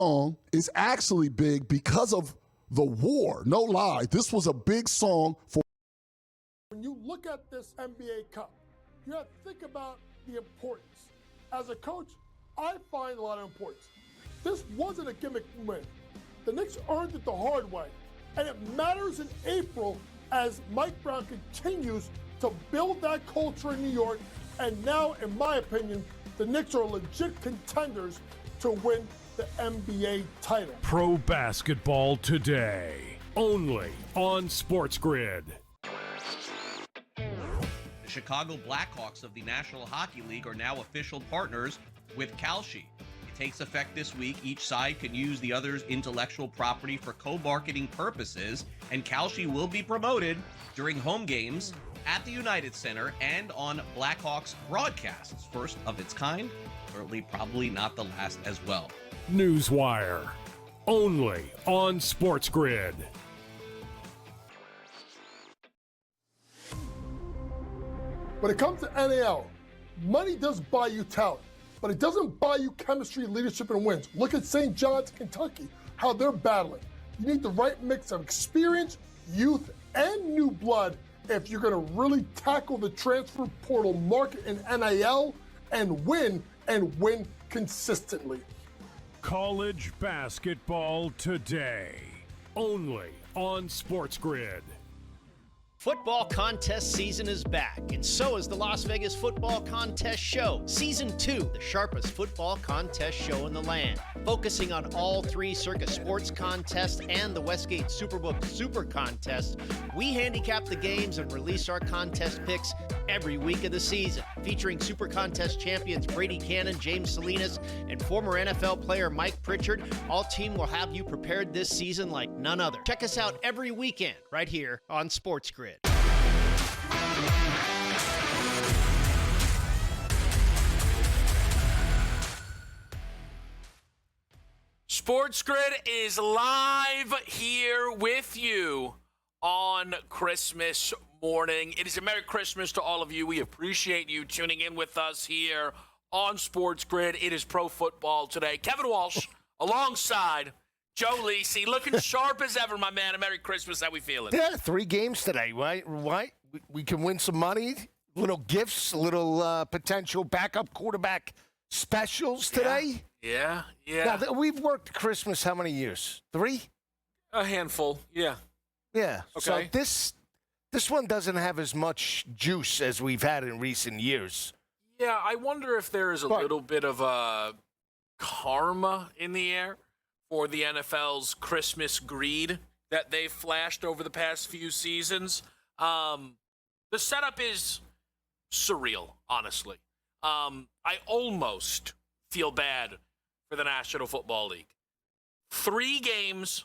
song is actually big because of the war. No lie. This was a big song for. When you look at this NBA Cup, you have to think about the importance. As a coach, I find a lot of importance. This wasn't a gimmick win. The Knicks earned it the hard way. And it matters in April as Mike Brown continues to build that culture in New York. And now, in my opinion, the Knicks are legit contenders to win the NBA title. Pro basketball today, only on SportsGrid. The Chicago Blackhawks of the National Hockey League are now official partners with Kalshi. It takes effect this week. Each side can use the other's intellectual property for co-marketing purposes, and Kalshi will be promoted during home games at the United Center and on Blackhawks broadcasts. First of its kind, certainly probably not the last as well. Newswire, only on SportsGrid. When it comes to NAL, money does buy you talent, but it doesn't buy you chemistry, leadership, and wins. Look at St. John's, Kentucky, how they're battling. You need the right mix of experience, youth, and new blood if you're going to really tackle the transfer portal market in NIL and win consistently. College basketball today, only on SportsGrid. Football contest season is back, and so is the Las Vegas Football Contest Show. Season 2, the sharpest football contest show in the land. Focusing on all three Circa Sports contests and the Westgate Superbook Super Contest, we handicap the games and release our contest picks every week of the season. Featuring Super Contest champions Brady Cannon, James Salinas, and former NFL player Mike Pritchard, all team will have you prepared this season like none other. Check us out every weekend right here on SportsGrid. SportsGrid is live here with you on Christmas morning. It is a Merry Christmas to all of you. We appreciate you tuning in with us here on SportsGrid. It is pro football today. Kevin Walsh alongside Joe Lisi, looking sharp as ever, my man. A Merry Christmas. How we feeling? Yeah, 3 games today, right? We can win some money, little gifts, little potential backup quarterback specials today. Yeah. Now, we've worked Christmas how many years? 3? A handful, yeah. Yeah. Okay. So this one doesn't have as much juice as we've had in recent years. Yeah, I wonder if there is a little bit of a karma in the air for the NFL's Christmas greed that they've flashed over the past few seasons. The setup is surreal, honestly. I almost feel bad for the National Football League. 3 games,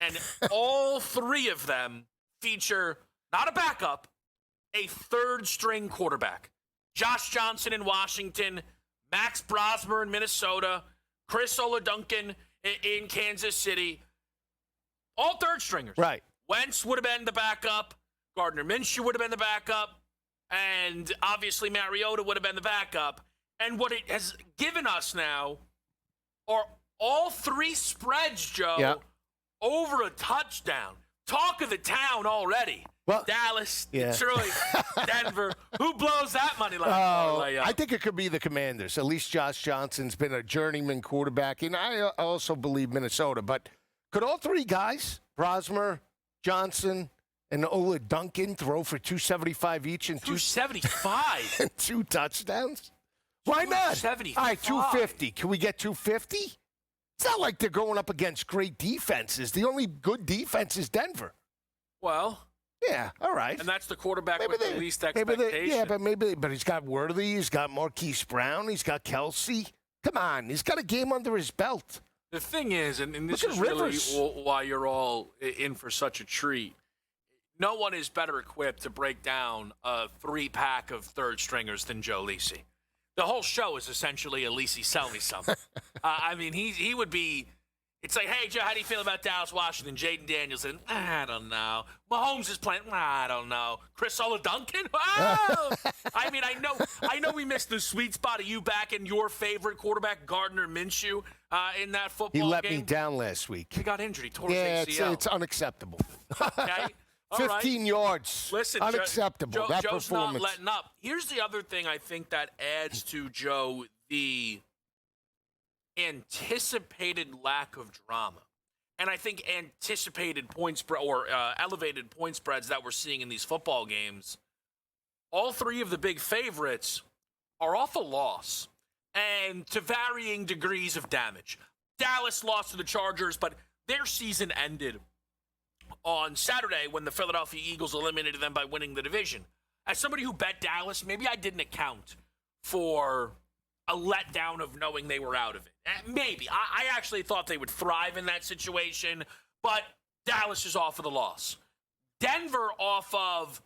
and all 3 of them feature not a backup, a third-string quarterback. Josh Johnson in Washington, Max Brosmer in Minnesota, Chris Oladuncan in Kansas City. All third-stringers. Right. Wentz would have been the backup. Gardner Minshew would have been the backup. And obviously Mariota would have been the backup. And what it has given us now are all 3 spreads, Joe, over a touchdown. Talk of the town already. Well, Dallas, Detroit, Denver. Who blows that money line parlay up? I think it could be the Commanders. At least Josh Johnson's been a journeyman quarterback, and I also believe Minnesota. But could all 3 guys, Brosmer, Johnson, and Ola Duncan, throw for 275 each and 275 and 2 touchdowns? Why not? 275. All right, 250. Can we get 250? It's not like they're going up against great defenses. The only good defense is Denver. Well, yeah, all right. and that's the quarterback with the least expectation. But he's got Worthy, he's got Marquise Brown, he's got Kelsey. Come on, he's got a game under his belt. The thing is, and this is really why you're all in for such a treat, no one is better equipped to break down a 3-pack of third stringers than Joe Lisi. The whole show is essentially a Lisi sell me something. I mean, he would be It's like, hey, Joe, how do you feel about Dallas, Washington? Jaden Daniels said, I don't know. Mahomes is playing, I don't know. Chris Duncan? Oh! I mean, I know we missed the sweet spot of you backing your favorite quarterback, Gardner Minshew, in that football game. He let me down last week. He got injured. He tore his ACL. It's unacceptable. Okay? 15 yards. Listen, unacceptable. That Joe's performance. not letting up. Here's the other thing I think that adds to, Joe, the anticipated lack of drama. And I think anticipated point spread or elevated point spreads that we're seeing in these football games, all three of the big favorites are off a loss and to varying degrees of damage. Dallas lost to the Chargers, but their season ended on Saturday when the Philadelphia Eagles eliminated them by winning the division. As somebody who bet Dallas, maybe I didn't account for a letdown of knowing they were out of it. Maybe. I actually thought they would thrive in that situation, but Dallas is off of the loss. Denver off of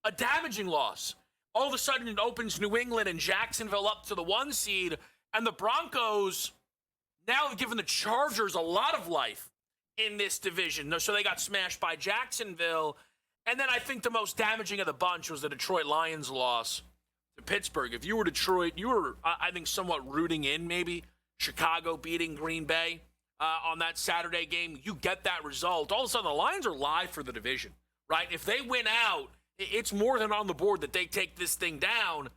a damaging loss. All of a sudden it opens New England and Jacksonville up to the 1 seed, and the Broncos now have given the Chargers a lot of life in this division. So they got smashed by Jacksonville. And then I think the most damaging of the bunch was the Detroit Lions loss to Pittsburgh. If you were Detroit, you were, I think, somewhat rooting in maybe Chicago beating Green Bay on that Saturday game. You get that result. All of a sudden, the Lions are live for the division, right? If they win out, it's more than on the board that they take this thing down.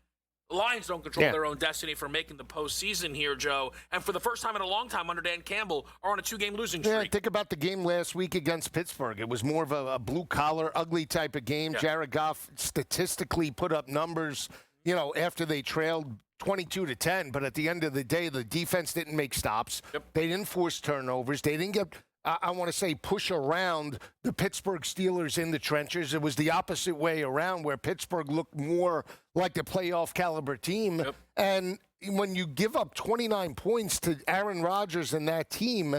The Lions don't control their own destiny for making the postseason here, Joe. And for the first time in a long time under Dan Campbell, are on a 2-game losing streak. Yeah, think about the game last week against Pittsburgh. It was more of a blue-collar, ugly type of game. Yeah. Jared Goff statistically put up numbers, after they trailed 22-10. But at the end of the day, the defense didn't make stops. Yep. They didn't force turnovers. They didn't get, I want to say, push around the Pittsburgh Steelers in the trenches. It was the opposite way around, where Pittsburgh looked more like the playoff caliber team. Yep. And when you give up 29 points to Aaron Rodgers and that team,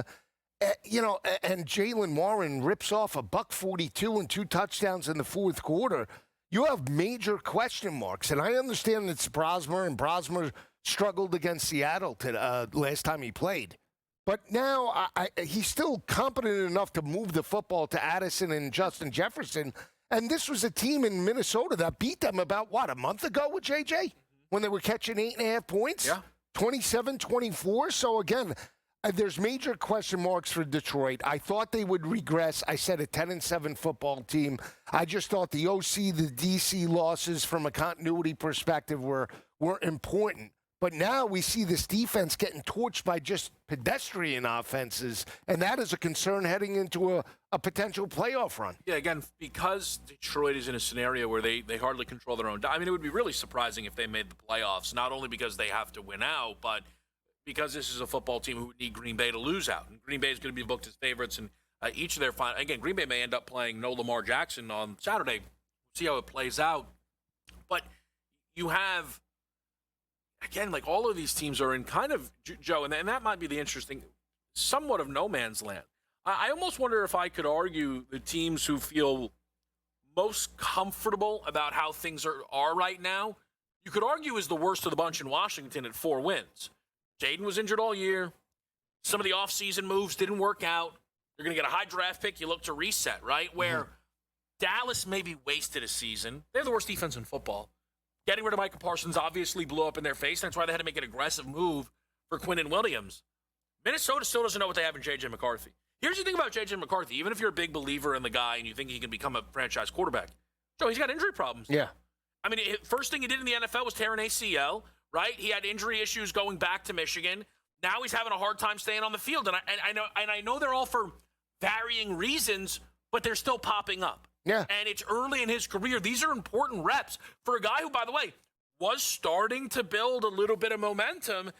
and Jaylen Warren rips off a $142 and 2 touchdowns in the fourth quarter, you have major question marks. And I understand it's Brosmer, and Brosmer struggled against Seattle last time he played. But now he's still competent enough to move the football to Addison and Justin Jefferson. And this was a team in Minnesota that beat them about, a month ago with JJ? When they were catching 8.5 points? Yeah. 27-24. So, again, there's major question marks for Detroit. I thought they would regress. I said a 10-7 football team. I just thought the OC, the DC losses from a continuity perspective were important. But now we see this defense getting torched by just pedestrian offenses, and that is a concern heading into a potential playoff run. Yeah, again, because Detroit is in a scenario where they hardly control their own. I mean, it would be really surprising if they made the playoffs, not only because they have to win out, but because this is a football team who would need Green Bay to lose out. And Green Bay is going to be booked as favorites in each of their final. Again, Green Bay may end up playing no Lamar Jackson on Saturday. See how it plays out. But you have, again, like all of these teams are in kind of, Joe, and that might be the interesting, somewhat of no man's land. I almost wonder if I could argue the teams who feel most comfortable about how things are right now, you could argue is the worst of the bunch in Washington at 4 wins. Jaden was injured all year. Some of the offseason moves didn't work out. You're going to get a high draft pick. You look to reset, right? Where Dallas maybe wasted a season. They're the worst defense in football. Getting rid of Micah Parsons obviously blew up in their face. That's why they had to make an aggressive move for Quinnen Williams. Minnesota still doesn't know what they have in J.J. McCarthy. Here's the thing about J.J. McCarthy. Even if you're a big believer in the guy and you think he can become a franchise quarterback, Joe, he's got injury problems. Yeah. I mean, first thing he did in the NFL was tear an ACL, right? He had injury issues going back to Michigan. Now he's having a hard time staying on the field. And I know they're all for varying reasons, but they're still popping up. Yeah. And it's early in his career. These are important reps for a guy who, by the way, was starting to build a little bit of momentum.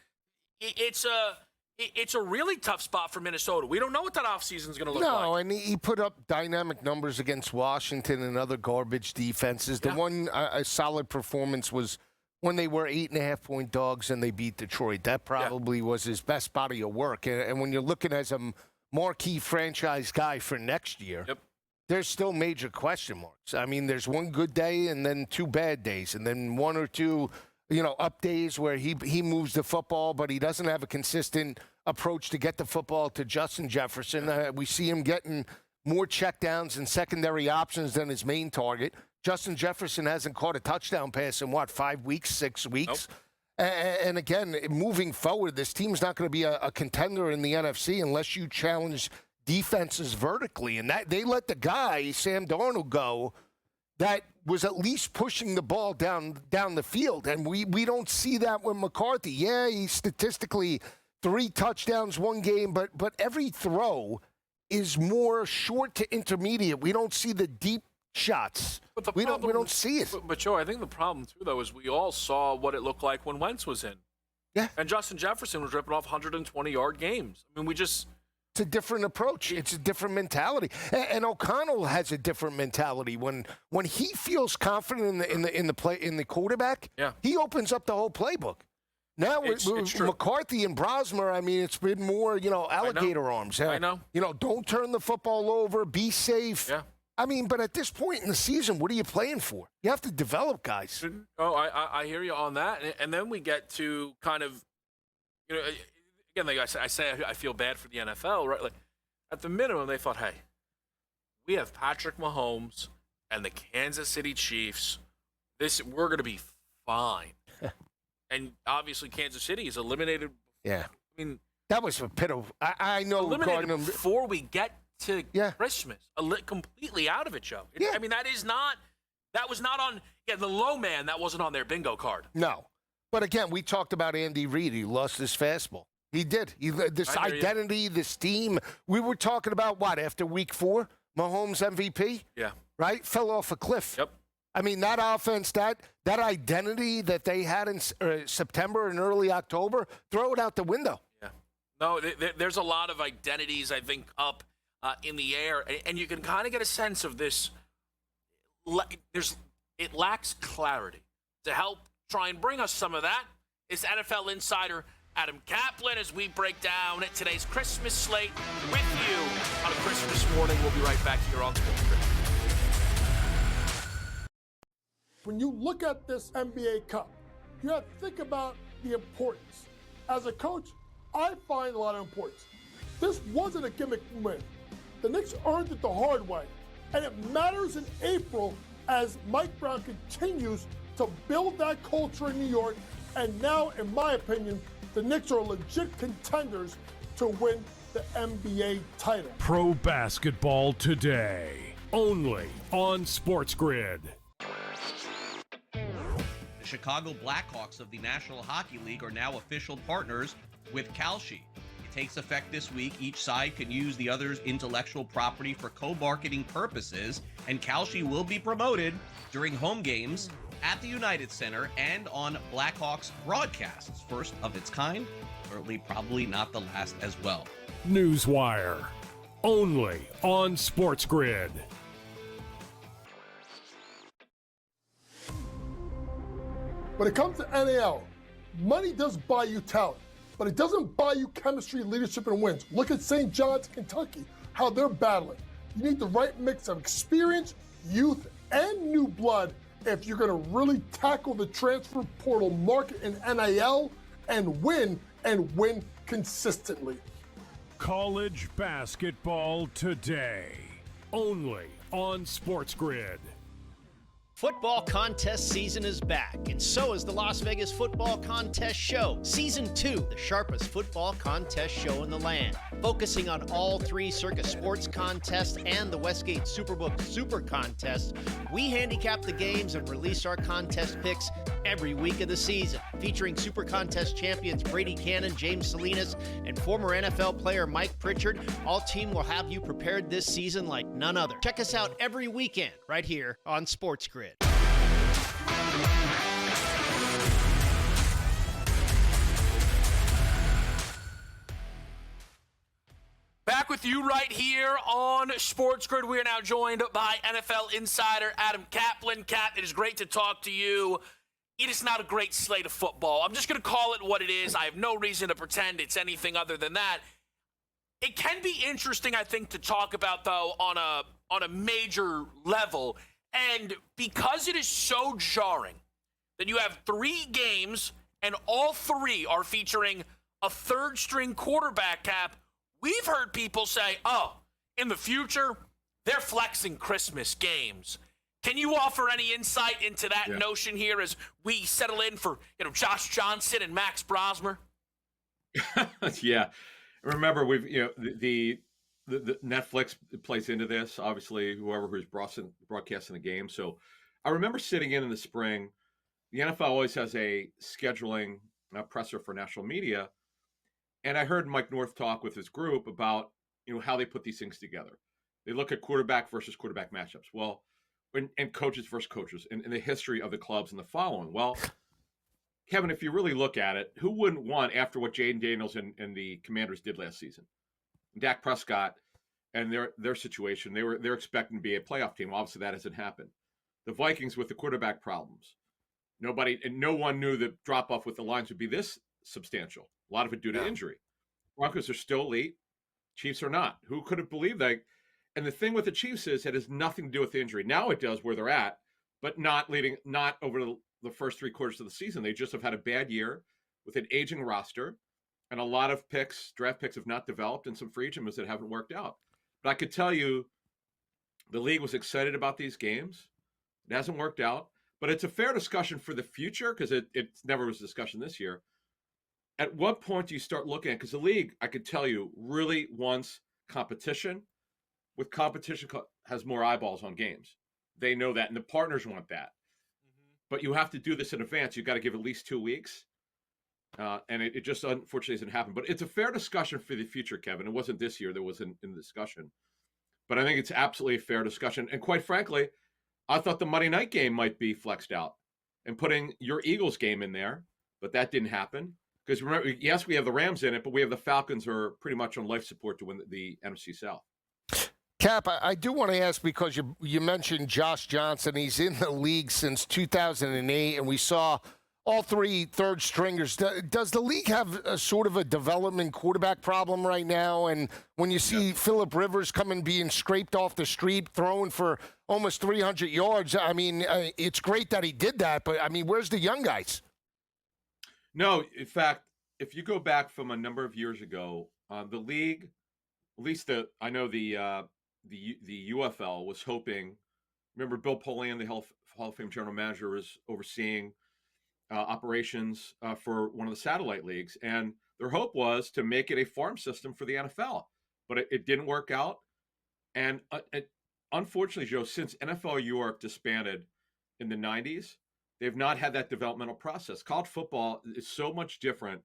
It's a really tough spot for Minnesota. We don't know what that offseason is going to look like. No, and he put up dynamic numbers against Washington and other garbage defenses. The one solid performance was when they were 8.5-point dogs and they beat Detroit. That probably was his best body of work. And when you're looking as a marquee franchise guy for next year, there's still major question marks. I mean, there's one good day and then 2 bad days, and then 1 or 2 up days where he moves the football, but he doesn't have a consistent approach to get the football to Justin Jefferson. We see him getting more checkdowns and secondary options than his main target. Justin Jefferson hasn't caught a touchdown pass in, 5 weeks, 6 weeks? Nope. And again, moving forward, this team's not going to be a contender in the NFC unless you challenge defenses vertically. And that they let the guy, Sam Darnold, go that was at least pushing the ball down the field. And we don't see that with McCarthy. Yeah, he's statistically 3 touchdowns one game, but every throw is more short to intermediate. We don't see the deep shots. But we don't see it. But Joe, I think the problem, too, though, is we all saw what it looked like when Wentz was in. Yeah. And Justin Jefferson was ripping off 120-yard games. I mean, it's a different approach. It's a different mentality. And O'Connell has a different mentality. When he feels confident in the quarterback, he opens up the whole playbook. Now with McCarthy and Brosmer, I mean, it's been more, alligator arms. I know. Don't turn the football over. Be safe. Yeah. I mean, but at this point in the season, what are you playing for? You have to develop guys. Oh, I hear you on that. And then we get to kind of, again, like I say, I feel bad for the NFL, right? Like, at the minimum, they thought, hey, we have Patrick Mahomes and the Kansas City Chiefs. We're going to be fine. And obviously, Kansas City is eliminated. Yeah. I mean, that was a pit of. I know. Eliminated before we get to Christmas. Completely out of it, Joe. I mean, that was not on. Yeah, the low man, that wasn't on their bingo card. No. But again, we talked about Andy Reid. He lost his fastball. He did. This identity, this team. We were talking about after week 4? Mahomes MVP? Yeah. Right? Fell off a cliff. Yep. I mean, that offense, that identity that they had in September and early October, throw it out the window. Yeah. No, there's a lot of identities, I think, up in the air. And you can kind of get a sense of this. It lacks clarity. To help try and bring us some of that is NFL insider Adam Kaplan as we break down today's Christmas slate with you on a Christmas morning. We'll be right back here on SportsGrid. When you look at this NBA Cup, you have to think about the importance. As a coach, I find a lot of importance. This wasn't a gimmick win. The Knicks earned it the hard way, and it matters in April as Mike Brown continues to build that culture in New York, and now, in my opinion, the Knicks are legit contenders to win the NBA title. Pro basketball today, only on SportsGrid. The Chicago Blackhawks of the National Hockey League are now official partners with Kalshi. It takes effect this week. Each side can use the other's intellectual property for co-marketing purposes, and Kalshi will be promoted during home games at the United Center and on Blackhawks broadcasts. First of its kind, certainly probably not the last as well. Newswire, only on SportsGrid. When it comes to NAL, money does buy you talent, but it doesn't buy you chemistry, leadership, and wins. Look at St. John's, Kentucky, how they're battling. You need the right mix of experience, youth, and new blood if you're going to really tackle the transfer portal market in NIL and win consistently. College basketball today, only on SportsGrid. Football contest season is back, and so is the Las Vegas Football Contest Show. Season 2, the sharpest football contest show in the land. Focusing on all 3 Circus Sports contests and the Westgate Superbook Super Contest, we handicap the games and release our contest picks every week of the season. Featuring Super Contest champions Brady Cannon, James Salinas, and former NFL player Mike Pritchard, all team will have you prepared this season like none other. Check us out every weekend right here on SportsGrid. Back with you right here on SportsGrid. We are now joined by NFL insider Adam Kaplan. Cap, it is great to talk to you. It is not a great slate of football. I'm just going to call it what it is. I have no reason to pretend it's anything other than that. It can be interesting, I think, to talk about, though, on a major level. And because it is so jarring that you have 3 games and all 3 are featuring a third-string quarterback, Cap, we've heard people say, oh, in the future, they're flexing Christmas games. Can you offer any insight into that notion here as we settle in for Josh Johnson and Max Brosmer? Yeah, remember the Netflix plays into this. Obviously, whoever's broadcasting the game. So I remember sitting in the spring. The NFL always has a scheduling presser for national media, and I heard Mike North talk with his group about how they put these things together. They look at quarterback versus quarterback matchups. Well, and coaches versus coaches, and the history of the clubs and the following. Well, Kevin, if you really look at it, who wouldn't want, after what Jaden Daniels and the Commanders did last season, Dak Prescott and their situation, they're expecting to be a playoff team. Obviously, that hasn't happened. The Vikings with the quarterback problems. No one knew the drop off with the Lions would be this substantial. A lot of it due to injury. Broncos are still elite. Chiefs are not. Who could have believed that? And the thing with the Chiefs is it has nothing to do with the injury. Now it does where they're at, but not over the first 3 quarters of the season. They just have had a bad year with an aging roster, and a lot of draft picks have not developed, and some free agent moves that haven't worked out. But I could tell you the league was excited about these games. It hasn't worked out, but it's a fair discussion for the future because it never was a discussion this year. At what point do you start looking at, because the league, I could tell you, really wants competition. With competition has more eyeballs on games. They know that, and the partners want that. But you have to do this in advance. You've got to give at least 2 weeks. And it just unfortunately hasn't happened. But it's a fair discussion for the future, Kevin. It wasn't this year. There was in the discussion. But I think it's absolutely a fair discussion. And quite frankly, I thought the Monday night game might be flexed out and putting your Eagles game in there. But that didn't happen. Because remember, yes, we have the Rams in it, but we have the Falcons who are pretty much on life support to win the NFC South. Cap, I do want to ask, because you mentioned Josh Johnson. He's in the league since 2008, and we saw all 3 third stringers. Does the league have a sort of a development quarterback problem right now? And when you see Phillip Rivers coming, being scraped off the street, throwing for almost 300 yards, I mean, it's great that he did that, but, I mean, where's the young guys? No, in fact, if you go back from a number of years ago, the league, at least I know the UFL was hoping. Remember, Bill Polian, the Hall of Fame general manager, was overseeing operations for one of the satellite leagues, and their hope was to make it a farm system for the NFL, but it didn't work out. And unfortunately, Joe, since NFL Europe disbanded in the 90s, they've not had that developmental process. College football is so much different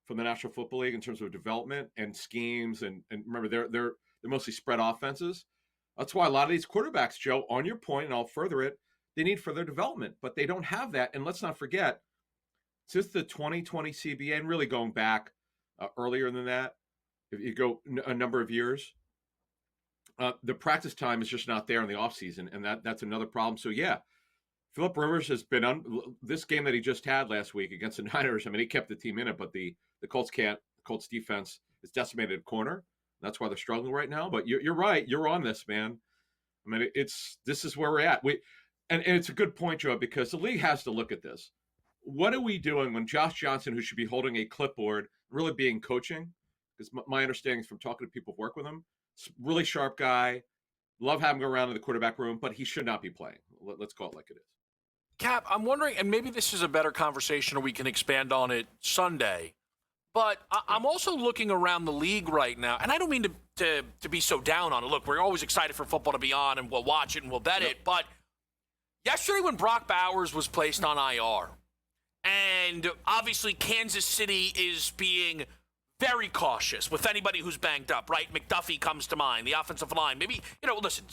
from the National Football League in terms of development and schemes, and remember, they're mostly spread offenses. That's why a lot of these quarterbacks, Joe, on your point, and I'll further it, they need further development, but they don't have that. And let's not forget, since the 2020 CBA, and really going back earlier than that, if you go a number of years, the practice time is just not there in the offseason, and that's another problem. So, yeah, Phillip Rivers has been this game that he just had last week against the Niners. I mean, he kept the team in it, but the Colts can't. The Colts defense is decimated at corner. That's why they're struggling right now. But you're right. You're on this, man. I mean, this is where we're at. And it's a good point, Joe, because the league has to look at this. What are we doing when Josh Johnson, who should be holding a clipboard, really being coaching? Because my understanding is from talking to people who work with him, really sharp guy, love having him around in the quarterback room, but he should not be playing. Let's call it like it is. Cap, I'm wondering, and maybe this is a better conversation or we can expand on it Sunday, but I'm also looking around the league right now, and I don't mean to be so down on it. Look, we're always excited for football to be on, and we'll watch it and we'll bet it, but yesterday when Brock Bowers was placed on IR, and obviously Kansas City is being very cautious with anybody who's banged up, right? McDuffie comes to mind, the offensive line. Maybe, listen,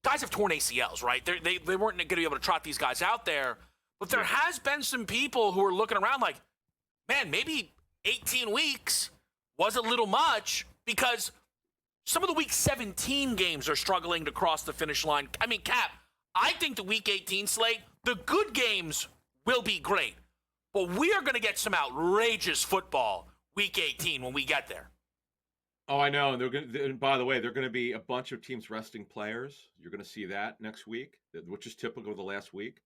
guys have torn ACLs, right? They weren't going to be able to trot these guys out there. But there has been some people who are looking around like, man, maybe 18 weeks was a little much because some of the Week 17 games are struggling to cross the finish line. I mean, Cap, I think the Week 18 slate, the good games will be great. But we are going to get some outrageous football Week 18 when we get there. Oh, I know. And by the way, there are going to be a bunch of teams resting players. You're going to see that next week, which is typical of the last week.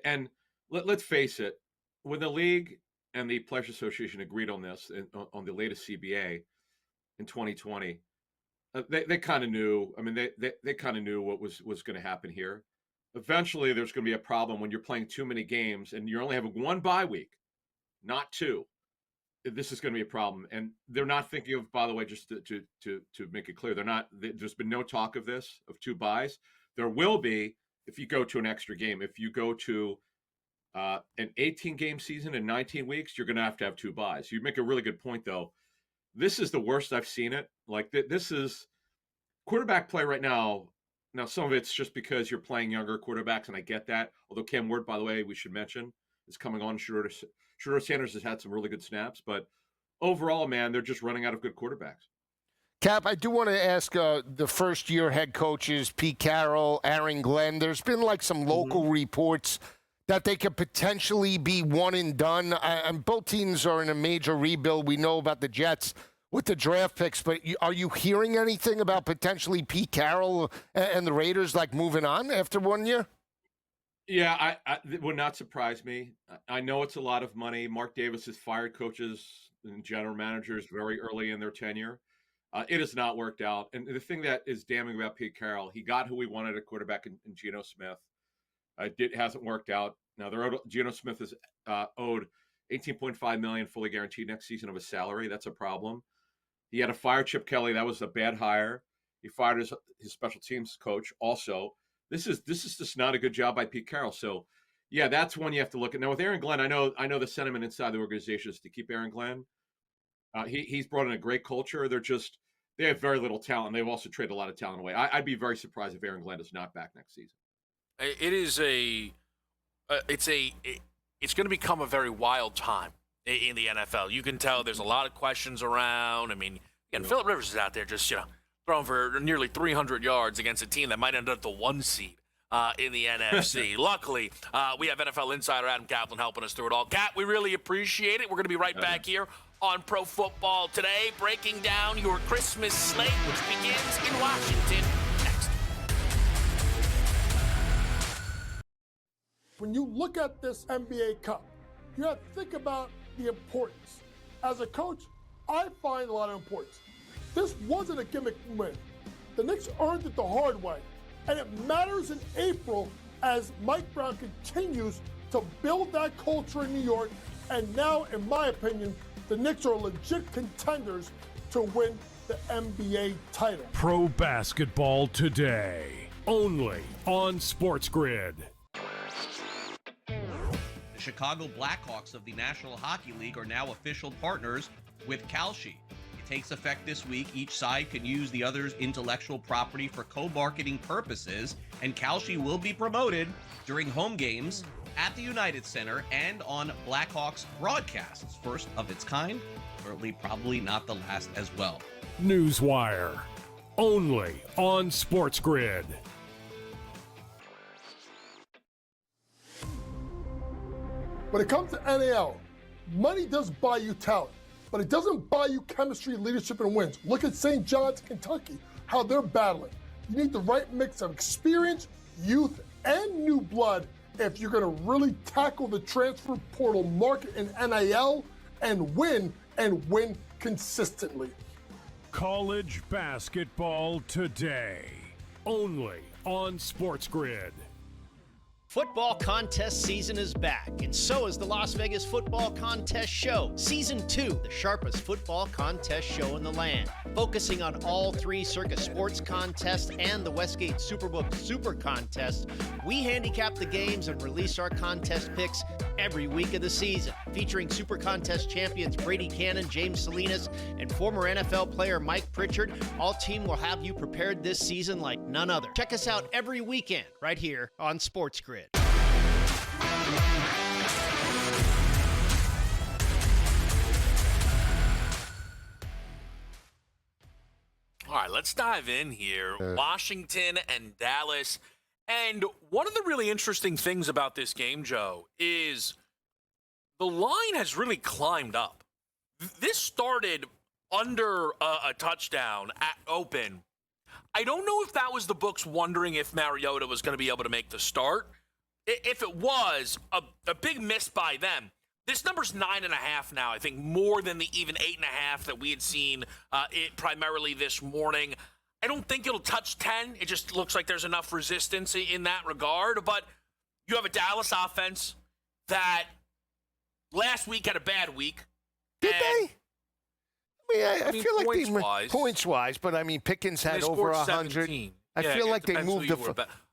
And let's face it, when the league and the Players Association agreed on this on the latest CBA in 2020, they kind of knew. I mean, they kind of knew what was going to happen here. Eventually, there's going to be a problem when you're playing too many games and you're only having one bye week, not two. This is going to be a problem, and they're not thinking of. By the way, just to make it clear, they're not. There's been no talk of this of two byes. There will be if you go to an extra game. If you go to an 18-game season in 19 weeks, you're going to have two byes. You make a really good point, though. This is the worst I've seen it. Like, this is quarterback play right now. Now, some of it's just because you're playing younger quarterbacks, and I get that. Although Cam Ward, by the way, we should mention, is coming on. Shedeur Sanders has had some really good snaps. But overall, man, they're just running out of good quarterbacks. Cap, I do want to ask the first-year head coaches, Pete Carroll, Aaron Glenn. There's been like some local reports that they could potentially be one and done. And both teams are in a major rebuild. We know about the Jets with the draft picks, but are you hearing anything about potentially Pete Carroll and the Raiders like moving on after 1 year? Yeah, it would not surprise me. I know it's a lot of money. Mark Davis has fired coaches and general managers very early in their tenure. It has not worked out. And the thing that is damning about Pete Carroll, he got who he wanted at quarterback in Geno Smith. It hasn't worked out. Now, Geno Smith is owed $18.5 million fully guaranteed next season of his salary. That's a problem. He had to fire Chip Kelly. That was a bad hire. He fired his special teams coach also. This is just not a good job by Pete Carroll. So, yeah, that's one you have to look at. Now, with Aaron Glenn, I know the sentiment inside the organization is to keep Aaron Glenn. He's brought in a great culture. They have very little talent. They've also traded a lot of talent away. I'd be very surprised if Aaron Glenn is not back next season. It's going to become a very wild time in the NFL. You can tell there's a lot of questions around. I mean, again, Phillip Rivers is out there just, throwing for nearly 300 yards against a team that might end up the 1 seed in the NFC. Luckily, we have NFL insider Adam Kaplan helping us through it all. Cap, we really appreciate it. We're going to be right back here on Pro Football Today, breaking down your Christmas slate, which begins in Washington next. When you look at this NBA Cup, you have to think about the importance. As a coach, I find a lot of importance. This wasn't a gimmick win. The Knicks earned it the hard way, and it matters in April as Mike Brown continues to build that culture in New York, and now, in my opinion, the Knicks are legit contenders to win the NBA title. Pro Basketball Today, only on SportsGrid. The Chicago Blackhawks of the National Hockey League are now official partners with Kalshi. It takes effect this week. Each side can use the other's intellectual property for co-marketing purposes, and Kalshi will be promoted during home games at the United Center and on Blackhawks broadcasts. First of its kind, certainly probably not the last as well. Newswire, only on SportsGrid. When it comes to NAL, money does buy you talent, but it doesn't buy you chemistry, leadership, and wins. Look at St. John's, Kentucky, how they're battling. You need the right mix of experience, youth, and new blood if you're going to really tackle the transfer portal market in NIL and win consistently. College Basketball Today, only on SportsGrid. Football contest season is back, and so is the Las Vegas Football Contest Show. Season 2, the sharpest football contest show in the land. Focusing on all 3 Circus Sports contests and the Westgate Superbook Super Contest, we handicap the games and release our contest picks every week of the season. Featuring Super Contest champions Brady Cannon, James Salinas, and former NFL player Mike Pritchard, all team will have you prepared this season like none other. Check us out every weekend right here on SportsGrid. All right, let's dive in here. Washington and Dallas. And one of the really interesting things about this game, Joe, is the line has really climbed up. This started under a touchdown at open. I don't know if that was the books wondering if Mariota was going to be able to make the start. if it was a big miss by them, this number's 9.5 now. I think more than the even 8.5 that we had seen it primarily this morning. I don't think it'll touch 10. It just looks like there's enough resistance in that regard. But you have a Dallas offense that last week had a bad week. Did they? I mean, feel like points-wise, but I mean, Pickens had they over scored 100. 17. I feel like they moved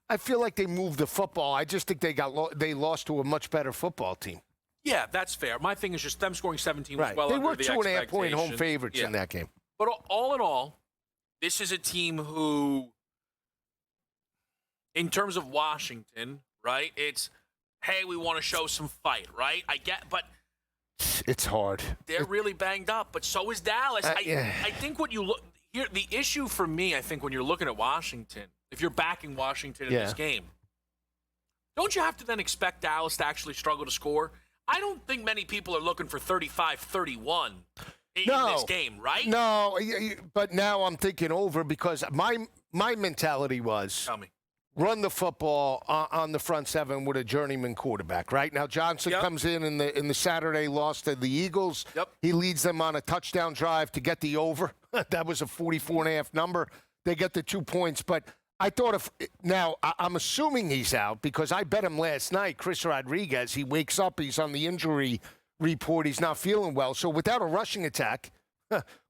I feel like they moved the football. I just think they lost to a much better football team. Yeah, that's fair. My thing is just them scoring 17 was Right. well they under were the 2.5 point home expectation. favorites Yeah. in that game. But all in all, this is a team who, in terms of Washington, right? It's, hey, we want to show some fight, right? I get, but it's hard. They're really banged up, but so is Dallas. Yeah. I think what you look here, the issue for me, I think when you're looking at Washington, if you're backing Washington in this game, don't you have to then expect Dallas to actually struggle to score? I don't think many people are looking for 35-31 in this game, right? No, but now I'm thinking over because my mentality was Tell me. Run the football on the front seven with a journeyman quarterback. Right now, Johnson comes in the Saturday loss to the Eagles. Yep. He leads them on a touchdown drive to get the over. That was a 44.5 number. They get the 2 points, but I thought now I'm assuming he's out because I bet him last night. Chris Rodriguez, he wakes up, he's on the injury report, he's not feeling well. So without a rushing attack,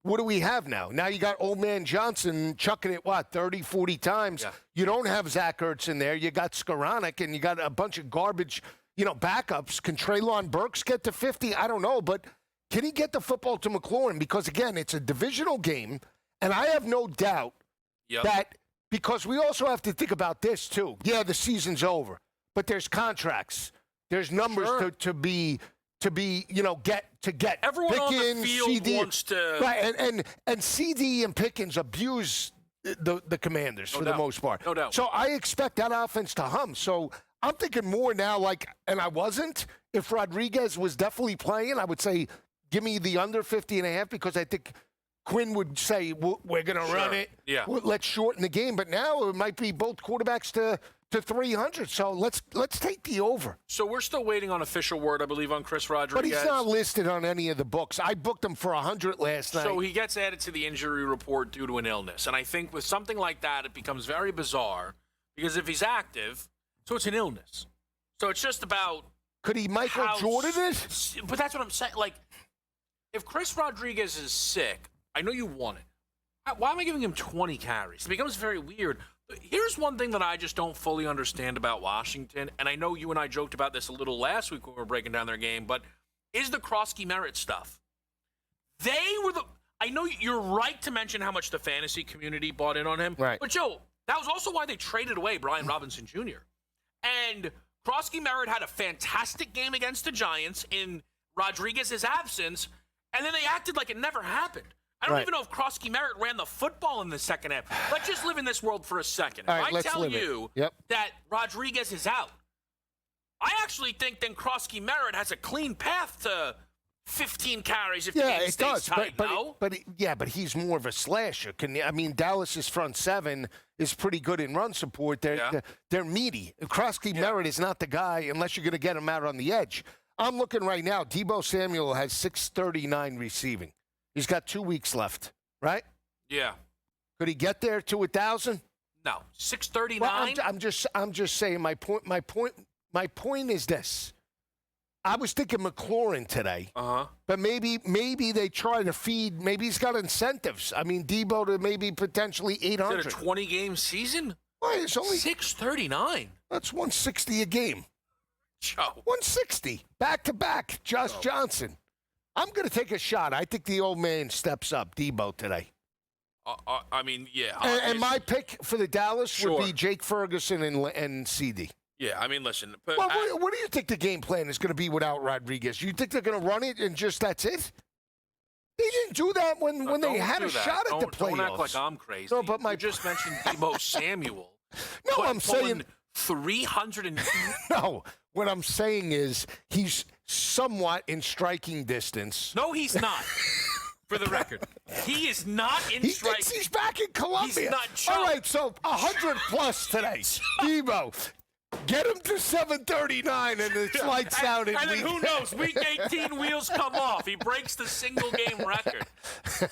what do we have now? Now you got old man Johnson chucking it, 30, 40 times. Yeah. You don't have Zach Ertz in there. You got Skoranek, and you got a bunch of garbage, backups. Can Treylon Burks get to 50? I don't know, but can he get the football to McLaurin? Because, again, it's a divisional game, and I have no doubt that because we also have to think about this, too. Yeah, the season's over, but there's contracts. There's numbers to be get Everyone Pickens, on the field CD, wants to and CD and Pickens abuse the Commanders for the most part. No doubt. So I expect that offense to hum. So I'm thinking more now and I wasn't. If Rodriguez was definitely playing, I would say give me the under 50.5 because I think Quinn would say we're going to run it. Yeah. Let's shorten the game. But now it might be both quarterbacks to 300. So let's take the over. So we're still waiting on official word, I believe, on Chris Rodriguez. But he's not listed on any of the books. I booked him for 100 last night. So he gets added to the injury report due to an illness. And I think with something like that, it becomes very bizarre because if he's active, so it's an illness. So it's just about could he Michael Jordan it? But that's what I'm saying. Like, if Chris Rodriguez is sick, I know you want it. Why am I giving him 20 carries? It becomes very weird. Here's one thing that I just don't fully understand about Washington, and I know you and I joked about this a little last week when we were breaking down their game, but is the Krosky Merritt stuff. I know you're right to mention how much the fantasy community bought in on him, right. But Joe, that was also why they traded away Brian Robinson Jr. And Krosky Merritt had a fantastic game against the Giants in Rodriguez's absence, and then they acted like it never happened. I don't even know if Krosky Merritt ran the football in the second half. Let's just live in this world for a second. If I tell you that Rodriguez is out, I actually think then Krosky Merritt has a clean path to 15 carries if the game stays tight, but he's more of a slasher. Dallas's front seven is pretty good in run support. They're meaty. Krosky Merritt is not the guy unless you're going to get him out on the edge. I'm looking right now. Deebo Samuel has 639 receiving. He's got 2 weeks left, right? Yeah. Could he get there to 1,000? No, 639. Well, I'm just saying. My point is this. I was thinking McLaurin today, but maybe they try to feed. Maybe he's got incentives. Deebo to maybe potentially 800. Is it a 20-game season? Well, it's only 639. That's 160 a game. Joe. 160 back to back. Josh Johnson. I'm going to take a shot. I think the old man steps up, Deebo, today. And my pick for the Dallas would be Jake Ferguson and CD. Yeah, listen. But what do you think the game plan is going to be without Rodriguez? You think they're going to run it and just that's it? They didn't do that when they had a shot at the playoffs. Don't act like I'm crazy. No, but you just mentioned Deebo Samuel. No, I'm saying 300. No, what I'm saying is he's somewhat in striking distance. No, he's not. For the record, he is not in striking. He's back in Columbia. He's not. All right, so 100 plus today. Deebo. Get him to 739 and it's lights out. And then who knows? Week 18, wheels come off. He breaks the single-game record.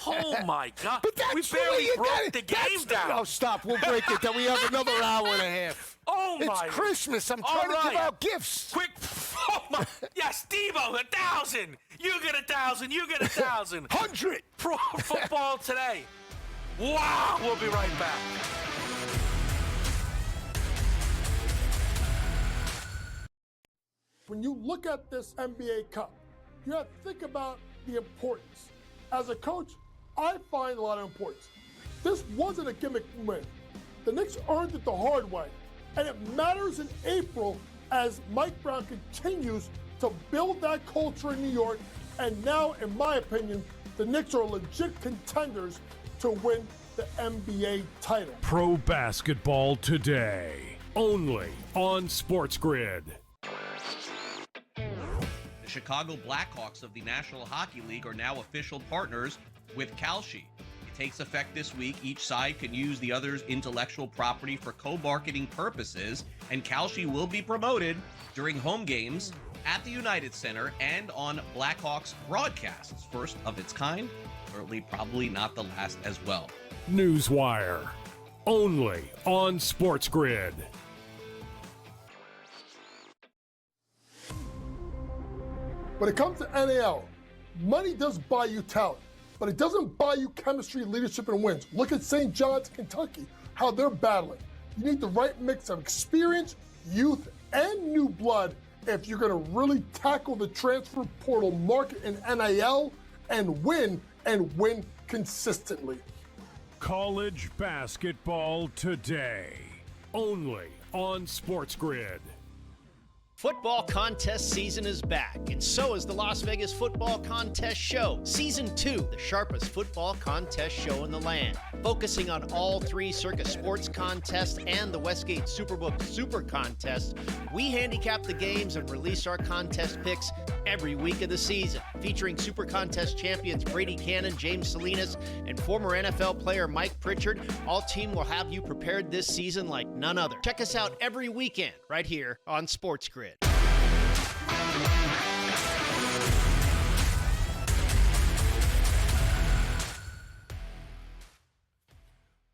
Oh, my God. But that's we barely really, broke the game down. Oh, stop. We'll break it down. We have another hour and a half. Oh, it's my. It's Christmas. I'm trying to give out gifts. Quick. Oh, my. Yeah, Steve-O, 1,000. You get 1,000. You get 1,000. 100. Pro football today. Wow. We'll be right back. When you look at this NBA Cup, you have to think about the importance. As a coach, I find a lot of importance. This wasn't a gimmick win. The Knicks earned it the hard way, and it matters in April as Mike Brown continues to build that culture in New York, and now, in my opinion, the Knicks are legit contenders to win the NBA title. Pro basketball today, only on SportsGrid. The Chicago Blackhawks of the National Hockey League are now official partners with Kalshi. It takes effect this week. Each side can use the other's intellectual property for co-marketing purposes, and Kalshi will be promoted during home games at the United Center and on Blackhawks broadcasts. First of its kind, certainly probably not the last as well. Newswire, only on SportsGrid. When it comes to NAL, money does buy you talent, but it doesn't buy you chemistry, leadership, and wins. Look at St. John's, Kentucky, how they're battling. You need the right mix of experience, youth, and new blood if you're going to really tackle the transfer portal market in NIL and win consistently. College basketball today, only on SportsGrid. Football contest season is back, and so is the Las Vegas Football Contest Show. Season 2, the sharpest football contest show in the land. Focusing on all three Circa Sports contests and the Westgate Superbook Super Contest, we handicap the games and release our contest picks every week of the season. Featuring Super Contest champions Brady Cannon, James Salinas, and former NFL player Mike Pritchard, all team will have you prepared this season like none other. Check us out every weekend right here on SportsGrid.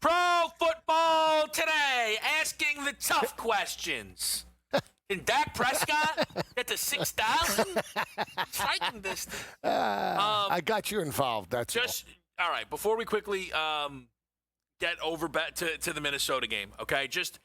Pro football today, asking the tough questions. And Dak Prescott get to 6,000? Striking distance. I got you involved. That's just all right. Before we quickly get over back to the Minnesota game, okay? Just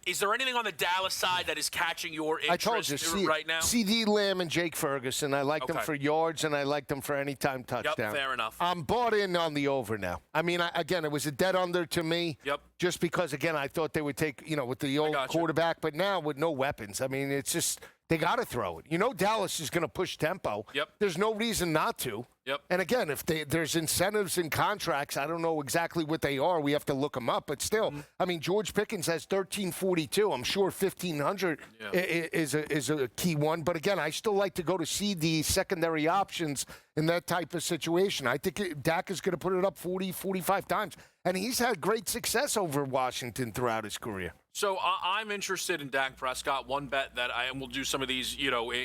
is there anything on the Dallas side that is catching your interest right now? CD Lamb and Jake Ferguson. I like them for yards, and I like them for anytime touchdown. Yep, fair enough. I'm bought in on the over now. I mean, again, it was a dead under to me. Yep. Just because, again, I thought they would take, with the old quarterback, but now with no weapons. I mean, it's just they got to throw it. Dallas is going to push tempo. Yep. There's no reason not to. Yep. And again, if there's incentives and contracts, I don't know exactly what they are. We have to look them up. But still, I mean, George Pickens has 1342. I'm sure 1,500 is a key one. But again, I still like to go to CD secondary options in that type of situation. I think Dak is going to put it up 40, 45 times. And he's had great success over Washington throughout his career. So I'm interested in Dak Prescott. One bet that and we'll do some of these,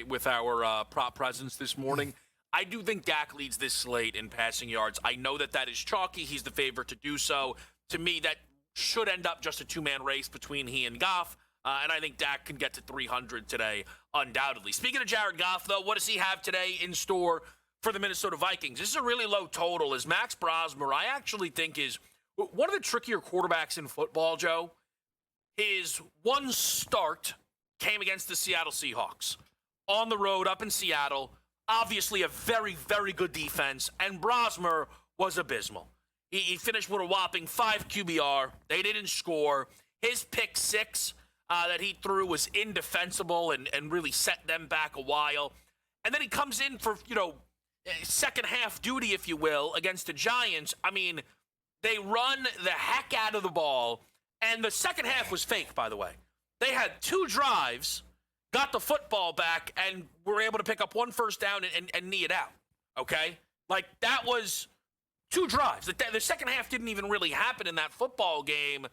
with our prop presence this morning. I do think Dak leads this slate in passing yards. I know that is chalky. He's the favorite to do so. To me, that should end up just a two-man race between he and Goff. And I think Dak can get to 300 today, undoubtedly. Speaking of Jared Goff, though, what does he have today in store for the Minnesota Vikings? This is a really low total. As Max Brosmer, I actually think is one of the trickier quarterbacks in football, Joe. His one start came against the Seattle Seahawks on the road up in Seattle. Obviously a very, very good defense, and Brosmer was abysmal. He finished with a whopping 5 QBR. They didn't score. His pick six that he threw was indefensible and really set them back a while. And then he comes in for, second half duty, if you will, against the Giants. I mean, they run the heck out of the ball, and the second half was fake, by the way. They had 2 drives, got the football back, and were able to pick up 1 first down and knee it out, okay? Like, that was 2 drives. The second half didn't even really happen in that football game.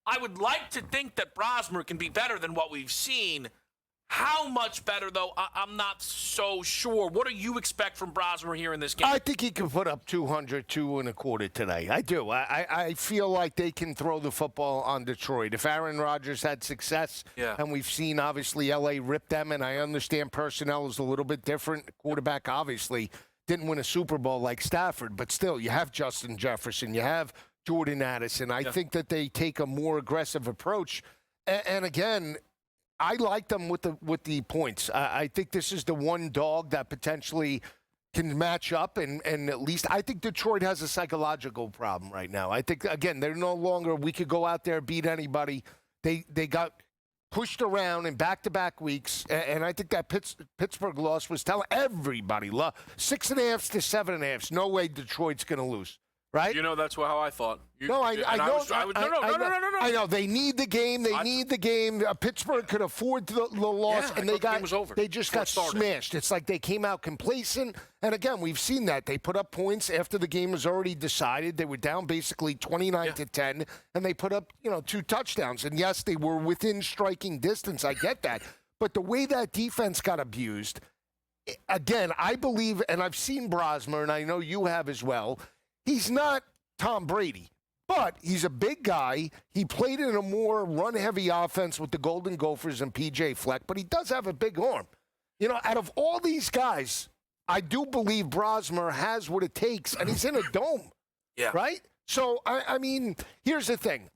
I would like to think that Brosmer can be better than what we've seen. How much better, though, I'm not so sure. What do you expect from Brosmer here in this game? I think he can put up 200, 225 today. I do. I feel like they can throw the football on Detroit. If Aaron Rodgers had success, and we've seen, obviously, L.A. rip them, and I understand personnel is a little bit different. Quarterback, obviously, didn't win a Super Bowl like Stafford, but still, you have Justin Jefferson. You have Jordan Addison. I think that they take a more aggressive approach. And again, I like them with the points. I think this is the one dog that potentially can match up, and at least I think Detroit has a psychological problem right now. I think, again, they're no longer, we could go out there, beat anybody. They got pushed around in back-to-back weeks, and I think that Pittsburgh loss was telling everybody, 6.5 to 7.5. No way Detroit's going to lose. Right? You know, that's how I thought. I know. No. I know. They need the game. They need the game. Pittsburgh could afford the loss, and the game was over. They just got smashed. It's like they came out complacent. And again, we've seen that. They put up points after the game was already decided. They were down basically 29 to 10, and they put up, 2 touchdowns. And yes, they were within striking distance. I get that. But the way that defense got abused, again, I believe, and I've seen Brosmer, and I know you have as well. He's not Tom Brady, but he's a big guy. He played in a more run-heavy offense with the Golden Gophers and P.J. Fleck, but he does have a big arm. Out of all these guys, I do believe Brosmer has what it takes, and he's in a dome, right? So, I mean, here's the thing.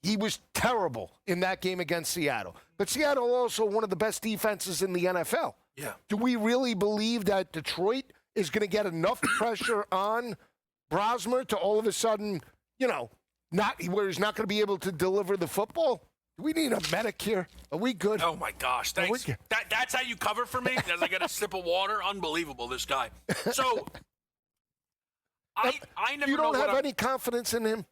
He was terrible in that game against Seattle, but Seattle also one of the best defenses in the NFL. Yeah. Do we really believe that Detroit is going to get enough pressure on Brosmer to all of a sudden, where he's not going to be able to deliver the football? Do we need a medic here? Are we good? Oh, my gosh. Thanks. That's how you cover for me? As I get a sip of water? Unbelievable, this guy. So, I never You don't know have any confidence in him?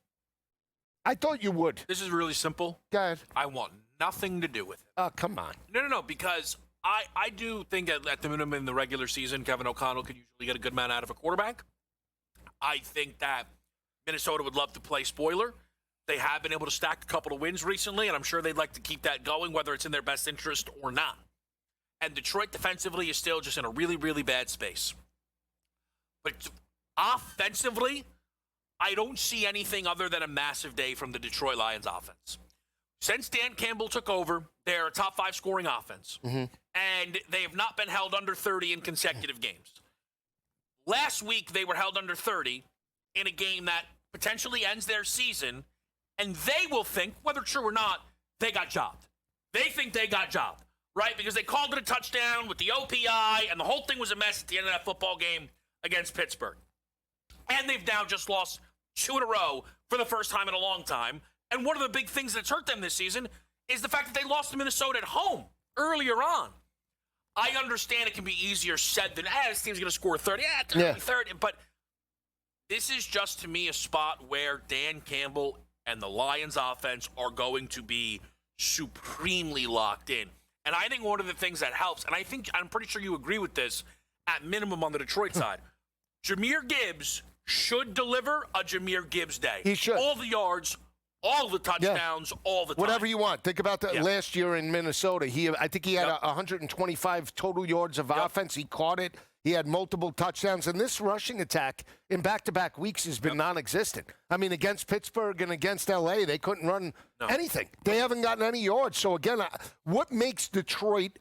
I thought you would. This is really simple. Go ahead. I want nothing to do with it. Oh, come on. No, because I do think at the minimum in the regular season, Kevin O'Connell could usually get a good amount out of a quarterback. I think that Minnesota would love to play spoiler. They have been able to stack a couple of wins recently, and I'm sure they'd like to keep that going, whether it's in their best interest or not. And Detroit defensively is still just in a really, really bad space. But offensively, I don't see anything other than a massive day from the Detroit Lions offense. Since Dan Campbell took over, they're a top 5 scoring offense. Mm-hmm. And they have not been held under 30 in consecutive games. Last week, they were held under 30 in a game that potentially ends their season, and they will think, whether true or not, they got jobbed. They think they got jobbed, right? Because they called it a touchdown with the OPI, and the whole thing was a mess at the end of that football game against Pittsburgh. And they've now just lost 2 in a row for the first time in a long time. And one of the big things that's hurt them this season is the fact that they lost to Minnesota at home earlier on. I understand it can be easier said than, this team's going to score 30, 30. But this is just, to me, a spot where Dan Campbell and the Lions offense are going to be supremely locked in. And I think one of the things that helps, and I'm pretty sure you agree with this, at minimum on the Detroit side, Jahmyr Gibbs should deliver a Jahmyr Gibbs day. He should. All the yards, all the touchdowns, all the time. Whatever you want. Think about that last year in Minnesota. I think he had 125 total yards of offense. He caught it. He had multiple touchdowns. And this rushing attack in back-to-back weeks has been non-existent. I mean, against Pittsburgh and against L.A., they couldn't run anything. They haven't gotten any yards. So, again, what makes Detroit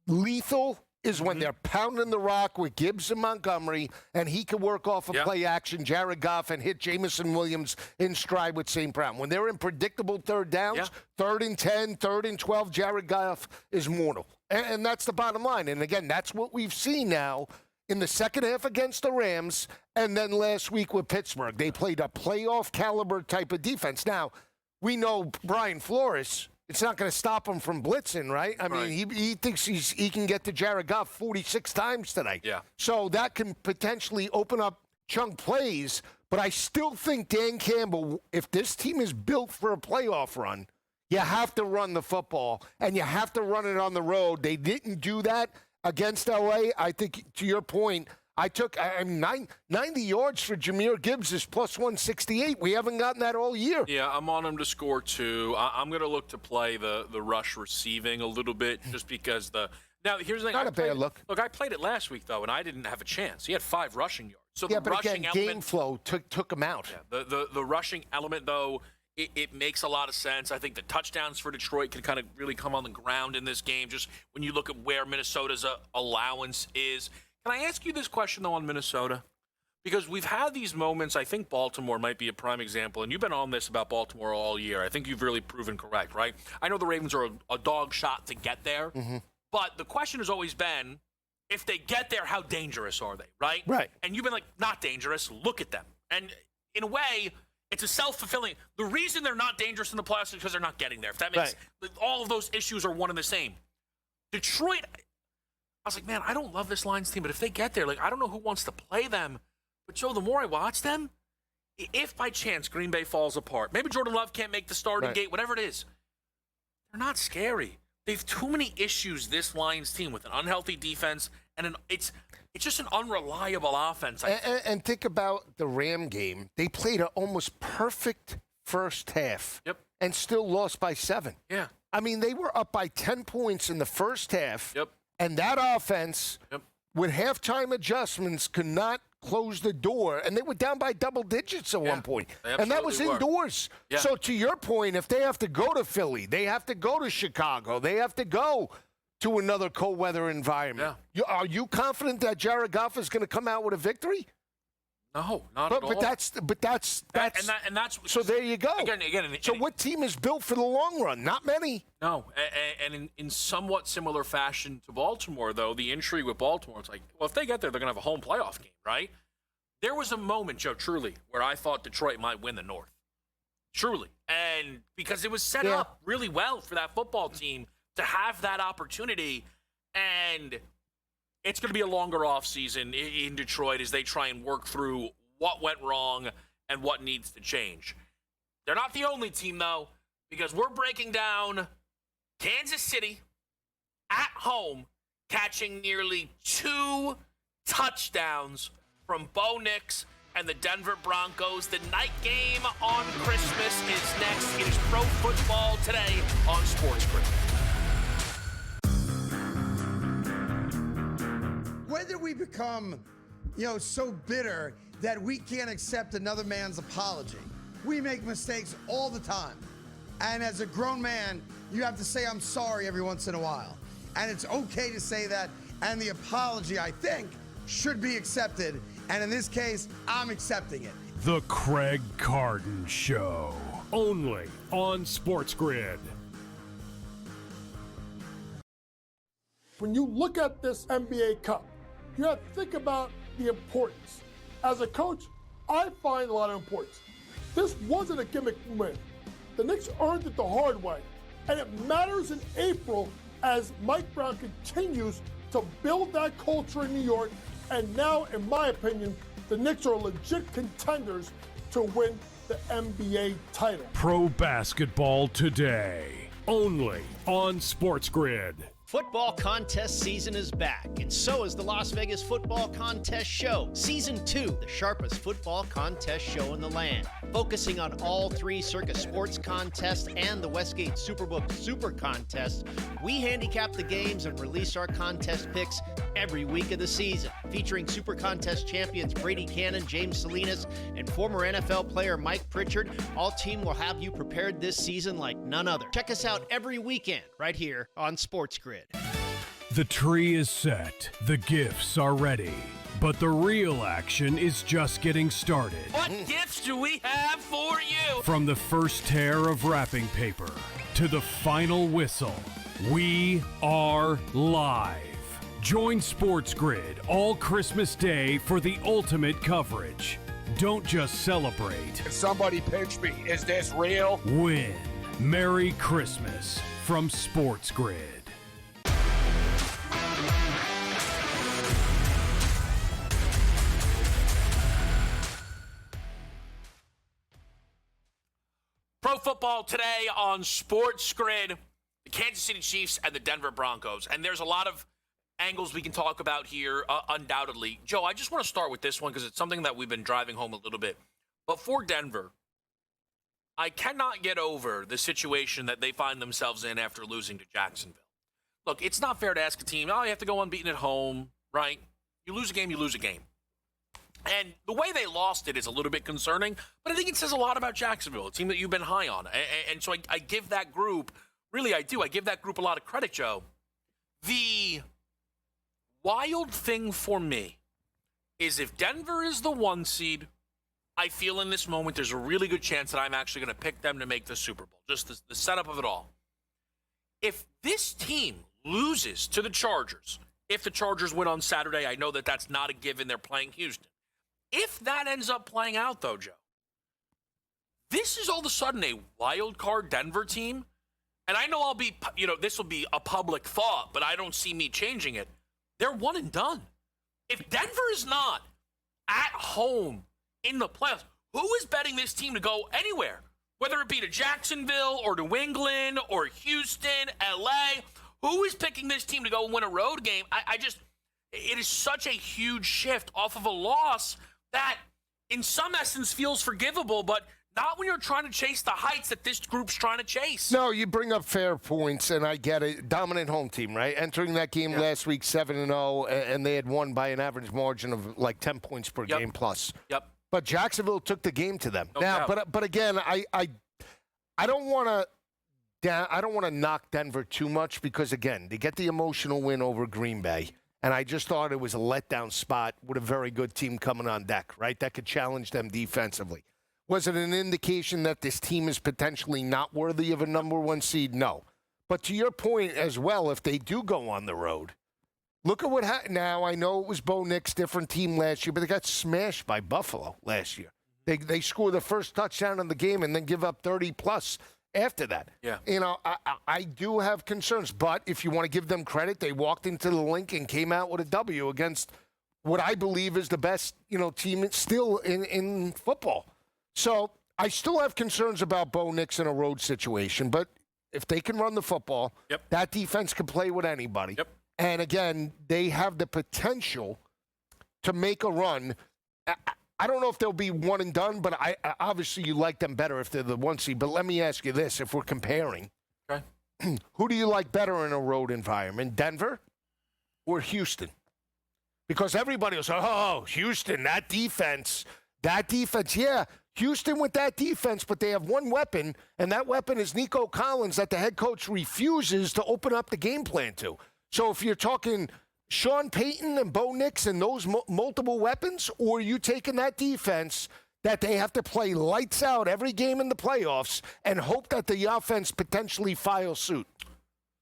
lethal is when they're pounding the rock with Gibbs and Montgomery, and he can work off of play action, Jared Goff, and hit Jamison Williams in stride with St. Brown. When they're in predictable third downs, 3rd and 10, 3rd and 12, Jared Goff is mortal. And that's the bottom line. And, again, that's what we've seen now in the second half against the Rams, and then last week with Pittsburgh. They played a playoff caliber type of defense. Now, we know Brian Flores, it's not going to stop him from blitzing, right? I mean, he thinks he can get to Jared Goff 46 times tonight. Yeah. So that can potentially open up chunk plays, but I still think Dan Campbell, if this team is built for a playoff run, you have to run the football, and you have to run it on the road. They didn't do that against L.A. I think, to your point, I took 90 yards for Jahmyr Gibbs is plus 168. We haven't gotten that all year. Yeah, I'm on him to score 2. I'm going to look to play the rush receiving a little bit just because Now, here's the thing. Not a bad look. Look, I played it last week, though, and I didn't have a chance. He had 5 rushing yards. So Yeah, the but rushing again, element, game flow took him out. Yeah, the rushing element, though, it makes a lot of sense. I think the touchdowns for Detroit can kind of really come on the ground in this game, just when you look at where Minnesota's allowance is. Can I ask you this question, though, on Minnesota? Because we've had these moments. I think Baltimore might be a prime example, and you've been on this about Baltimore all year. I think you've really proven correct, right? I know the Ravens are a dog shot to get there, but the question has always been, if they get there, how dangerous are they, right? Right. And you've been like, not dangerous. Look at them. And in a way, it's a self-fulfilling. The reason they're not dangerous in the playoffs is because they're not getting there. If that makes all of those issues are one and the same. Detroit, I was like, man, I don't love this Lions team, but if they get there, like, I don't know who wants to play them. But Joe, the more I watch them, if by chance Green Bay falls apart, maybe Jordan Love can't make the starting gate, whatever it is, they're not scary. They have too many issues, this Lions team, with an unhealthy defense, and it's just an unreliable offense. And think about the Ram game. They played an almost perfect first half and still lost by 7. Yeah. I mean, they were up by 10 points in the first half, and that offense, with halftime adjustments, could not close the door, and they were down by double digits at one point. And that was indoors. Yeah. So to your point, if they have to go to Philly, they have to go to Chicago, they have to go to another cold weather environment. Are you confident that Jared Goff is going to come out with a victory? No, not at all. But that's so there you go. Again, so what team is built for the long run? Not many. No, and in somewhat similar fashion to Baltimore, though, the intrigue with Baltimore, it's like, well, if they get there, they're going to have a home playoff game, right? There was a moment, Joe, truly, where I thought Detroit might win the North. Truly. And because it was set up really well for that football team to have that opportunity, and it's going to be a longer offseason in Detroit as they try and work through what went wrong and what needs to change. They're not the only team, though, because we're breaking down Kansas City at home, catching nearly 2 touchdowns from Bo Nix and the Denver Broncos. The night game on Christmas is next. It is Pro Football Today on SportsGrid. When did we become, so bitter that we can't accept another man's apology? We make mistakes all the time. And as a grown man, you have to say, I'm sorry every once in a while. And it's okay to say that. And the apology, I think, should be accepted. And in this case, I'm accepting it. The Craig Carden Show. Only on SportsGrid. When you look at this NBA Cup, you have to think about the importance. As a coach, I find a lot of importance. This wasn't a gimmick win. The Knicks earned it the hard way. And it matters in April as Mike Brown continues to build that culture in New York. And now, in my opinion, the Knicks are legit contenders to win the NBA title. Pro Basketball Today. Only on SportsGrid. Football contest season is back, and so is the Las Vegas Football Contest Show. Season 2, the sharpest football contest show in the land. Focusing on all 3 Circus Sports contests and the Westgate Superbook Super Contest, we handicap the games and release our contest picks every week of the season. Featuring Super Contest champions Brady Cannon, James Salinas, and former NFL player Mike Pritchard, all team will have you prepared this season like none other. Check us out every weekend right here on SportsGrid. The tree is set. The gifts are ready. But the real action is just getting started. What gifts do we have for you? From the first tear of wrapping paper to the final whistle, we are live. Join SportsGrid all Christmas Day for the ultimate coverage. Don't just celebrate. Somebody pitch me. Is this real? Win. Merry Christmas from SportsGrid. Pro Football Today on SportsGrid, the Kansas City Chiefs and the Denver Broncos. And there's a lot of angles we can talk about here, undoubtedly. Joe, I just want to start with this one because it's something that we've been driving home a little bit. But for Denver, I cannot get over the situation that they find themselves in after losing to Jacksonville. Look, it's not fair to ask a team, you have to go unbeaten at home, right? You lose a game, you lose a game. And the way they lost it is a little bit concerning, but I think it says a lot about Jacksonville, a team that you've been high on. And so I give that group, really I do, I give that group a lot of credit, Joe. The wild thing for me is if Denver is the 1 seed, I feel in this moment there's a really good chance that I'm actually going to pick them to make the Super Bowl, just the setup of it all. If this team loses to the Chargers, if the Chargers win on Saturday, I know that that's not a given. They're playing Houston. If that ends up playing out, though, Joe, this is all of a sudden a wild card Denver team. And I know I'll be, this will be a public thought, but I don't see me changing it. They're one and done. If Denver is not at home in the playoffs, who is betting this team to go anywhere? Whether it be to Jacksonville or New England or Houston, LA, who is picking this team to go and win a road game? It is such a huge shift off of a loss that in some essence feels forgivable, but not when you're trying to chase the heights that this group's trying to chase. No, you bring up fair points, and I get it. Dominant home team, right? Entering that game last week 7-0, and they had won by an average margin of like 10 points per game plus. Yep. But Jacksonville took the game to them. No now, doubt. but again, I don't want to knock Denver too much because again, they get the emotional win over Green Bay. And I just thought it was a letdown spot with a very good team coming on deck, right? That could challenge them defensively. Was it an indication that this team is potentially not worthy of a number 1 seed? No. But to your point as well, if they do go on the road, look at what happened now. I know it was Bo Nix, different team last year, but they got smashed by Buffalo last year. They score the first touchdown in the game and then give up 30-plus after that. Yeah. I do have concerns, but if you want to give them credit, they walked into the link and came out with a W against what I believe is the best, team still in football. So I still have concerns about Bo Nix in a road situation, but if they can run the football, that defense can play with anybody. Yep. And again, they have the potential to make a run. I don't know if they'll be one and done, but I obviously you like them better if they're the 1 seed. But let me ask you this, if we're comparing, who do you like better in a road environment, Denver or Houston? Because everybody will say, oh, Houston, that defense, yeah. Houston with that defense, but they have one weapon, and that weapon is Nico Collins that the head coach refuses to open up the game plan to. So if you're talking Sean Payton and Bo Nix and those multiple weapons, or are you taking that defense that they have to play lights out every game in the playoffs and hope that the offense potentially files suit?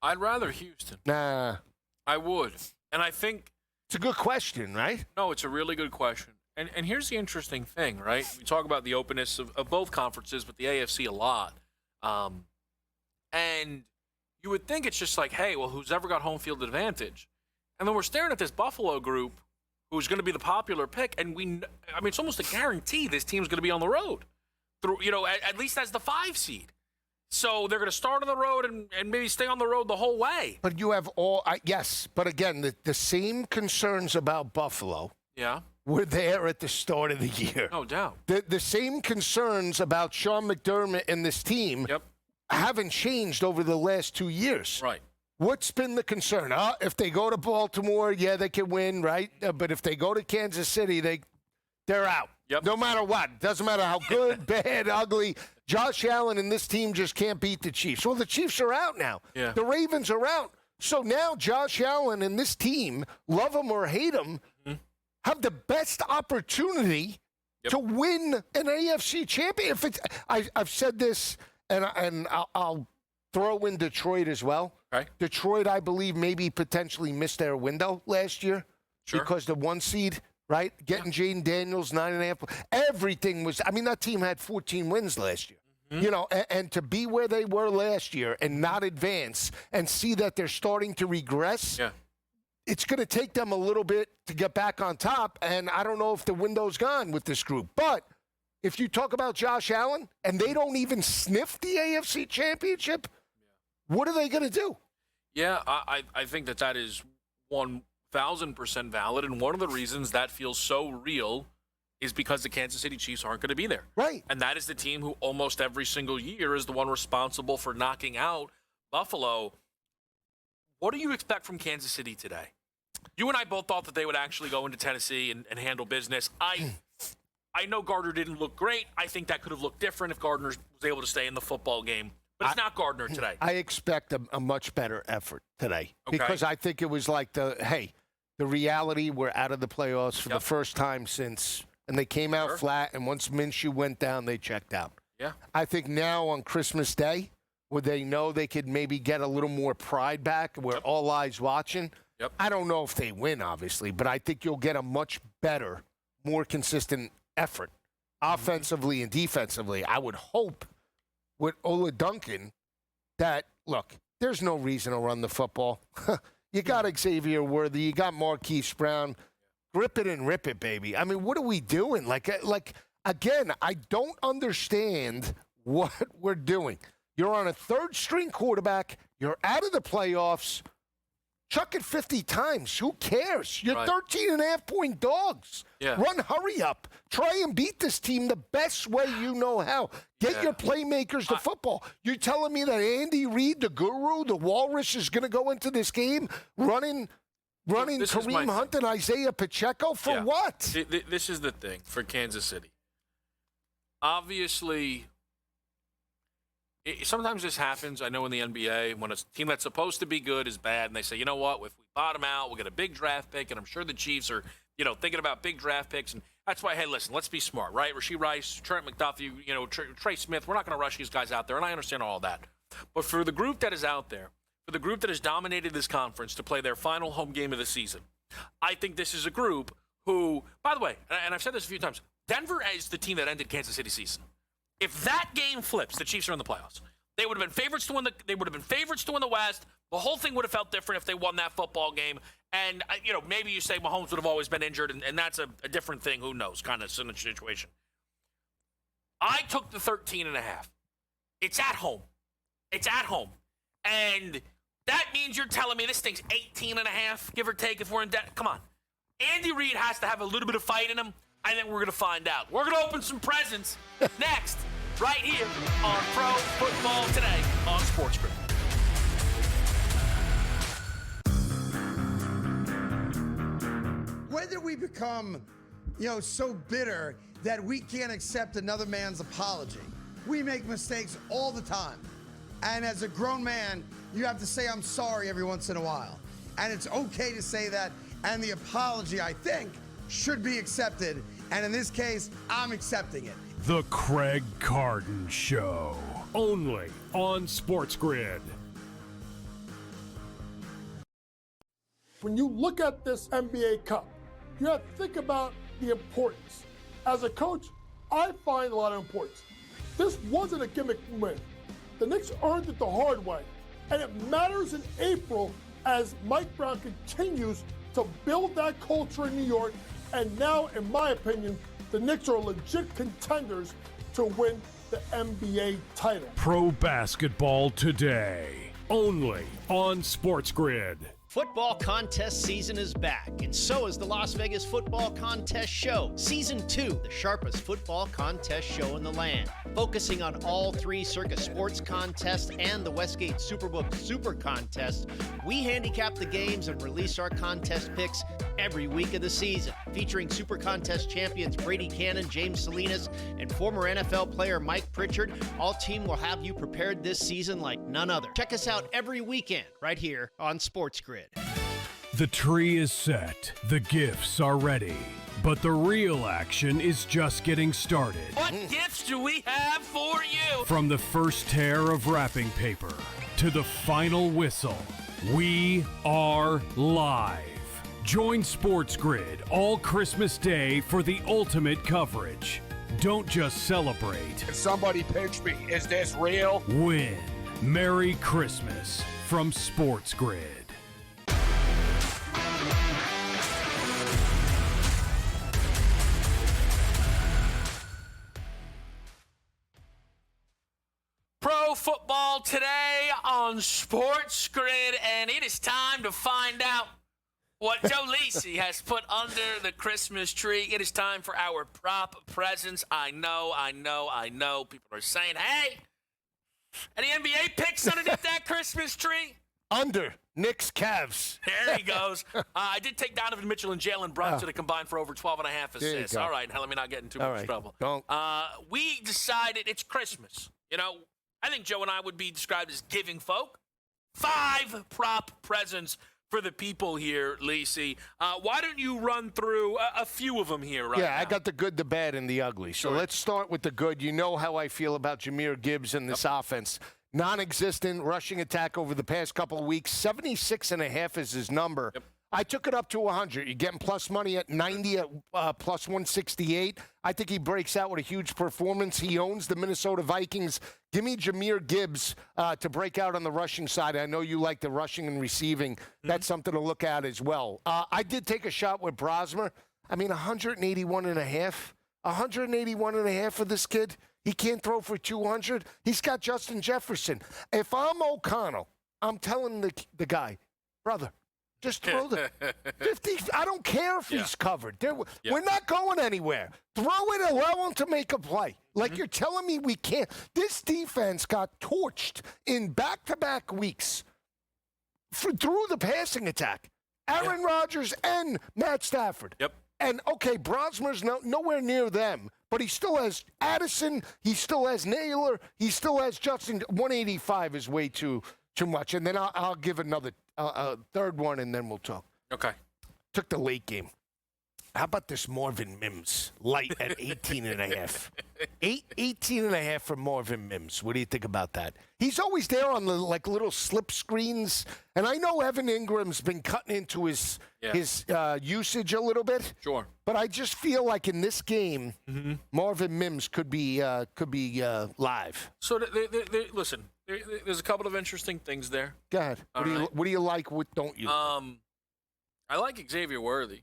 I'd rather Houston. Nah. I would. And I think it's a good question, right? No, it's a really good question. And here's the interesting thing, right? We talk about the openness of both conferences, but the AFC a lot. And you would think it's just like, hey, well, who's ever got home field advantage? And then we're staring at this Buffalo group who's going to be the popular pick. And it's almost a guarantee this team's going to be on the road, through, at least as the 5 seed. So they're going to start on the road and maybe stay on the road the whole way. But you have yes. But again, the same concerns about Buffalo. Yeah. Were there at the start of the year. No doubt. The same concerns about Sean McDermott and this team haven't changed over the last 2 years. Right. What's been the concern? If they go to Baltimore, they can win, right? But if they go to Kansas City, they're out. Yep. No matter what. Doesn't matter how good, bad, ugly. Josh Allen and this team just can't beat the Chiefs. Well, the Chiefs are out now. Yeah. The Ravens are out. So now Josh Allen and this team, love them or hate them, have the best opportunity to win an AFC champion. I've said this, and I'll throw in Detroit as well. Okay. Detroit, I believe, maybe potentially missed their window last year because the 1 seed, right? Getting Jaden Daniels, 9.5. Everything was, that team had 14 wins last year. And to be where they were last year and not advance and see that they're starting to regress. Yeah. It's going to take them a little bit to get back on top, and I don't know if the window's gone with this group. But if you talk about Josh Allen and they don't even sniff the AFC Championship, what are they going to do? Yeah, I think that is 1,000% valid. And one of the reasons that feels so real is because the Kansas City Chiefs aren't going to be there. Right. And that is the team who almost every single year is the one responsible for knocking out Buffalo. What do you expect from Kansas City today? You and I both thought that they would actually go into Tennessee and handle business. I know Gardner didn't look great. I think that could have looked different if Gardner was able to stay in the football game. But it's not Gardner today. I expect a much better effort today Okay. because I think it was like the reality, we're out of the playoffs for the first time since, and they came out flat, and once Minshew went down, they checked out. Yeah. I think now on Christmas Day, where they know they could maybe get a little more pride back, where all eyes watching, I don't know if they win, obviously, but I think you'll get a much better, more consistent effort, offensively and defensively. I would hope with Ola Duncan that, look, there's no reason to run the football. You got Xavier Worthy, you got Marquise Brown. Grip it and rip it, baby. I mean, what are we doing? Like again, I don't understand what we're doing. You're on a third-string quarterback. You're out of the playoffs. Chuck it 50 times. Who cares? You're 13.5-point dogs. Yeah. Run, hurry up. Try and beat this team the best way you know how. Get your playmakers to football. You're telling me that Andy Reid, the guru, the walrus, is going to go into this game running Kareem Hunt and Isaiah Pacheco for what? This is the thing for Kansas City. Obviously, sometimes this happens. I know in the NBA, when a team that's supposed to be good is bad, and they say, you know what, if we bottom out, we'll get a big draft pick, and I'm sure the Chiefs are, thinking about big draft picks, and that's why, hey, listen, let's be smart, right? Rashee Rice, Trent McDuffie, Trey Smith, we're not going to rush these guys out there, and I understand all that. But for the group that is out there, for the group that has dominated this conference to play their final home game of the season, I think this is a group who, by the way, and I've said this a few times, Denver is the team that ended Kansas City's season. If that game flips, the Chiefs are in the playoffs. They would have been favorites to win the West. The whole thing would have felt different if they won that football game. And maybe you say Mahomes would have always been injured, and that's a different thing. Who knows? Kind of situation. I took the 13.5. It's at home. And that means you're telling me this thing's 18.5, give or take, if we're in debt. Come on. Andy Reid has to have a little bit of fight in him. I think we're going to find out. We're going to open some presents next, right here on Pro Football Today on SportsGrid. When did we become, so bitter that we can't accept another man's apology? We make mistakes all the time. And as a grown man, you have to say, I'm sorry every once in a while. And it's okay to say that. And the apology, I think, should be accepted. And in this case, I'm accepting it. The Craig Carden Show. Only on SportsGrid. When you look at this NBA Cup, you have to think about the importance. As a coach, I find a lot of importance. This wasn't a gimmick win. The Knicks earned it the hard way. And it matters in April as Mike Brown continues to build that culture in New York. And now, in my opinion, the Knicks are legit contenders to win the NBA title. Pro basketball today. Only on SportsGrid. Football contest season is back, and so is the Las Vegas Football Contest Show. Season 2, the sharpest football contest show in the land. Focusing on all 3 Circus Sports contests and the Westgate Superbook Super Contest, we handicap the games and release our contest picks every week of the season. Featuring Super Contest champions Brady Cannon, James Salinas, and former NFL player Mike Pritchard, all team will have you prepared this season like none other. Check us out every weekend right here on SportsGrid. The tree is set, the gifts are ready, but the real action is just getting started. What gifts do we have for you? From the first tear of wrapping paper to the final whistle, we are live. Join SportsGrid all Christmas Day for the ultimate coverage. Don't just celebrate. Somebody pinch me. Is this real? Win. Merry Christmas from SportsGrid. Pro Football Today on SportsGrid, and it is time to find out what Joe Lisi has put under the Christmas tree. It is time for our prop presents. I know. People are saying, hey, any NBA picks underneath that Christmas tree? Under. Knicks, Cavs. There he goes. I did take Donovan Mitchell and Jalen Brunson to combine for over 12 and a half assists. All right, now let me not get in too much trouble. Don't. We decided it's Christmas. You know, I think Joe and I would be described as giving folk. 5 prop presents for the people here, Lisi. Why don't you run through a few of them here right now? I got the good, the bad, and the ugly. So let's start with the good. You know how I feel about Jahmyr Gibbs and this offense. Non-existent rushing attack over the past couple of weeks. 76.5 is his number. Yep. I took it up to 100. You're getting plus money at 90 at plus 168. I think he breaks out with a huge performance. He owns the Minnesota Vikings. Give me Jahmyr Gibbs to break out on the rushing side. I know you like the rushing and receiving. That's something to look at as well. I did take a shot with Brosmer. I mean, 181.5. 181.5 for this kid. He can't throw for 200. He's got Justin Jefferson. If I'm O'Connell, I'm telling the guy, brother, just throw the 50. I don't care if he's covered. We're not going anywhere. Throw it, allow him to make a play. Like you're telling me we can't. This defense got torched in back-to-back weeks through the passing attack. Aaron Rodgers and Matt Stafford. Yep. And, okay, Brosmer's nowhere near them, but he still has Addison. He still has Naylor. He still has Justin. 185 is way too much. And then I'll give another third one, and then we'll talk. Okay. Took the late game. How about this Marvin Mims light at 18.5? 18.5 for Marvin Mims. What do you think about that? He's always there on the little slip screens, and I know Evan Ingram's been cutting into his usage a little bit. Sure. But I just feel like in this game, Marvin Mims could be live. So listen, there's a couple of interesting things there. Go ahead. What do you like? What don't you? I like Xavier Worthy.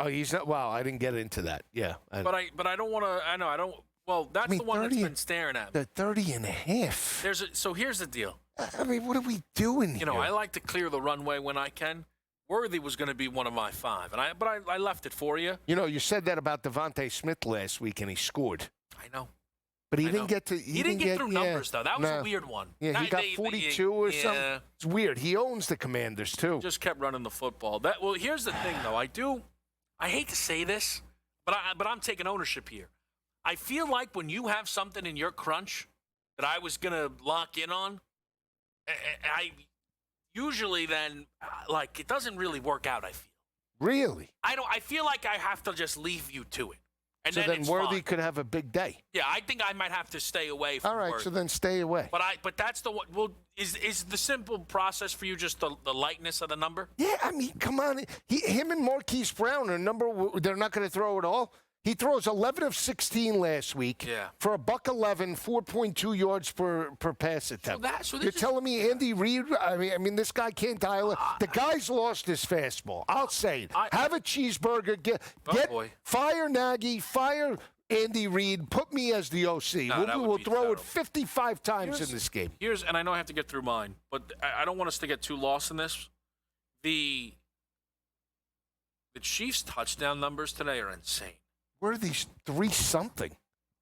He's not. Wow, I didn't get into that. Yeah. But I don't want to. I know I don't. Well, that's the one that's been staring at me. The 30.5. So here's the deal. I mean, what are we doing here? You know, I like to clear the runway when I can. Worthy was going to be one of my 5, but I left it for you. You know, you said that about Devontae Smith last week, and he scored. I know. But he didn't get to. He didn't get through numbers though. That was a weird one. Yeah, he got 42 or something. It's weird. He owns the Commanders too. Just kept running the football. Well, here's the thing though. I hate to say this, but I'm taking ownership here. I feel like when you have something in your crunch that I was gonna lock in on, I usually then it doesn't really work out. I feel. Really? I feel like I have to just leave you to it. And so then Worthy could have a big day. Yeah, I think I might have to stay away from All right, Worthy. so then stay away. But that's the one. Well, is the simple process for you just the lightness of the number? Yeah, I mean, come on. Him and Marquise Brown are they're not going to throw it all. He throws 11 of 16 last week for $111, 4.2 yards per pass attempt. You're telling me Andy Reid? I mean, this guy can't dial it. The guy's lost his fastball. I'll say it. Have a cheeseburger. Fire Nagy. Fire Andy Reid. Put me as the OC. We'll throw it 55 times in this game. And I know I have to get through mine, but I don't want us to get too lost in this. The Chiefs' touchdown numbers today are insane. Where are these 3-something?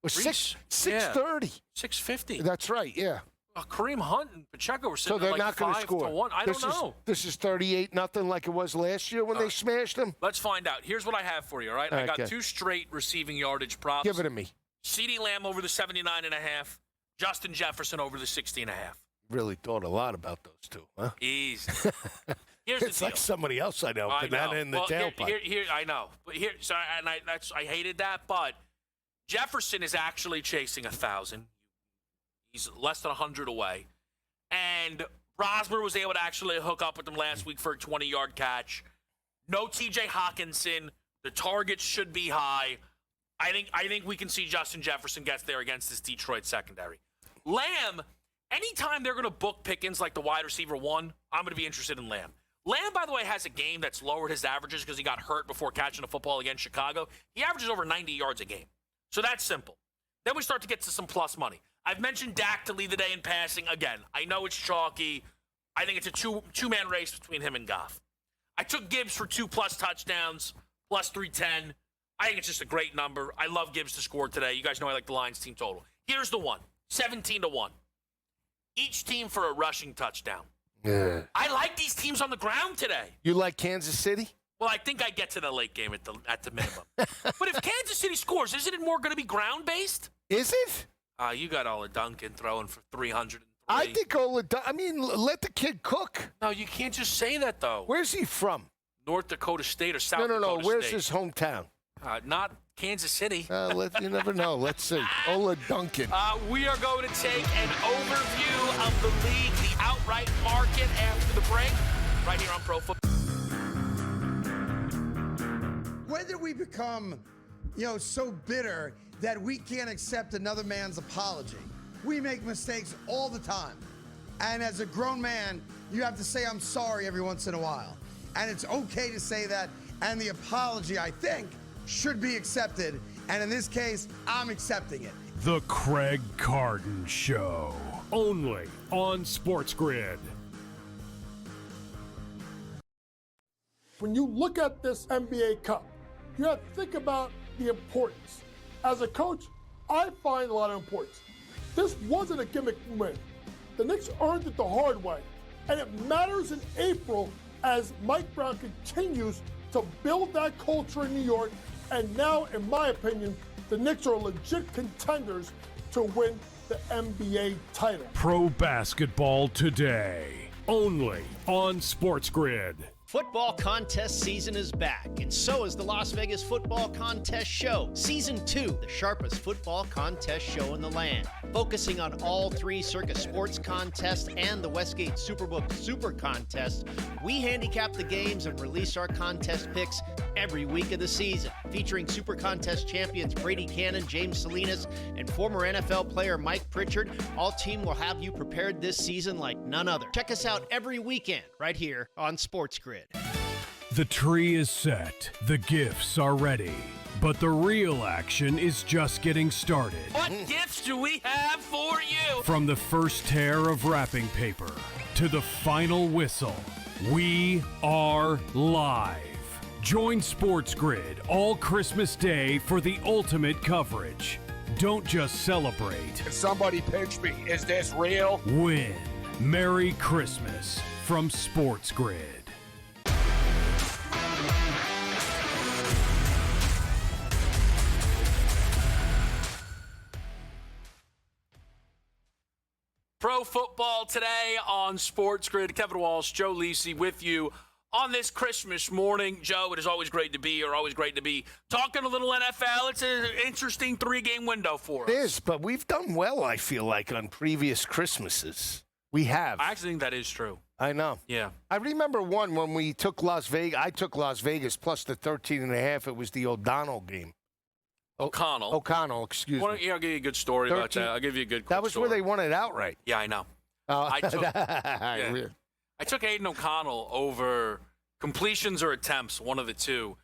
Or 630. 650. That's right, yeah. Kareem Hunt and Pacheco were sitting so they're not going to score. 5-1. I don't know. This is 38-0 like it was last year when they smashed them. Let's find out. Here's what I have for you, all right? I got 2 straight receiving yardage props. Give it to me. CeeDee Lamb over the 79.5. Justin Jefferson over the 60.5. Really thought a lot lot those two, huh? Easy. It's like somebody else I know. Banana in the tailpipe. Here, I know. But I hated that. But Jefferson is actually chasing 1,000. He's less than 100 away. And Brosmer was able to actually hook up with him last week for a 20-yard catch. No T.J. Hawkinson. The targets should be high. I think we can see Justin Jefferson gets there against this Detroit secondary. Lamb, anytime they're going to book Pickens like the wide receiver 1, I'm going to be interested in Lamb. Lamb, by the way, has a game that's lowered his averages because he got hurt before catching a football against Chicago. He averages over 90 yards a game. So that's simple. Then we start to get to some plus money. I've mentioned Dak to lead the day in passing. Again, I know it's chalky. I think it's a two-man race between him and Goff. I took Gibbs for 2+ touchdowns, plus 310. I think it's just a great number. I love Gibbs to score today. You guys know I like the Lions team total. Here's the one, 17-1. Each team for a rushing touchdown. Yeah. I like these teams on the ground today. You like Kansas City? Well, I think I get to the late game at the minimum. But if Kansas City scores, isn't it more going to be ground-based? Is it? You got Ola Duncan throwing for 303. I think let the kid cook. No, you can't just say that, though. Where's he from? North Dakota State or South Dakota No. Where's State? his hometown? Not Kansas City. You never know. Let's see. Ola Duncan. We are going to take an overview of the league, the outright market after the break, right here on Pro Football. When did we become, so bitter that we can't accept another man's apology? We make mistakes all the time. And as a grown man, you have to say, I'm sorry every once in a while. And it's okay to say that. And the apology, I think, should be accepted. And in this case, I'm accepting it. The Craig Carton Show. Only on SportsGrid. When you look at this NBA Cup, you have to think about the importance. As a coach, I find a lot of importance. This wasn't a gimmick win. The Knicks earned it the hard way. And it matters in April as Mike Brown continues to build that culture in New York. And now, in my opinion, the Knicks are legit contenders to win the NBA title. Pro basketball today. Only on SportsGrid. Football contest season is back, and so is the Las Vegas Football Contest Show. Season 2, the sharpest football contest show in the land. Focusing on all 3 Circus Sports contests and the Westgate Superbook Super Contest, we handicap the games and release our contest picks every week of the season. Featuring Super Contest champions Brady Cannon, James Salinas, and former NFL player Mike Pritchard, all team will have you prepared this season like none other. Check us out every weekend right here on SportsGrid. The tree is set. The gifts are ready. But the real action is just getting started. What gifts do we have for you? From the first tear of wrapping paper to the final whistle, we are live. Join SportsGrid all Christmas Day for the ultimate coverage. Don't just celebrate. Somebody pitch me. Is this real? Win. Merry Christmas from SportsGrid. Pro Football today on SportsGrid. Kevin Walsh, Joe Lisi with you on this Christmas morning. Joe, it is always great to be here, always great to be talking a little NFL. It's an interesting 3-game window for us. It is, but we've done well, I feel like, on previous Christmases. We have. I actually think that is true. I know. Yeah. I remember one when we took Las Vegas. I took Las Vegas plus the 13.5. It was the O'Donnell game. O'Connell, excuse me. me. I'll give you a good story about that. I'll give you a good quick That was story. where they won it outright. Yeah, I know. I took Aiden O'Connell over completions or attempts, one of the two.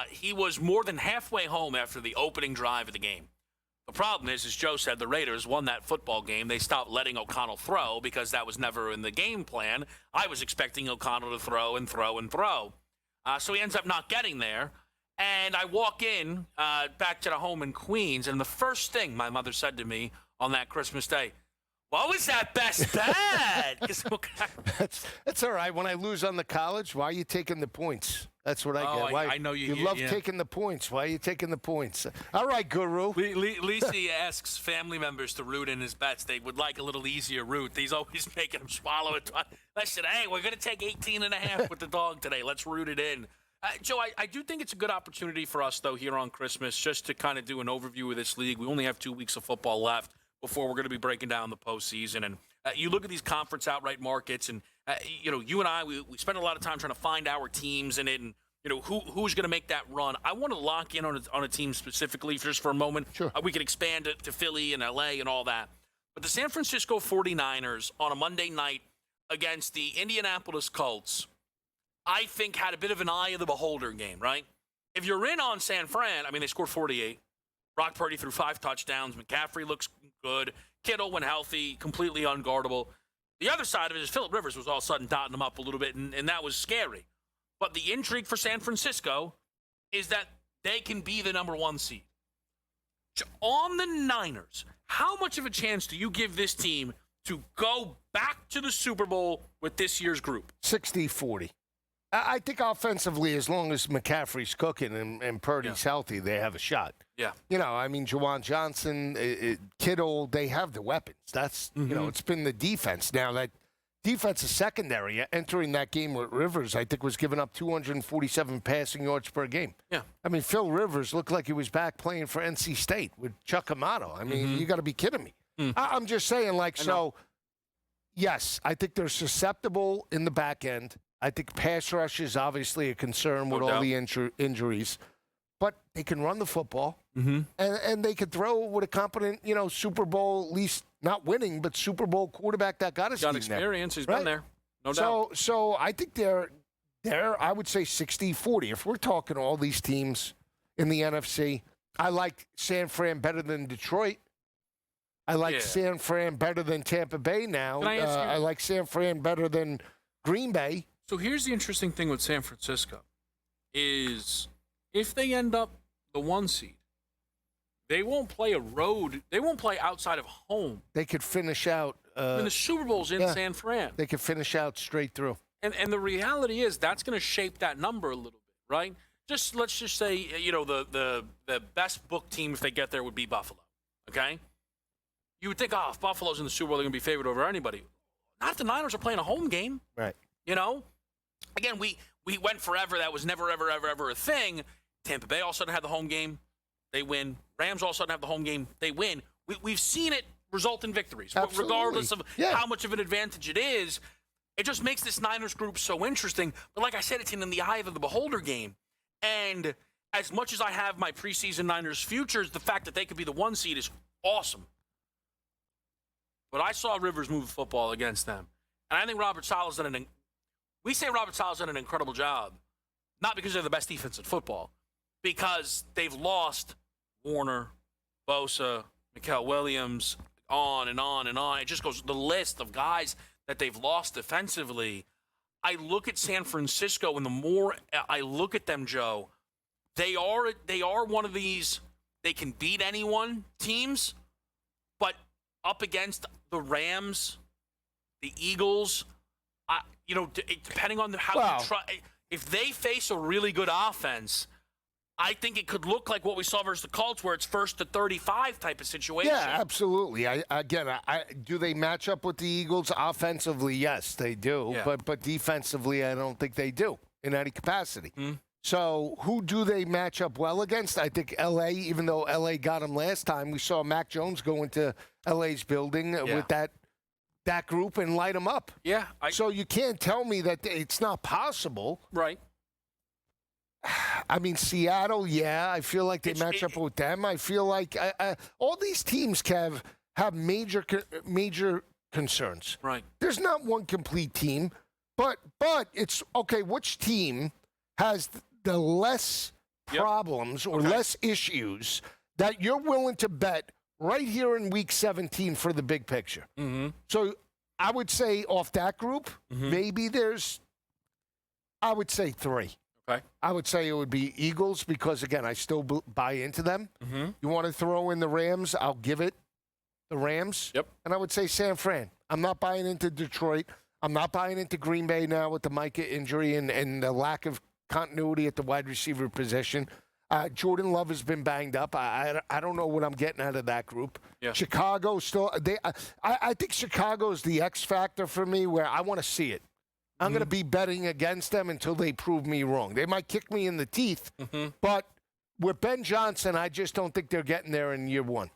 He was more than halfway home after the opening drive of the game. The problem is, as Joe said, the Raiders won that football game. They stopped letting O'Connell throw because that was never in the game plan. I was expecting O'Connell to throw and throw and throw. So he ends up not getting there. And I walk in back to the home in Queens, and the first thing my mother said to me on that Christmas Day, what was that best bet? That's all right. When I lose on the college, why are you taking the points? That's what I get. I know you love taking the points. Why are you taking the points? All right, Guru. Lisi asks family members to root in his bets. They would like a little easier route. He's always making them swallow it. Listen, hey, we're going to take 18.5 with the dog today. Let's root it in. Joe, I do think it's a good opportunity for us, though, here on Christmas, just to kind of do an overview of this league. We only have 2 weeks of football left before we're going to be breaking down the postseason. And you look at these conference outright markets, and, you and I, we spend a lot of time trying to find our teams in it and, who's going to make that run. I want to lock in on a team specifically just for a moment. Sure. We can expand it to Philly and L.A. and all that. But the San Francisco 49ers on a Monday night against the Indianapolis Colts, I think, had a bit of an eye of the beholder game, right? If you're in on San Fran, they scored 48. Brock Purdy threw 5 touchdowns. McCaffrey looks good. Kittle, when healthy, completely unguardable. The other side of it is Phillip Rivers was all of a sudden dotting them up a little bit, and that was scary. But the intrigue for San Francisco is that they can be the number 1 seed. On the Niners, how much of a chance do you give this team to go back to the Super Bowl with this year's group? 60-40. I think offensively, as long as McCaffrey's cooking and Purdy's healthy, they have a shot. Yeah. You know, I mean, Juwan Johnson, Kittle, they have the weapons. That's, you know, it's been the defense. Now, that defensive secondary entering that game with Rivers, I think, was giving up 247 passing yards per game. Yeah. I mean, Phil Rivers looked like he was back playing for NC State with Chuck Amato. I mean, you got to be kidding me. I'm just saying, like, so, yes, I think they're susceptible in the back end. I think pass rush is obviously a concern with all the injuries. But they can run the football, and they could throw with a competent, you know, Super Bowl, at least not winning, but Super Bowl quarterback that got us. Got experience. He's been there. No doubt. So I think they're, I would say 60-40. If we're talking all these teams in the NFC, I like San Fran better than Detroit. I like San Fran better than Tampa Bay now. I like San Fran better than Green Bay. So here's the interesting thing with San Francisco is if they end up the 1 seed, they won't play they won't play outside of home. They could finish out. The Super Bowl's in San Fran. They could finish out straight through. And the reality is that's going to shape that number a little bit, right? Let's just say, you know, the best book team if they get there would be Buffalo, okay? You would think, if Buffalo's in the Super Bowl, they're going to be favored over anybody. Not if the Niners are playing a home game. Right. You know? Again, we went forever. That was never, ever, ever, ever a thing. Tampa Bay all of a sudden had the home game. They win. Rams all of a sudden have the home game. They win. We've seen it result in victories. Absolutely. Regardless of how much of an advantage it is. It just makes this Niners group so interesting. But like I said, it's in the eye of the beholder game. And as much as I have my preseason Niners futures, the fact that they could be the 1 seed is awesome. But I saw Rivers move the football against them. And I think Robert Saleh's done we say Robert Saleh's done an incredible job, not because they're the best defense in football, because they've lost Warner, Bosa, Mikael Williams, on and on and on. It just goes the list of guys that they've lost defensively. I look at San Francisco, and the more I look at them, Joe, they are one of these they can beat anyone teams, but up against the Rams, the Eagles, depending on how you try, if they face a really good offense, I think it could look like what we saw versus the Colts, where it's 1st to 35 type of situation. Yeah, absolutely. Do they match up with the Eagles offensively? Yes, they do. Yeah. But defensively, I don't think they do in any capacity. So who do they match up well against? I think L.A., even though L.A. got them last time, we saw Mac Jones go into L.A.'s building with that group and light them up. Yeah. So you can't tell me that it's not possible. Right. I mean, Seattle, I feel like they match up with them. I feel like all these teams have major concerns. Right. There's not one complete team, but it's okay. Which team has the less problems or less issues that you're willing to bet right here in Week 17 for the big picture? So I would say off that group, maybe I would say 3. Okay. I would say it would be Eagles because, again, I still buy into them. You want to throw in the Rams, I'll give it the Rams. Yep. And I would say San Fran. I'm not buying into Detroit. I'm not buying into Green Bay now with the Micah injury and the lack of continuity at the wide receiver position. Jordan Love has been banged up. I don't know what I'm getting out of that group. Yeah. Chicago still. I think Chicago is the X factor for me where I want to see it. I'm going to be betting against them until they prove me wrong. They might kick me in the teeth, but with Ben Johnson, I just don't think they're getting there in year 1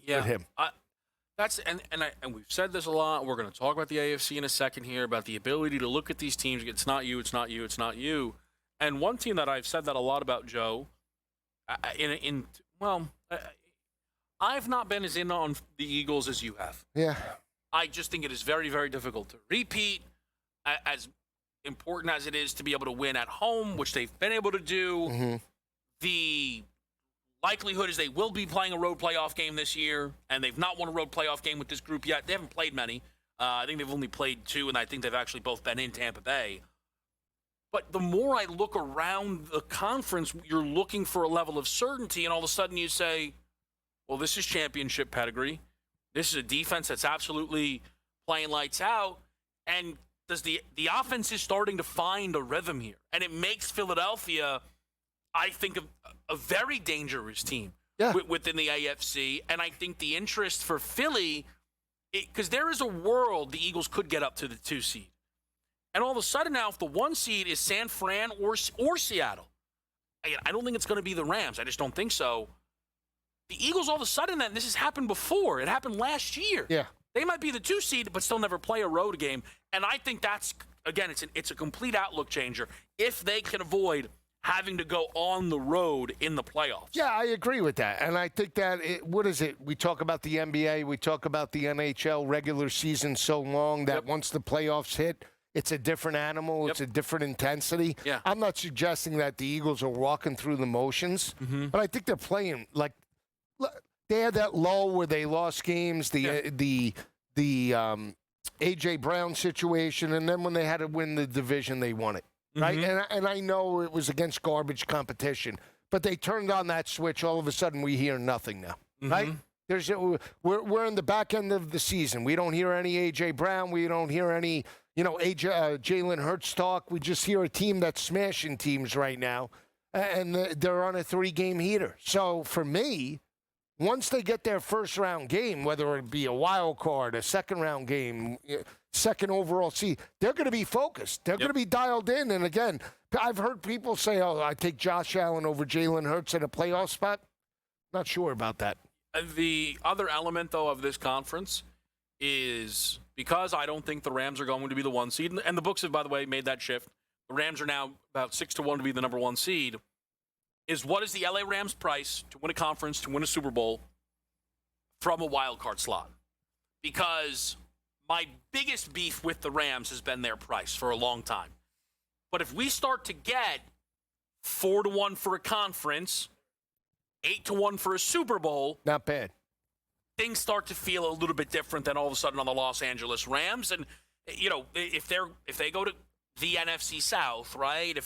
with him. And we've said this a lot. We're going to talk about the AFC in a second here, about the ability to look at these teams. It's not you, it's not you, it's not you. And one team that I've said that a lot about, Joe, I've not been as in on the Eagles as you have. Yeah. I just think it is very, very difficult to repeat. As important as it is to be able to win at home, which they've been able to do, the likelihood is they will be playing a road playoff game this year, and they've not won a road playoff game with this group yet. They haven't played many. I think they've only played 2, and I think they've actually both been in Tampa Bay. But the more I look around the conference, you're looking for a level of certainty, and all of a sudden you say, well, this is championship pedigree. This is a defense that's absolutely playing lights out. And the offense is starting to find a rhythm here. And it makes Philadelphia, I think, a very dangerous team within the AFC. And I think the interest for Philly, because there is a world the Eagles could get up to the 2 seed. And all of a sudden now, if the 1 seed is San Fran or Seattle, I don't think it's going to be the Rams. I just don't think so. The Eagles, all of a sudden, then this has happened before. It happened last year. Yeah. They might be the 2 seed, but still never play a road game. And I think that's, again, it's a complete outlook changer if they can avoid having to go on the road in the playoffs. Yeah, I agree with that. And I think that, what is it? We talk about the NBA, we talk about the NHL regular season so long that once the playoffs hit, it's a different animal. It's a different intensity. Yeah. I'm not suggesting that the Eagles are walking through the motions, but I think they're playing like they had that lull where they lost games, the A.J. Brown situation, and then when they had to win the division, they won it, right? And I know it was against garbage competition, but they turned on that switch. All of a sudden, we hear nothing now, right? We're in the back end of the season. We don't hear any A.J. Brown. We don't hear any, Jalen Hurts talk. We just hear a team that's smashing teams right now, and they're on a 3-game heater. So for me, once they get their first-round game, whether it be a wild card, a second-round game, second overall seed, they're going to be focused. They're going to be dialed in. And, again, I've heard people say, I take Josh Allen over Jalen Hurts in a playoff spot. Not sure about that. The other element, though, of this conference is because I don't think the Rams are going to be the 1 seed, and the books have, by the way, made that shift. The Rams are now about 6-1 to be the number 1 seed. Is what is the LA Rams price to win a conference, to win a Super Bowl from a wild card slot? Because my biggest beef with the Rams has been their price for a long time. But if we start to get 4-1 for a conference, 8-1 for a Super Bowl, not bad. Things start to feel a little bit different than all of a sudden on the Los Angeles Rams. And if they go to the NFC South, right?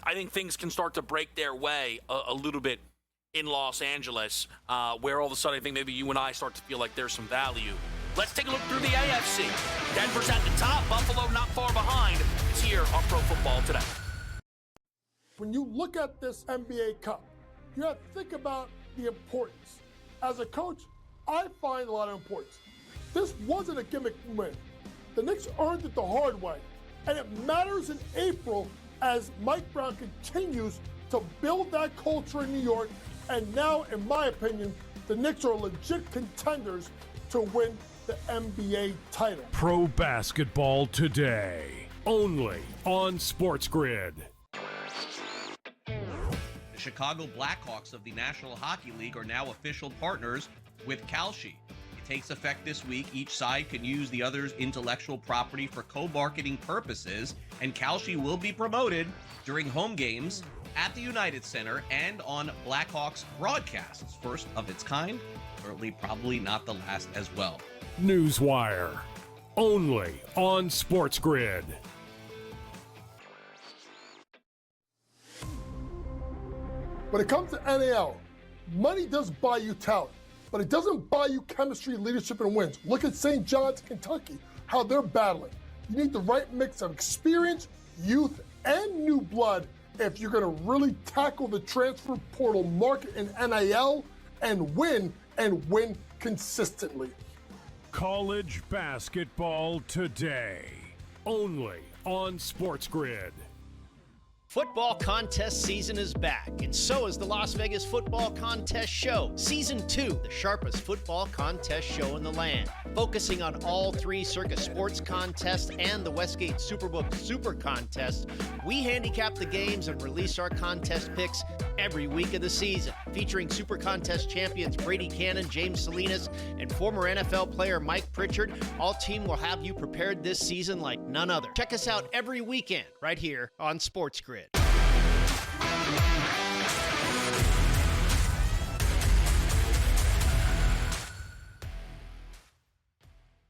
I think things can start to break their way a little bit in Los Angeles, where all of a sudden I think maybe you and I start to feel like there's some value. Let's take a look through the AFC. Denver's at the top, Buffalo not far behind. It's here on Pro Football Today. When you look at this NBA Cup, you have to think about the importance. As a coach, I find a lot of importance. This wasn't a gimmick win. The Knicks earned it the hard way, and it matters in April as Mike Brown continues to build that culture in New York. And now, in my opinion, the Knicks are legit contenders to win the NBA title. Pro Basketball Today, only on SportsGrid. The Chicago Blackhawks of the National Hockey League are now official partners with Kalshi. It takes effect this week. Each side can use the other's intellectual property for co-marketing purposes, and Kalshi will be promoted during home games at the United Center and on Blackhawks broadcasts. First of its kind, certainly probably not the last as well. Newswire, only on SportsGrid. When it comes to NAL, money does buy you talent, but it doesn't buy you chemistry, leadership, and wins. Look at St. John's, Kentucky, how they're battling. You need the right mix of experience, youth, and new blood if you're going to really tackle the transfer portal market in NIL and win consistently. College Basketball Today, only on SportsGrid. Football contest season is back, and so is the Las Vegas Football Contest Show. Season 2, the sharpest football contest show in the land. Focusing on all 3 Circus Sports contests and the Westgate Superbook Super Contest, we handicap the games and release our contest picks every week of the season. Featuring Super Contest champions Brady Cannon, James Salinas, and former NFL player Mike Pritchard, all team will have you prepared this season like none other. Check us out every weekend right here on SportsGrid.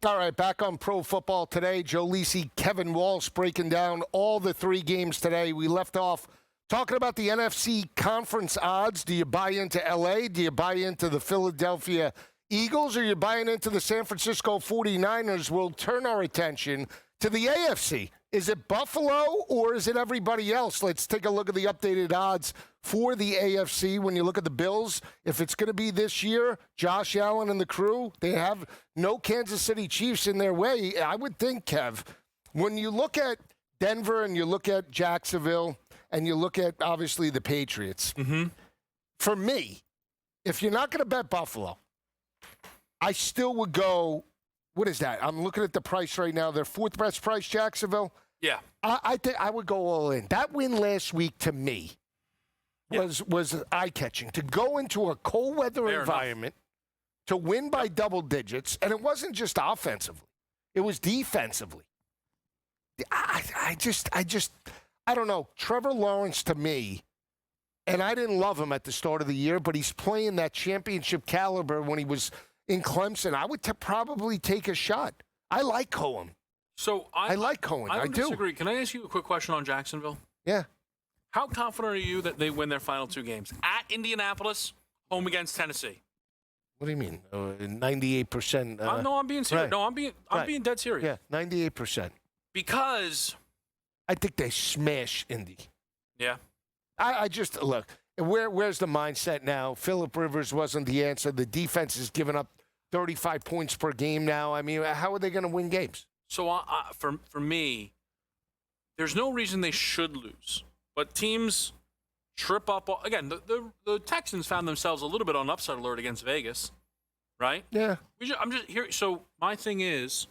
All right, back on Pro Football Today. Joe Lisi, Kevin Walsh breaking down all the 3 games today. We left off talking about the NFC conference odds. Do you buy into L.A.? Do you buy into the Philadelphia Eagles? Or are you buying into the San Francisco 49ers? We'll turn our attention to the AFC. Is it Buffalo or is it everybody else? Let's take a look at the updated odds for the AFC. When you look at the Bills, if it's going to be this year, Josh Allen and the crew, they have no Kansas City Chiefs in their way. I would think, Kev, when you look at Denver and you look at Jacksonville and you look at, obviously, the Patriots, for me, if you're not going to bet Buffalo, I still would go, what is that? I'm looking at the price right now. Their 4th best price, Jacksonville. Yeah. I think I would go all in. That win last week, to me, was eye-catching. To go into a cold weather environment, to win by double digits, and it wasn't just offensively. It was defensively. I don't know. Trevor Lawrence, to me, and I didn't love him at the start of the year, but he's playing that championship caliber when he was in Clemson. I would probably take a shot. I like Cohen. So I like Cohen. I do. disagree. Can I ask you a quick question on Jacksonville? Yeah. How confident are you that they win their final 2 games? At Indianapolis, home against Tennessee. What do you mean? 98%. No, I'm being serious. Right. No, I'm being dead serious. Yeah, 98%. Because I think they smash Indy. Yeah. I just look. Where's the mindset now? Phillip Rivers wasn't the answer. The defense is giving up 35 points per game now. I mean, how are they going to win games? So for me, there's no reason they should lose. But teams trip up. Again, the Texans found themselves a little bit on upset alert against Vegas, right? Yeah. I'm just here. So my thing is,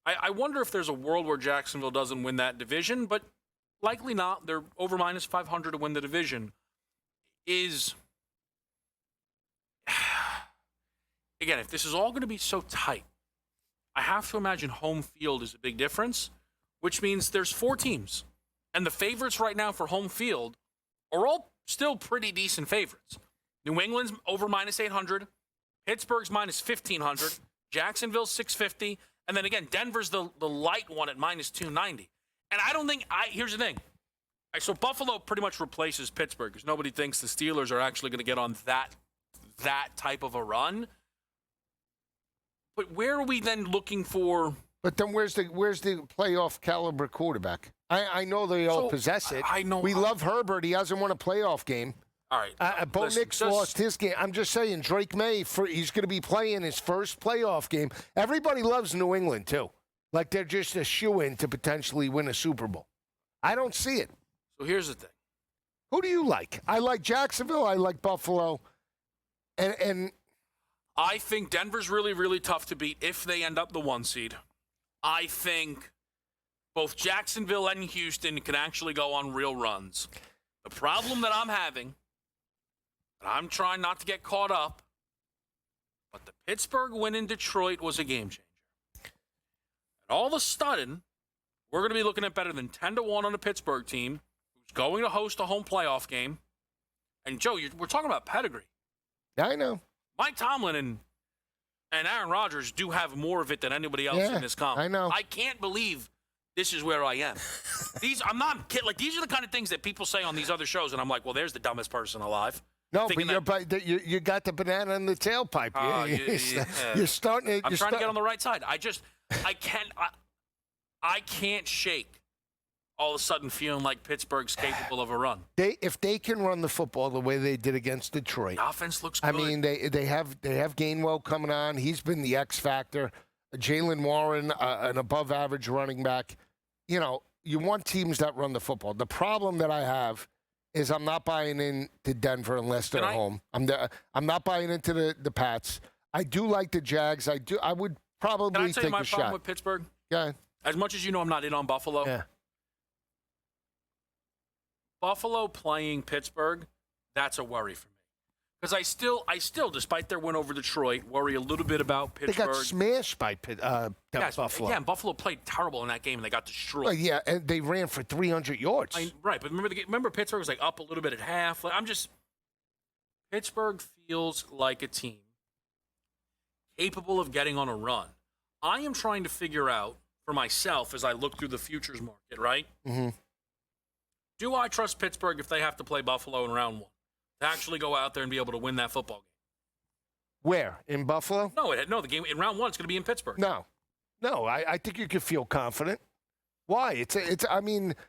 I wonder if there's a world where Jacksonville doesn't win that division, but likely not. They're over minus 500 to win the division. Again, if this is all going to be so tight, I have to imagine home field is a big difference, which means there's 4 teams. And the favorites right now for home field are all still pretty decent favorites. New England's over minus 800. Pittsburgh's minus 1,500. Jacksonville's 650. And then again, Denver's the light one at minus 290. And I don't think here's the thing. So Buffalo pretty much replaces Pittsburgh because nobody thinks the Steelers are actually going to get on that type of a run. But where are we then looking for? But then where's the playoff caliber quarterback? I know they all possess it. I know. We love Herbert. He hasn't won a playoff game. All right. Bo Nix lost his game. I'm just saying, Drake May, he's going to be playing his first playoff game. Everybody loves New England, too. Like they're just a shoo-in to potentially win a Super Bowl. I don't see it. So here's the thing. Who do you like? I like Jacksonville. I like Buffalo. And I think Denver's really, really tough to beat if they end up the 1 seed. I think both Jacksonville and Houston can actually go on real runs. The problem that I'm having, and I'm trying not to get caught up, but the Pittsburgh win in Detroit was a game changer. And all of a sudden, we're going to be looking at better than 10-1 on a Pittsburgh team who's going to host a home playoff game. And, Joe, we're talking about pedigree. I know. Mike Tomlin and Aaron Rodgers do have more of it than anybody else in this conference. I know. I can't believe this is where I am. I'm not kidding. Like, these are the kind of things that people say on these other shows, and I'm like, well, there's the dumbest person alive. No, but you got the banana in the tailpipe. You're starting to. I'm trying to get on the right side. I can't shake all of a sudden feeling like Pittsburgh's capable of a run. If they can run the football the way they did against Detroit, the offense looks good. I mean, they have Gainwell coming on. He's been the X factor. Jaylen Warren, an above-average running back. You know, you want teams that run the football. The problem that I have is I'm not buying into Denver unless they're home. I'm not buying into the Pats. I do like the Jags. I would probably take a shot. Can I tell you my problem with Pittsburgh? Yeah. As much as you know, I'm not in on Buffalo. Yeah. Buffalo playing Pittsburgh, that's a worry for me. Because I still, despite their win over Detroit, worry a little bit about Pittsburgh. They got smashed by Buffalo. Yeah, and Buffalo played terrible in that game, and they got destroyed. Well, yeah, and they ran for 300 yards. Right, but remember Pittsburgh was like up a little bit at half. Pittsburgh feels like a team capable of getting on a run. I am trying to figure out for myself as I look through the futures market, right? Mm-hmm. Do I trust Pittsburgh if they have to play Buffalo in round 1 to actually go out there and be able to win that football game? Where? In Buffalo? No, the game in round 1 it's going to be in Pittsburgh. No. I think you could feel confident. Why?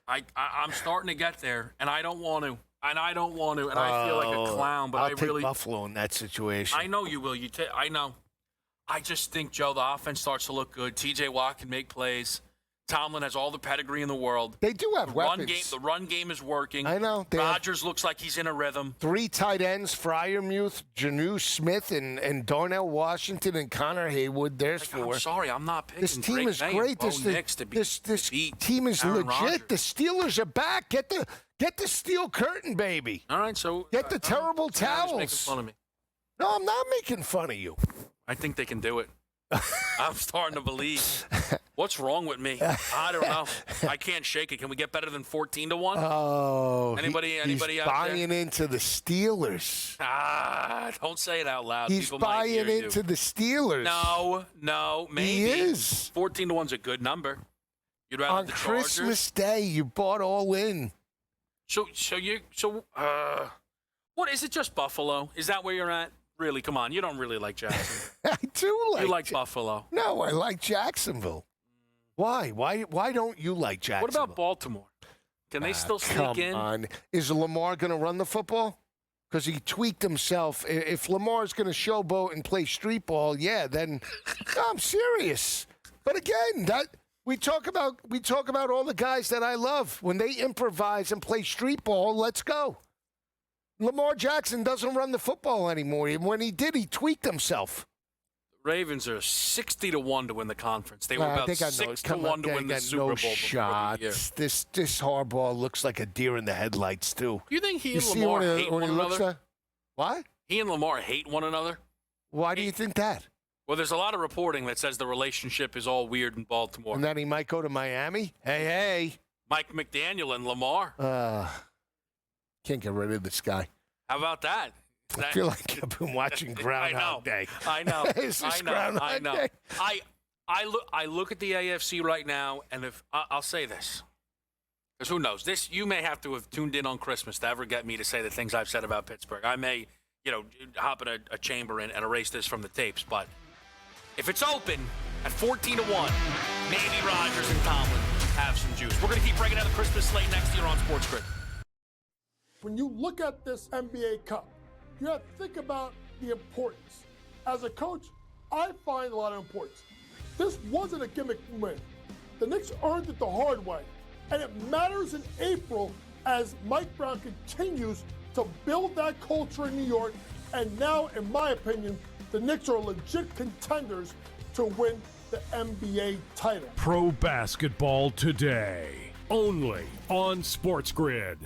I'm starting to get there, and I don't want to. And I feel like a clown, but I'll I really take Buffalo in that situation. I know you will. I know. I just think, Joe, the offense starts to look good. T.J. Watt can make plays. Tomlin has all the pedigree in the world. They do have weapons. The run game is working. I know. Rodgers looks like he's in a rhythm. 3 tight ends, Freiermuth, Janu Smith, and Darnell Washington, and Connor Haywood. There's 4. I'm sorry, I'm not picking This team is great. This team is Aaron legit. Rodgers. The Steelers are back. Get the steel curtain, baby. All right, so Get the terrible towels. Making fun of me. No, I'm not making fun of you. I think they can do it. I'm starting to believe. What's wrong with me? I don't know. I can't shake it. Can we get better than 14-1? Oh, anybody he's out buying there? into the Steelers. Don't say it out loud. He's People might buying hear into you. the Steelers. No, maybe. He is. 14-1's a good number. You'd rather On the Chargers? Christmas Day, you bought all in. What is it? Just Buffalo? Is that where you're at? Really? Come on, you don't really like Jackson. I do like. You like Buffalo? No, I like Jacksonville. Why? Why don't you like Jacksonville? What about Baltimore? Can they still sneak in? Come on. Is Lamar going to run the football? Because he tweaked himself. If Lamar's going to showboat and play street ball, yeah, then I'm serious. But again, we talk about all the guys that I love. When they improvise and play street ball, let's go. Lamar Jackson doesn't run the football anymore. When he did, he tweaked himself. Ravens are 60-1 to win the conference. They were about 6-1 to win the Super Bowl before the year. This Harbaugh looks like a deer in the headlights too. You think he and Lamar hate one another? What? He and Lamar hate one another? Why do you think that? Well, there's a lot of reporting that says the relationship is all weird in Baltimore. And that he might go to Miami? Hey. Mike McDaniel and Lamar. Can't get rid of this guy. How about that? I feel like I've been watching Groundhog Day. I know. Groundhog Day? I look at the AFC right now, and if I'll say this, because who knows? You may have to have tuned in on Christmas to ever get me to say the things I've said about Pittsburgh. I may, hop in a chamber and erase this from the tapes. But if it's open at 14-1, maybe Rodgers and Tomlin have some juice. We're going to keep breaking down the Christmas slate next year on SportsGrid. When you look at this NBA Cup, you have to think about the importance. As a coach, I find a lot of importance. This wasn't a gimmick win. The Knicks earned it the hard way, and it matters in April as Mike Brown continues to build that culture in New York, and now, in my opinion, the Knicks are legit contenders to win the NBA title. Pro basketball today, only on SportsGrid.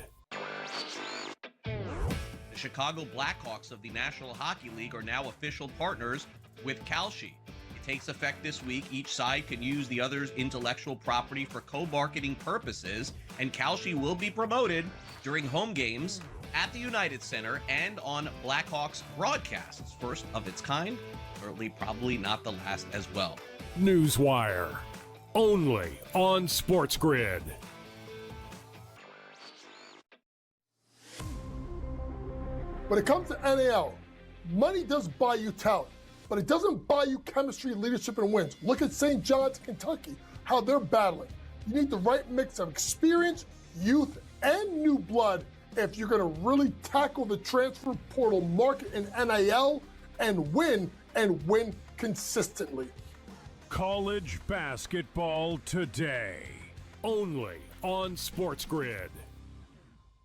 The Chicago Blackhawks of the National Hockey League are now official partners with Kalshi. It takes effect this week. Each side can use the other's intellectual property for co-marketing purposes, and Kalshi will be promoted during home games at the United Center and on Blackhawks broadcasts. First of its kind, certainly probably not the last as well. Newswire, only on SportsGrid. When it comes to NAL, money does buy you talent, but it doesn't buy you chemistry, leadership, and wins. Look at St. John's, Kentucky, how they're battling. You need the right mix of experience, youth, and new blood if you're going to really tackle the transfer portal market in NIL and win consistently. College basketball today, only on SportsGrid.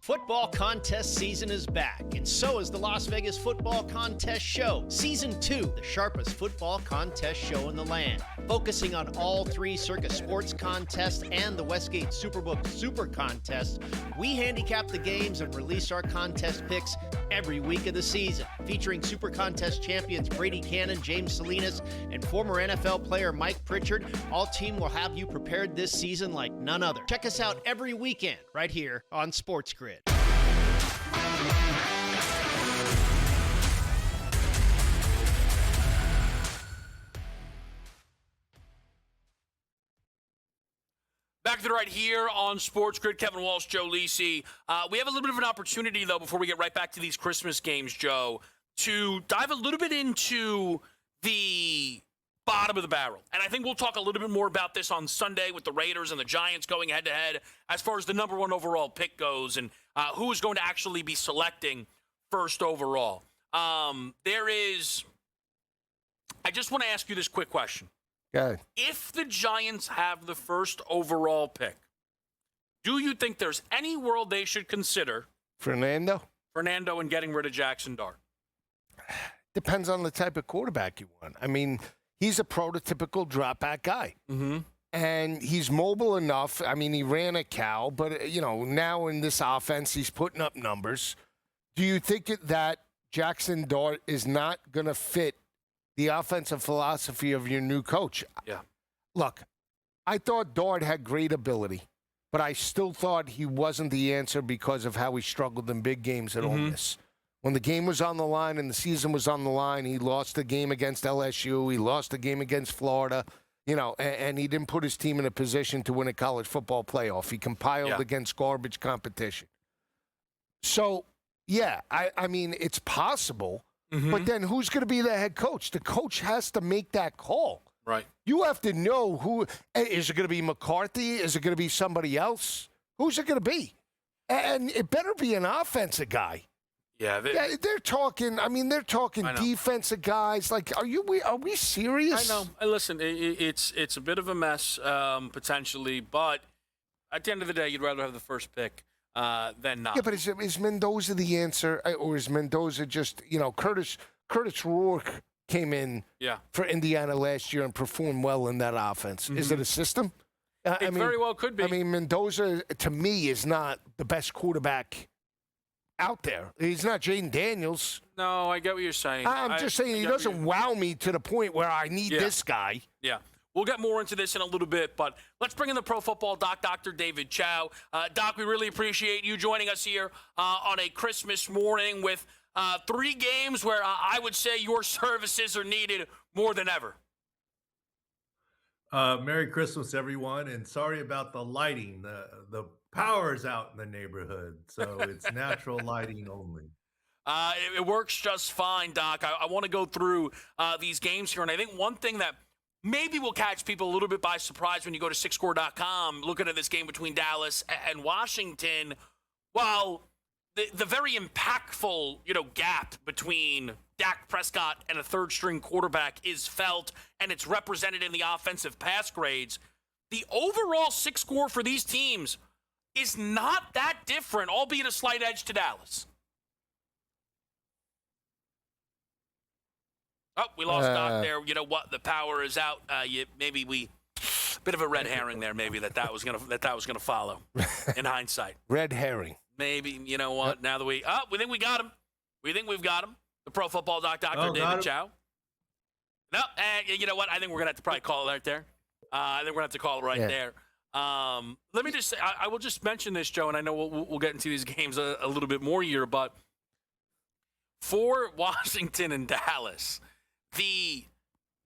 Football contest season is back, and so is the Las Vegas Football Contest Show. Season 2, the sharpest football contest show in the land. Focusing on all 3 Circa Sports contests and the Westgate Superbook Super Contest, we handicap the games and release our contest picks every week of the season. Featuring Super Contest champions Brady Cannon, James Salinas, and former NFL player Mike Pritchard, all team will have you prepared this season like none other. Check us out every weekend right here on SportsGrid. Back to the right here on SportsGrid. Kevin Walsh, Joe Lisi. We have a little bit of an opportunity, though, before we get right back to these Christmas games, Joe, to dive a little bit into the bottom of the barrel. And I think we'll talk a little bit more about this on Sunday with the Raiders and the Giants going head-to-head as far as the number one overall pick goes and who is going to actually be selecting first overall. I just want to ask you this quick question. Good. If the Giants have the first overall pick, do you think there's any world they should consider Fernando and getting rid of Jackson Dart? Depends on the type of quarterback you want. I mean, he's a prototypical drop-back guy. Mm-hmm. And he's mobile enough. I mean, he ran at Cal, but, now in this offense, he's putting up numbers. Do you think that Jackson Dart is not going to fit the offensive philosophy of your new coach? Yeah. Look, I thought Dart had great ability, but I still thought he wasn't the answer because of how he struggled in big games at Ole Miss. When the game was on the line and the season was on the line, he lost the game against LSU. He lost the game against Florida, and he didn't put his team in a position to win a college football playoff. He compiled against garbage competition. So, yeah, I mean, it's possible. But then who's going to be the head coach? The coach has to make that call. Right. You have to know who. Is it going to be McCarthy? Is it going to be somebody else? Who's it going to be? And it better be an offensive guy. Yeah. They're talking. I mean, they're talking defensive guys. Like, are we serious? I know. Listen, it's a bit of a mess potentially, but at the end of the day, you'd rather have the first pick than not. Yeah, but is Mendoza the answer, or is Mendoza just Curtis Rourke came in for Indiana last year and performed well in that offense? Is it a system? It very well could be. I mean, Mendoza to me is not the best quarterback out there. He's not Jaden Daniels. No, I get what you're saying. I'm just saying he doesn't wow me to the point where I need this guy. Yeah. We'll get more into this in a little bit, but let's bring in the Pro Football Doc, Dr. David Chow. Doc, we really appreciate you joining us here on a Christmas morning with 3 games where I would say your services are needed more than ever. Merry Christmas, everyone, and sorry about the lighting. The power's out in the neighborhood, so it's natural lighting only. It works just fine, Doc. I want to go through these games here, and I think one thing that maybe will catch people a little bit by surprise when you go to SixScore.com looking at this game between Dallas and Washington. Well, the very impactful, gap between Dak Prescott and a third-string quarterback is felt, and it's represented in the offensive pass grades. The overall SIC score for these teams is not that different, albeit a slight edge to Dallas. Oh, we lost Doc there. You know what? The power is out. Bit of a red herring there. Maybe that was gonna follow. In hindsight, red herring. Maybe you know what? Now that we think we got him. We think we've got him. The Pro Football Doc, Dr. David Chow. No, you know what? I think we're gonna have to probably call it right there. I think we're gonna have to call it right there. Let me just say, I will just mention this, Joe, and I know we'll get into these games a little bit more here, but for Washington and Dallas. The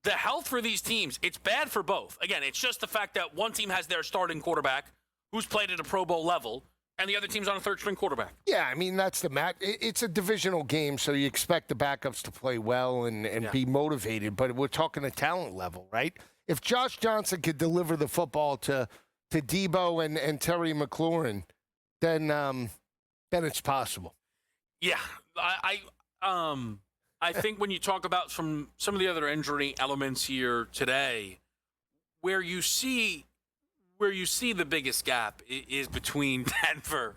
health for these teams, it's bad for both. Again, it's just the fact that one team has their starting quarterback who's played at a Pro Bowl level, and the other team's on a third-string quarterback. Yeah, I mean, that's the match. It's a divisional game, so you expect the backups to play well and be motivated, but we're talking a talent level, right? If Josh Johnson could deliver the football to Debo and Terry McLaurin, then it's possible. Yeah, I think when you talk about some of the other injury elements here today, where you see the biggest gap is between Denver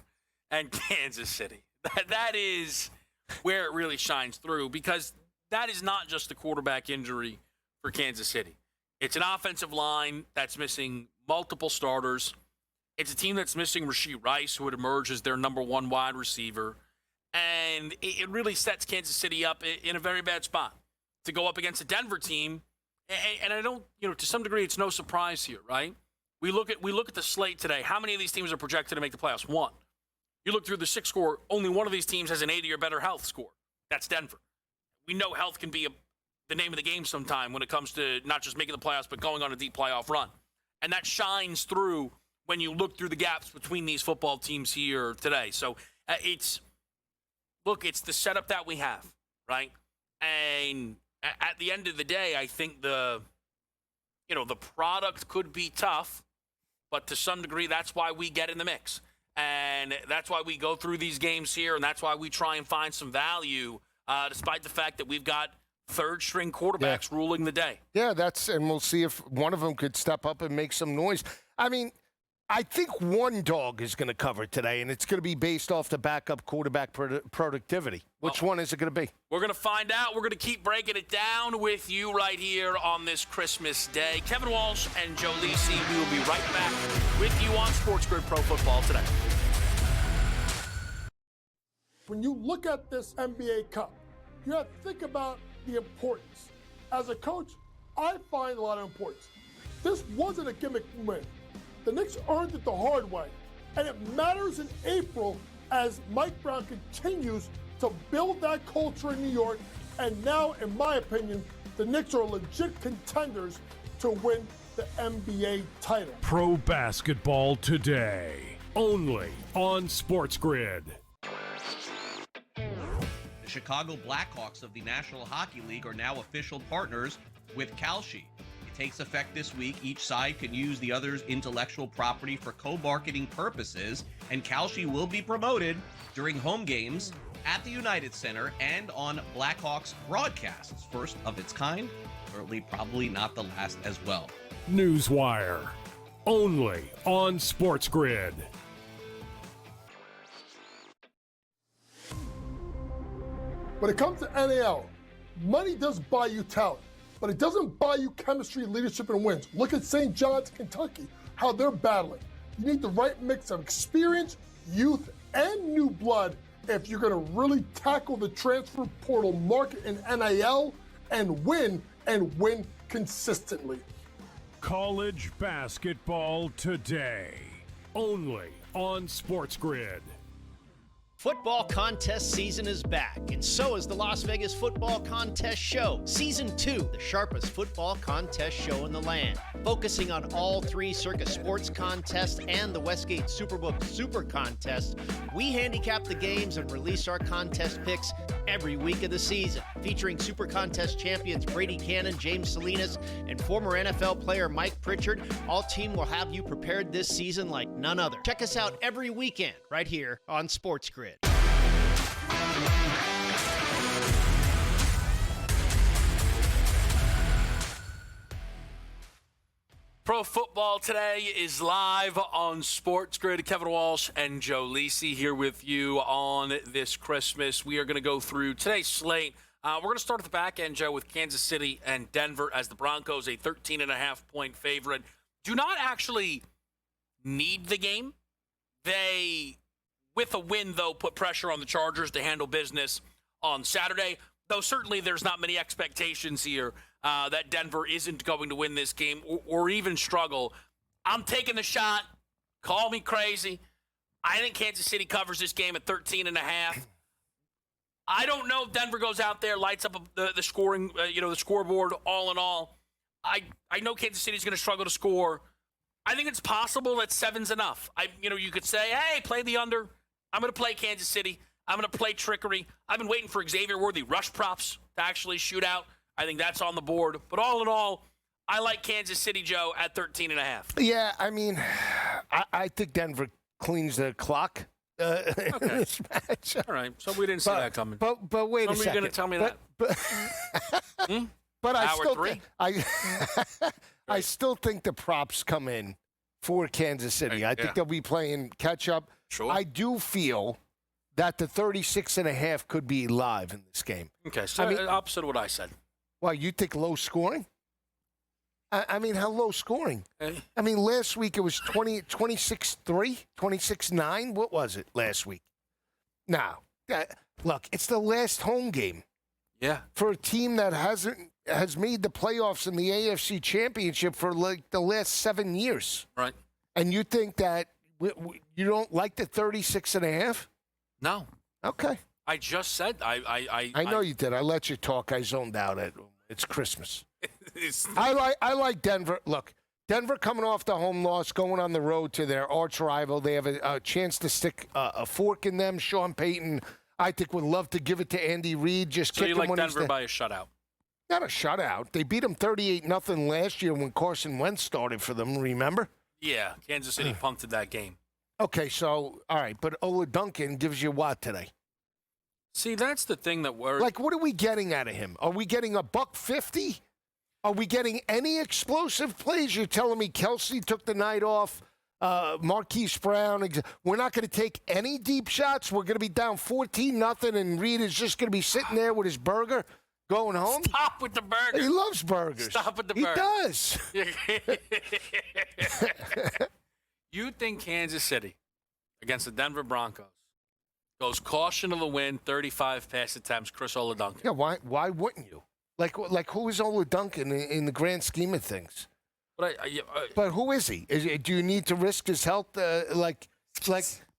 and Kansas City. That is where it really shines through, because that is not just a quarterback injury for Kansas City. It's an offensive line that's missing multiple starters. It's a team that's missing Rashee Rice, who would emerge as their number 1 wide receiver. And it really sets Kansas City up in a very bad spot to go up against a Denver team. And I don't, to some degree, it's no surprise here, right? We look at the slate today. How many of these teams are projected to make the playoffs? 1. You look through the SIC score, only one of these teams has an 80 or better health score. That's Denver. We know health can be the name of the game sometime when it comes to not just making the playoffs, but going on a deep playoff run. And that shines through when you look through the gaps between these football teams here today. So it's the setup that we have, right? And at the end of the day, I think the product could be tough, but to some degree, that's why we get in the mix. And that's why we go through these games here, and that's why we try and find some value, despite the fact that we've got third-string quarterbacks ruling the day. Yeah, and we'll see if one of them could step up and make some noise. I mean, I think one dog is going to cover today, and it's going to be based off the backup quarterback productivity. Which one is it going to be? We're going to find out. We're going to keep breaking it down with you right here on this Christmas Day. Kevin Walsh and Joe Lisi, we will be right back with you on SportsGrid Pro Football today. When you look at this NBA Cup, you have to think about the importance. As a coach, I find a lot of importance. This wasn't a gimmick win. The Knicks earned it the hard way, and it matters in April as Mike Brown continues to build that culture in New York, and now, in my opinion, the Knicks are legit contenders to win the NBA title. Pro basketball today, only on SportsGrid. The Chicago Blackhawks of the National Hockey League are now official partners with Kalshi. It takes effect this week. Each side can use the other's intellectual property for co-marketing purposes, and Kalshi will be promoted during home games at the United Center and on Blackhawks broadcasts. First of its kind, certainly probably not the last as well. Newswire, only on SportsGrid. When it comes to NAL, money does buy you talent, but it doesn't buy you chemistry, leadership, and wins. Look at St. John's, Kentucky, how they're battling. You need the right mix of experience, youth, and new blood if you're going to really tackle the transfer portal market in NIL and win consistently. College basketball today, only on SportsGrid. Football contest season is back, and so is the Las Vegas Football Contest Show. Season 2, the sharpest football contest show in the land. Focusing on all three Circus Sports contests and the Westgate Superbook Super Contest, we handicap the games and release our contest picks every week of the season. Featuring Super Contest champions Brady Cannon, James Salinas, and former NFL player Mike Pritchard, all team will have you prepared this season like none other. Check us out every weekend right here on SportsGrid. Pro Football Today is live on SportsGrid. Kevin Walsh and Joe Lisi here with you on this Christmas. We are going to go through today's slate. We're going to start at the back end, Joe, with Kansas City and Denver as the Broncos, a 13.5-point favorite. Do not actually need the game. They, with a win, though, put pressure on the Chargers to handle business on Saturday, though certainly there's not many expectations here that Denver isn't going to win this game or even struggle. I'm taking the shot. Call me crazy. I think Kansas City covers this game at 13.5. I don't know if Denver goes out there, lights up the scoring, the scoreboard. All in all, I know Kansas City's going to struggle to score. I think it's possible that 7's enough. You could say, hey, play the under. I'm going to play Kansas City. I'm going to play trickery. I've been waiting for Xavier Worthy rush props to actually shoot out. I think that's on the board. But all in all, I like Kansas City, Joe, at 13.5. Yeah, I mean, I think Denver cleans the clock in this match. All right, so we didn't see that coming. But wait a second. Are you going to tell me that? But I Hour still 3? I still think the props come in for Kansas City. I think they'll be playing catch up. Sure. I do feel that the 36.5 could be live in this game. Okay, so opposite of what I said. Well, you think low scoring? I mean, how low scoring? I mean, last week it was 26-3, 26-9. What was it last week? Now, look, it's the last home game. Yeah. For a team that has made the playoffs in the AFC Championship for like the last 7 years. Right. And you think that you don't like the 36.5? No. Okay. I just said I know you did. I let you talk. I zoned out. It's Christmas. I like Denver. Look, Denver coming off the home loss, going on the road to their arch rival. They have a chance to stick a fork in them. Sean Payton, I think, would love to give it to Andy Reid. Just So kick you him like when Denver he's by a shutout? Not a shutout. They beat them 38-0 last year when Carson Wentz started for them, remember? Yeah, Kansas City punted that game. Okay, so, all right, but Ola Duncan gives you what today? See, that's the thing that worries. Like, what are we getting out of him? Are we getting $150? Are we getting any explosive plays? You're telling me Kelsey took the night off, Marquise Brown. We're not going to take any deep shots. We're going to be down 14-0, and Reed is just going to be sitting there with his burger going home? Stop with the burger. He loves burgers. Stop with the he burger. He does. You think Kansas City against the Denver Broncos goes caution to the wind, 35 pass attempts, Chris Oladuncan? Yeah, why wouldn't you? Like who is Ola Duncan in the grand scheme of things? But who is he? Do you need to risk his health? Like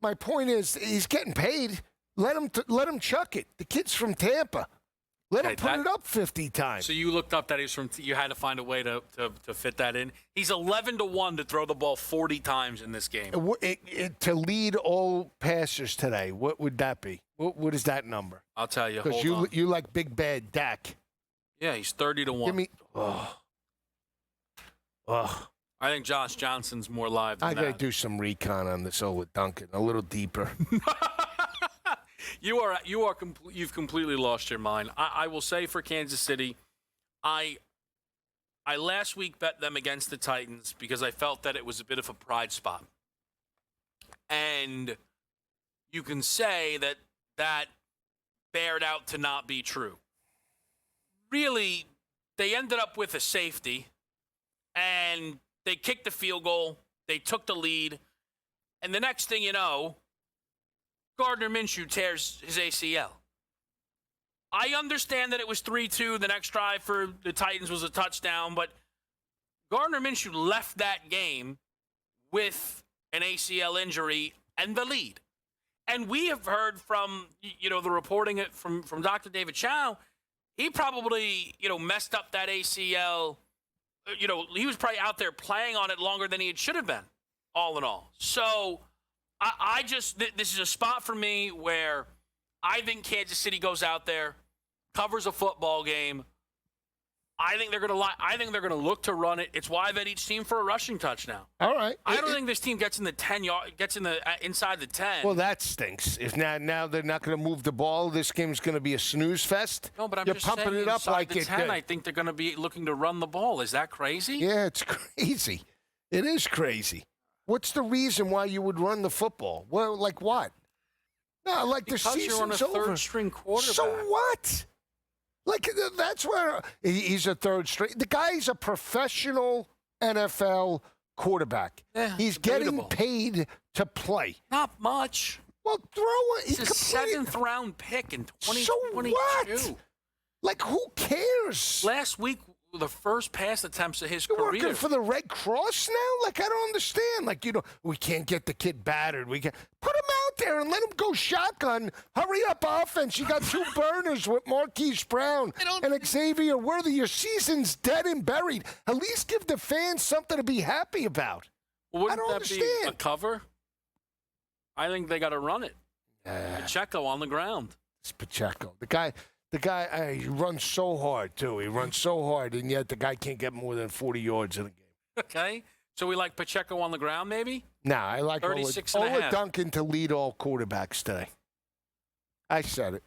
my point is, he's getting paid. Let him chuck it. The kid's from Tampa. Let him put it up 50 times. So you looked up that he's from. You had to find a way to fit that in. He's 11-1 to throw the ball 40 times in this game. To lead all passers today, what would that be? What is that number? I'll tell you. Because you like big bad Dak. Yeah, he's 30-1. Give me. I think Josh Johnson's more live than I that. got to do some recon on this Ola Duncan, a little deeper. You've completely lost your mind. I will say for Kansas City, I last week bet them against the Titans because I felt that it was a bit of a pride spot. And you can say that bared out to not be true. Really, they ended up with a safety, and they kicked the field goal. They took the lead. And the next thing you know, Gardner Minshew tears his ACL. I understand that it was 3-2. The next drive for the Titans was a touchdown, but Gardner Minshew left that game with an ACL injury and the lead. And we have heard from, the reporting from Dr. David Chow, he probably, messed up that ACL. He was probably out there playing on it longer than he should have been, all in all. So this is a spot for me where I think Kansas City goes out there, covers a football game. I think they're going to look to run it. It's why I bet each team for a rushing touchdown. All right. I don't think this team gets in the 10-yard, inside the 10. Well, that stinks. If now they're not going to move the ball, this game's going to be a snooze fest. No, but You're just pumping saying it up inside like the it. 10, I think they're going to be looking to run the ball. Is that crazy? Yeah, it's crazy. It is crazy. What's the reason why you would run the football? Well, like what? No, like because the season's you're on a third-string quarterback. So what? Like, that's where he's a third string. The guy's a professional NFL quarterback. Yeah, he's debatable. getting paid to play. Not much. Well, throw it. He's a seventh-round pick in 2022. So what? Like, who cares? Last week, the first pass attempts of his You're career. working for the Red Cross now? Like, I don't understand. Like, we can't get the kid battered. We can put him out there and let him go shotgun. Hurry up, offense. You got two burners with Marquise Brown and Xavier Worthy. Your season's dead and buried. At least give the fans something to be happy about. Well, wouldn't I don't that understand. be a cover? I think they got to run it. Pacheco on the ground. It's Pacheco. The guy, he runs so hard, too. He runs so hard, and yet the guy can't get more than 40 yards in a game. Okay. So we like Pacheco on the ground, maybe? Nah, I like 36 and a Ola half. Duncan to lead all quarterbacks today. I said it.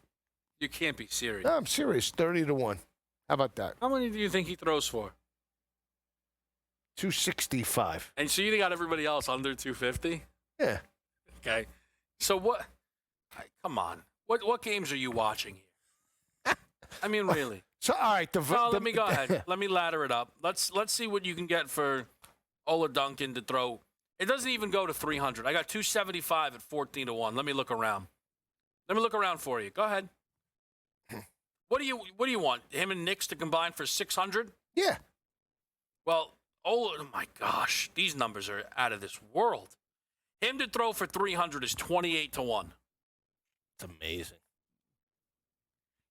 You can't be serious. No, I'm serious. 30-1. How about that? How many do you think he throws for? 265. And so you got everybody else under 250? Yeah. Okay. So what? Come on. What games are you watching here? I mean, really. So, all right. Let me go ahead. Let me ladder it up. Let's see what you can get for Ola Duncan to throw. It doesn't even go to 300. I got 275 at 14-1. Let me look around. Let me look around for you. Go ahead. What do you want? Him and Knicks to combine for 600? Yeah. Well, oh my gosh, these numbers are out of this world. Him to throw for 300 is 28-1. It's amazing.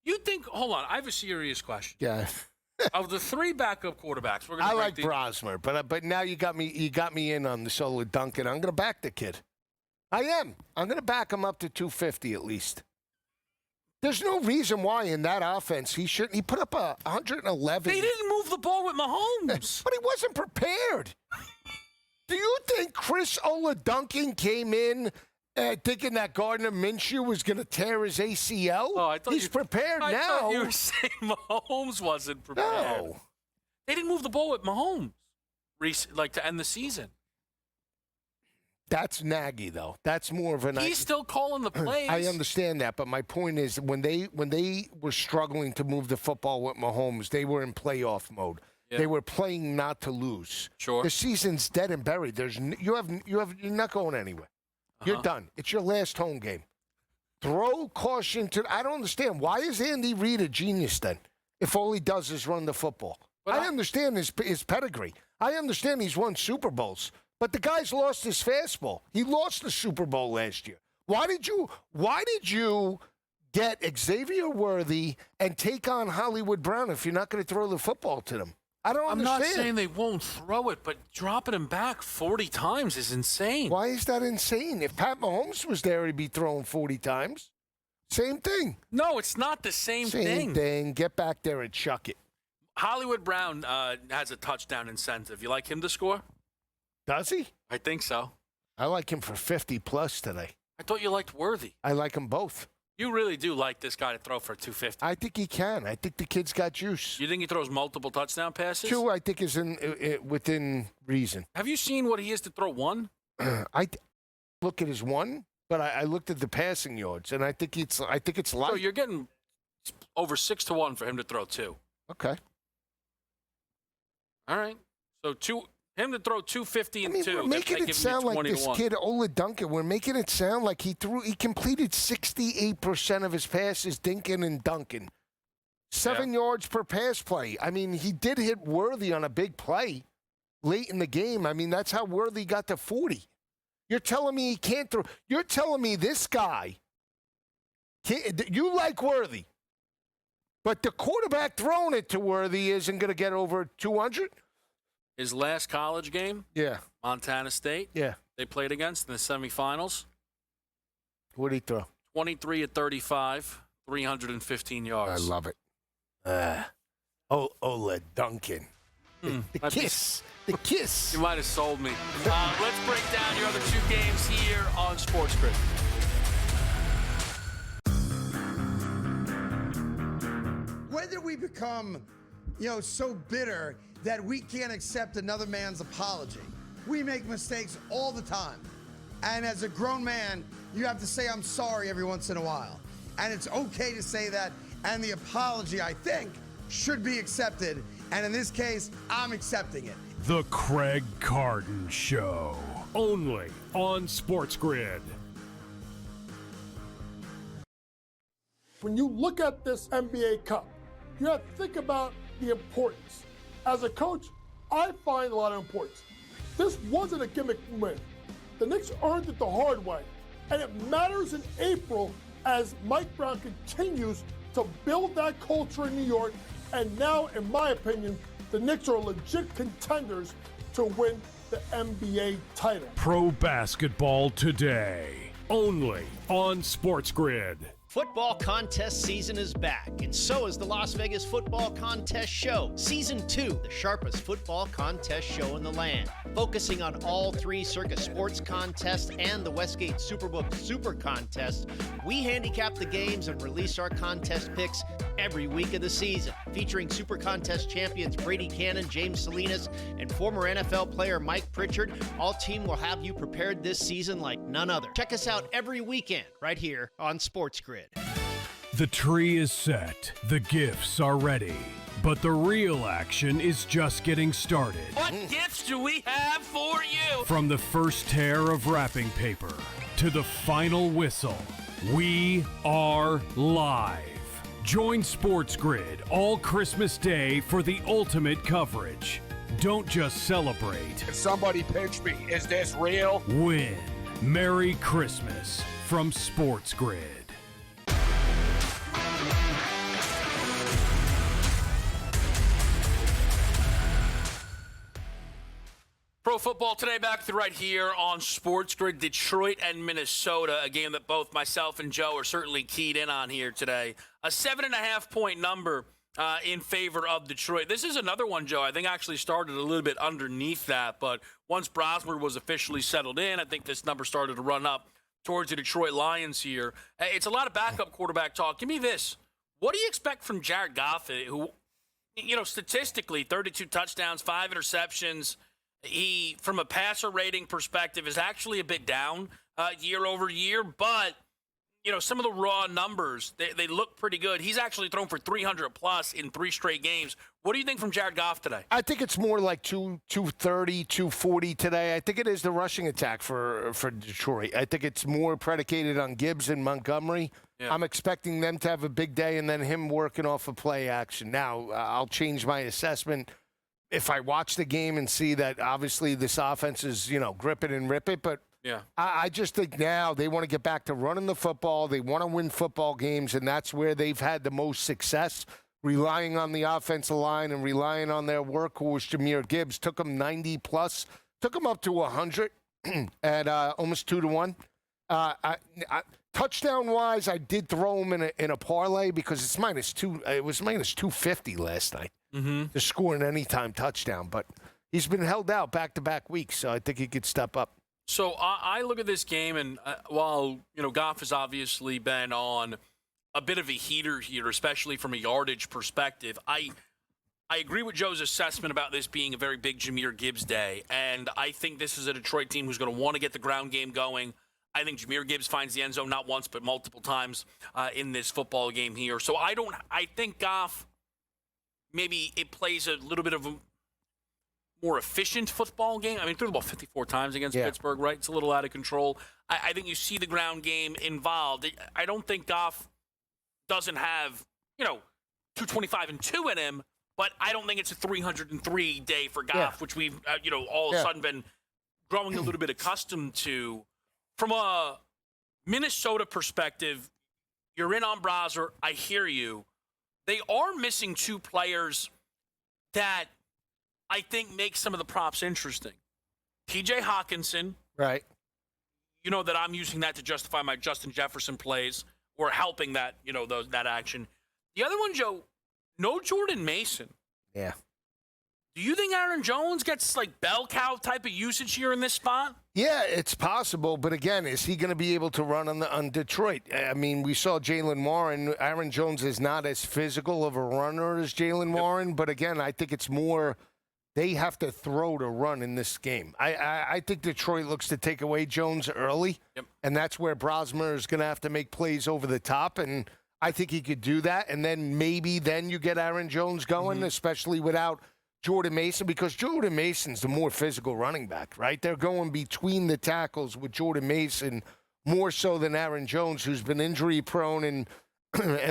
You think? Hold on, I have a serious question. Yeah. Of the three backup quarterbacks, we're going to I like Brosmer, but now you got me in on the Sola Duncan. I'm going to back the kid. I am. I'm going to back him up to 250 at least. There's no reason why in that offense he shouldn't. He put up 111. They didn't move the ball with Mahomes. But he wasn't prepared. Do you think Chris Oladunkin came in thinking that Gardner Minshew was going to tear his ACL? Oh, I thought he's prepared now. I thought you were saying Mahomes wasn't prepared. No. They didn't move the ball with Mahomes, to end the season. That's Nagy, though. That's more of an. He's still calling the plays. I understand that, but my point is, when they were struggling to move the football with Mahomes, they were in playoff mode. Yeah. They were playing not to lose. Sure. The season's dead and buried. You're not going anywhere. You're done. It's your last home game. Throw caution to. I don't understand. Why is Andy Reid a genius then? If all he does is run the football, I understand his pedigree. I understand he's won Super Bowls. But the guy's lost his fastball. He lost the Super Bowl last year. Why did you get Xavier Worthy and take on Hollywood Brown if you're not going to throw the football to them? I don't understand. I'm not saying they won't throw it, but dropping him back 40 times is insane. Why is that insane? If Pat Mahomes was there, he'd be throwing 40 times. Same thing. No, it's not the same thing. Same thing. Get back there and chuck it. Hollywood Brown has a touchdown incentive. You like him to score? Does he? I think so. I like him for 50-plus today. I thought you liked Worthy. I like them both. You really do like this guy to throw for 250. I think he can. I think the kid's got juice. You think he throws multiple touchdown passes? 2, I think, is within reason. Have you seen what he is to throw 1? I look at his 1, but I looked at the passing yards, and I think it's light. So you're getting over 6-1 for him to throw 2. Okay. All right. So him to throw 250 and 2. We're making it sound like this kid Ola Duncan. We're making it sound like he completed 68% of his passes, dinking and dunking. 7 yards per pass play. I mean, he did hit Worthy on a big play late in the game. I mean, that's how Worthy got to 40. You're telling me he can't throw. You're telling me this guy, you like Worthy, but the quarterback throwing it to Worthy isn't going to get over 200? His last college game? Yeah. Montana State? Yeah. They played against in the semifinals. What did he throw? 23 of 35, 315 yards. I love it. Ola Duncan. The kiss. The kiss. You might have sold me. Let's break down your other 2 games here on SportsGrid. When did we become, so bitter that we can't accept another man's apology? We make mistakes all the time. And as a grown man, you have to say, I'm sorry every once in a while. And it's okay to say that. And the apology, I think, should be accepted. And in this case, I'm accepting it. The Craig Carton Show. Only on SportsGrid. When you look at this NBA Cup, you have to think about the importance. As a coach, I find a lot of importance. This wasn't a gimmick win. The Knicks earned it the hard way. And it matters in April as Mike Brown continues to build that culture in New York. And now, in my opinion, the Knicks are legit contenders to win the NBA title. Pro basketball today. Only on SportsGrid. Football contest season is back, and so is the Las Vegas Football Contest Show. Season 2, the sharpest football contest show in the land. Focusing on all 3 Circus Sports contests and the Westgate Superbook Super Contest, we handicap the games and release our contest picks every week of the season. Featuring Super Contest champions Brady Cannon, James Salinas, and former NFL player Mike Pritchard, all team will have you prepared this season like none other. Check us out every weekend right here on SportsGrid. The tree is set, the gifts are ready, but the real action is just getting started. What gifts do we have for you? From the first tear of wrapping paper to the final whistle, we are live. Join SportsGrid all Christmas Day for the ultimate coverage. Don't just celebrate. Somebody pinch me. Is this real? Win. Merry Christmas from SportsGrid. Pro Football Today back right here on SportsGrid. Detroit and Minnesota, a game that both myself and Joe are certainly keyed in on here today. A 7.5-point number in favor of Detroit. This is another one, Joe, I think actually started a little bit underneath that, but once Brosmer was officially settled in, I think this number started to run up towards the Detroit Lions here. It's a lot of backup quarterback talk. Give me this. What do you expect from Jared Goff, who, statistically, 32 touchdowns, 5 interceptions. He, from a passer rating perspective, is actually a bit down year over year, but, some of the raw numbers, they look pretty good. He's actually thrown for 300-plus in 3 straight games. What do you think from Jared Goff today? I think it's more like 230, 240 today. I think it is the rushing attack for Detroit. I think it's more predicated on Gibbs and Montgomery. Yeah. I'm expecting them to have a big day and then him working off of play action. Now, I'll change my assessment if I watch the game and see that obviously this offense is, grip it and rip it. But yeah, I just think now they want to get back to running the football. They want to win football games, and that's where they've had the most success, relying on the offensive line and relying on their workhorse, Jahmyr Gibbs. Took them 90-plus, took them up to 100 at almost 2-1. Touchdown-wise, I did throw him in a parlay because it's -2. It was -250 last night. To score an anytime touchdown. But he's been held out back-to-back weeks, so I think he could step up. So I look at this game, and while, Goff has obviously been on a bit of a heater here, especially from a yardage perspective, I agree with Joe's assessment about this being a very big Jahmyr Gibbs day, and I think this is a Detroit team who's going to want to get the ground game going. I think Jahmyr Gibbs finds the end zone not once but multiple times in this football game here. So I think Goff, maybe it plays a little bit of a more efficient football game. I mean, threw the ball 54 times against Pittsburgh, right? It's a little out of control. I think you see the ground game involved. I don't think Goff doesn't have, 225 and 2 in him, but I don't think it's a 303 day for Goff, which we've, all of a sudden been growing a little bit accustomed to. From a Minnesota perspective, you're in on Brosmer. I hear you. They are missing 2 players that I think make some of the props interesting. TJ Hawkinson. Right. You know that I'm using that to justify my Justin Jefferson plays or helping that, that action. The other one, Joe, no Jordan Mason. Yeah. Do you think Aaron Jones gets like bell cow type of usage here in this spot? Yeah, it's possible, but again, is he going to be able to run on Detroit? I mean, we saw Jaylen Warren. Aaron Jones is not as physical of a runner as Jaylen Warren, but again, I think it's more they have to throw to run in this game. I think Detroit looks to take away Jones early, and that's where Brosmer is going to have to make plays over the top, and I think he could do that, and then maybe then you get Aaron Jones going, especially without Jordan Mason, because Jordan Mason's the more physical running back, right? They're going between the tackles with Jordan Mason more so than Aaron Jones, who's been injury prone and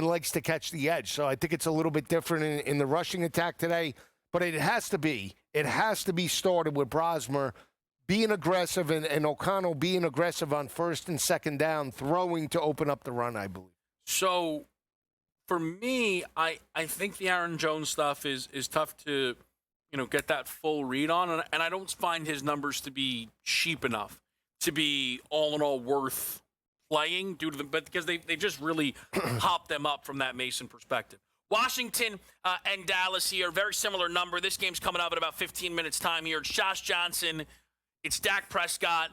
likes to catch the edge. So I think it's a little bit different in the rushing attack today, but it has to be started with Brosmer being aggressive and O'Connell being aggressive on first and second down, throwing to open up the run, I believe. So for me, I think the Aaron Jones stuff is tough to get that full read on. And I don't find his numbers to be cheap enough to be all in all worth playing but because they just really hopped them up from that Mason perspective. Washington and Dallas here, very similar number. This game's coming up in about 15 minutes time here. It's Josh Johnson. It's Dak Prescott.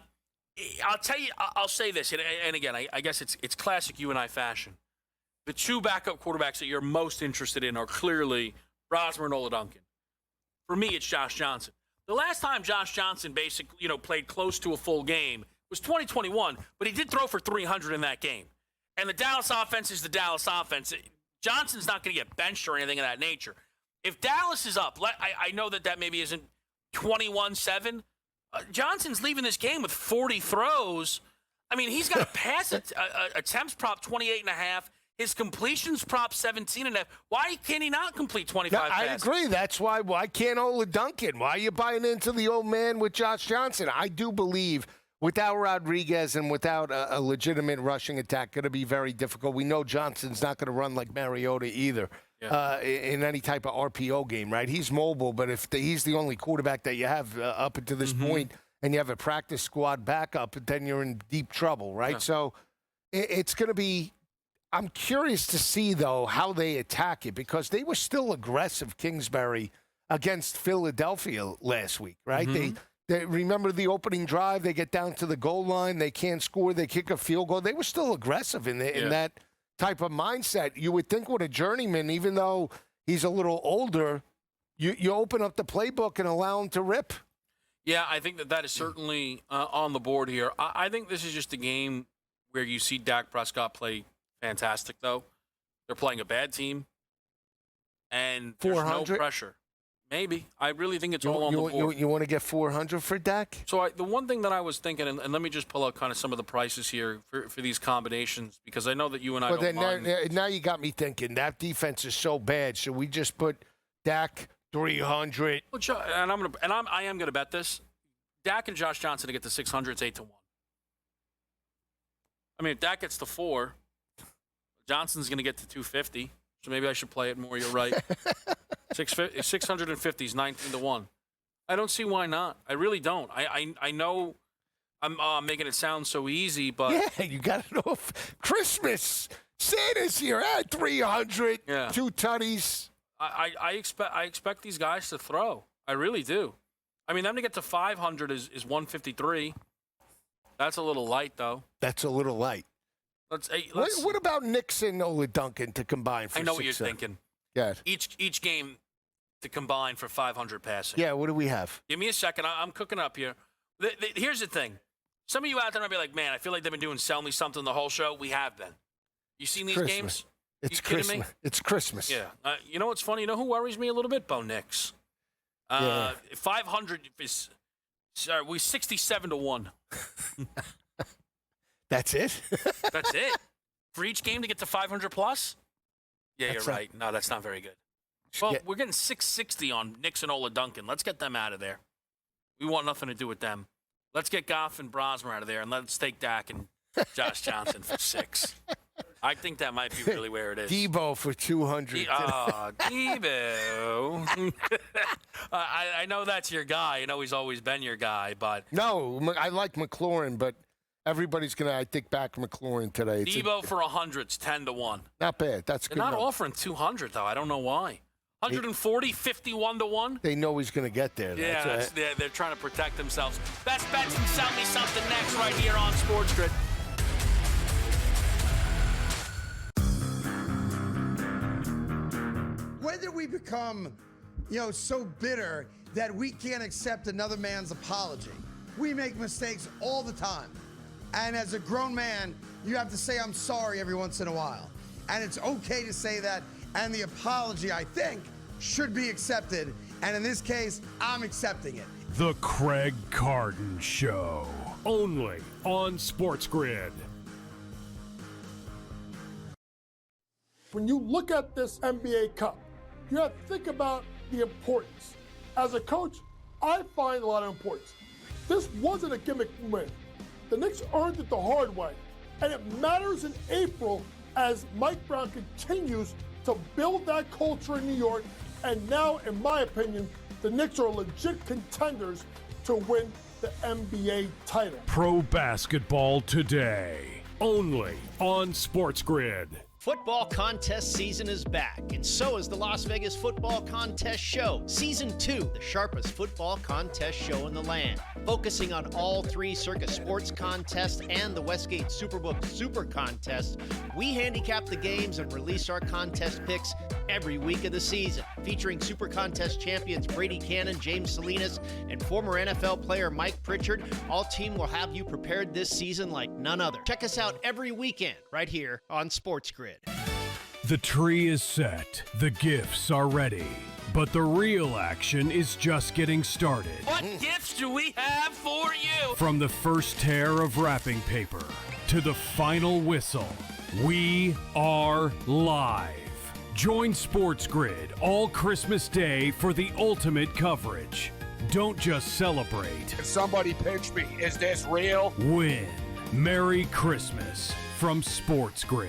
I'll tell you, I'll say this, and again, I guess it's classic you and I fashion. The 2 backup quarterbacks that you're most interested in are clearly Brosmer and Ola Duncan. For me, it's Josh Johnson. The last time Josh Johnson basically, played close to a full game was 2021, but he did throw for 300 in that game. And the Dallas offense is the Dallas offense. Johnson's not going to get benched or anything of that nature. If Dallas is up, I know that maybe isn't 21-7. Johnson's leaving this game with 40 throws. I mean, he's got a pass attempts prop 28.5. His completions prop 17.5. Why can't he not complete 25 passes? I agree. That's why can't Ola Duncan? Why are you buying into the old man with Josh Johnson? I do believe without Rodriguez and without a legitimate rushing attack, going to be very difficult. We know Johnson's not going to run like Mariota either. in any type of RPO game, right? He's mobile, but if he's the only quarterback that you have up until this point, and you have a practice squad backup, then you're in deep trouble, right? Yeah. So it's going to be – I'm curious to see, though, how they attack it because they were still aggressive, Kingsbury, against Philadelphia last week, right? They remember the opening drive. They get down to the goal line. They can't score. They kick a field goal. They were still aggressive in that type of mindset. You would think with a journeyman, even though he's a little older, you open up the playbook and allow him to rip. Yeah, I think that is certainly on the board here. I think this is just a game where you see Dak Prescott play fantastic, though. They're playing a bad team, and there's no pressure. Maybe. I really think it's all on the board. You want to get 400 for Dak? So the one thing that I was thinking, and let me just pull out kind of some of the prices here for these combinations, because I know that you and I don't mind. Now you got me thinking. That defense is so bad. Should we just put Dak 300? Well, I am gonna bet this. Dak and Josh Johnson to get to 600, it's 8-1. I mean, if Dak gets to 4, Johnson's gonna get to 250. So maybe I should play it more. You're right. 650 is 19-1. I don't see why not. I really don't. I know I'm making it sound so easy, but yeah, you got it off Christmas. Santa's here at 300. Yeah. 2 tutties. I expect these guys to throw. I really do. I mean, them to get to 500 is 153. That's a little light, though. That's a little light. What about Nixon, Ola Duncan to combine for 600? I know what you're thinking. Yeah. Each game to combine for 500 passing. Yeah, what do we have? Give me a second. I'm cooking up here. Here's the thing. Some of you out there might be like, man, I feel like they've been doing Sell Me Something the whole show. We have been. You seen these games? It's Christmas. Me? It's Christmas. Yeah. You know what's funny? You know who worries me a little bit? Bo Nix. 500 is, sorry, we're 67-1. That's it? That's it? For each game to get to 500 plus? Yeah, you're right. No, that's not very good. Well, we're getting 660 on Nix and Ola Duncan. Let's get them out of there. We want nothing to do with them. Let's get Goff and Brosmer out of there, and let's take Dak and Josh Johnson for 6. I think that might be really where it is. Debo for 200. Debo. I know that's your guy. I know he's always been your guy, but no, I like McLaurin, but everybody's going to, I think, back McLaurin today. Debo for 100's 10-1. Not bad. That's good. They're not offering 200, though. I don't know why. 140, 51-1. They know he's going to get there. Yeah, they're trying to protect themselves. Best bets and Sell Me Something next right here on SportsGrid. Whether we become, so bitter that we can't accept another man's apology. We make mistakes all the time. And as a grown man, you have to say, I'm sorry every once in a while. And it's okay to say that. And the apology, I think, should be accepted. And in this case, I'm accepting it. The Craig Carton Show. Only on SportsGrid. When you look at this NBA Cup, you have to think about the importance. As a coach, I find a lot of importance. This wasn't a gimmick win. The Knicks earned it the hard way. And it matters in April as Mike Brown continues to build that culture in New York. And now, in my opinion, the Knicks are legit contenders to win the NBA title. Pro basketball today. Only on SportsGrid. Football contest season is back, and so is the Las Vegas Football Contest Show. Season 2, the sharpest football contest show in the land. Focusing on all 3 Circus Sports contests and the Westgate Superbook Super Contest, we handicap the games and release our contest picks every week of the season. Featuring Super Contest champions Brady Cannon, James Salinas, and former NFL player Mike Pritchard, all team will have you prepared this season like none other. Check us out every weekend right here on SportsGrid. The tree is set, the gifts are ready, but the real action is just getting started. What gifts do we have for you? From the first tear of wrapping paper to the final whistle, we are live. Join SportsGrid all Christmas Day for the ultimate coverage. Don't just celebrate. Somebody pinch me. Is this real? Win. Merry Christmas from SportsGrid.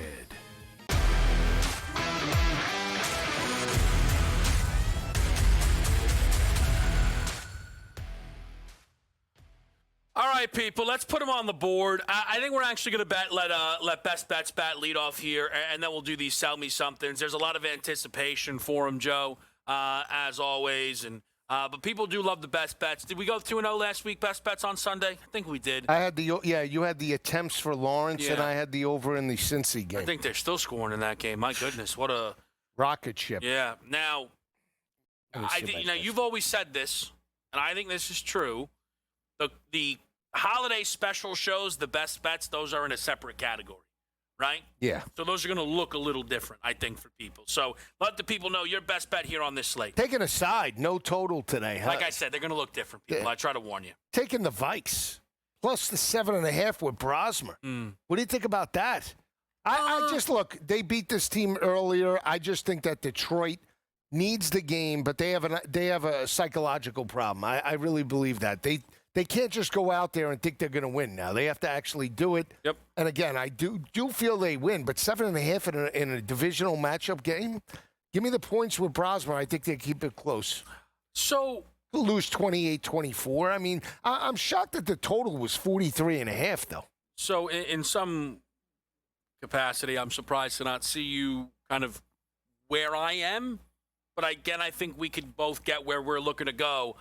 All right, people, let's put them on the board. I think we're actually going to let Best Bets bat lead off here, and then we'll do these Sell Me Somethings. There's a lot of anticipation for them, Joe, as always. But people do love the Best Bets. Did we go 2-0 last week, Best Bets on Sunday? I think we did. I had you had the attempts for Lawrence, and I had the over in the Cincy game. I think they're still scoring in that game. My goodness, what a rocket ship. Yeah. Now, I think you've always said this, and I think this is true. The holiday special shows, the Best Bets, those are in a separate category, right? Yeah. So those are going to look a little different, I think, for people. So let the people know your best bet here on this slate. Taking a side, no total today. Huh? Like I said, they're going to look different, people. I try to warn you. Taking the Vikes, plus the 7.5 with Brosmer. What do you think about that? I just look, they beat this team earlier. I just think that Detroit needs the game, but they have a psychological problem. I really believe that. They can't just go out there and think they're going to win now. They have to actually do it. Yep. And again, I do feel they win, but 7.5 in a divisional matchup game, give me the points with Brosmer. I think they keep it close. So they'll lose 28-24. I mean, I'm shocked that the total was 43.5, though. So in some capacity, I'm surprised to not see you kind of where I am. But again, I think we could both get where we're looking to go.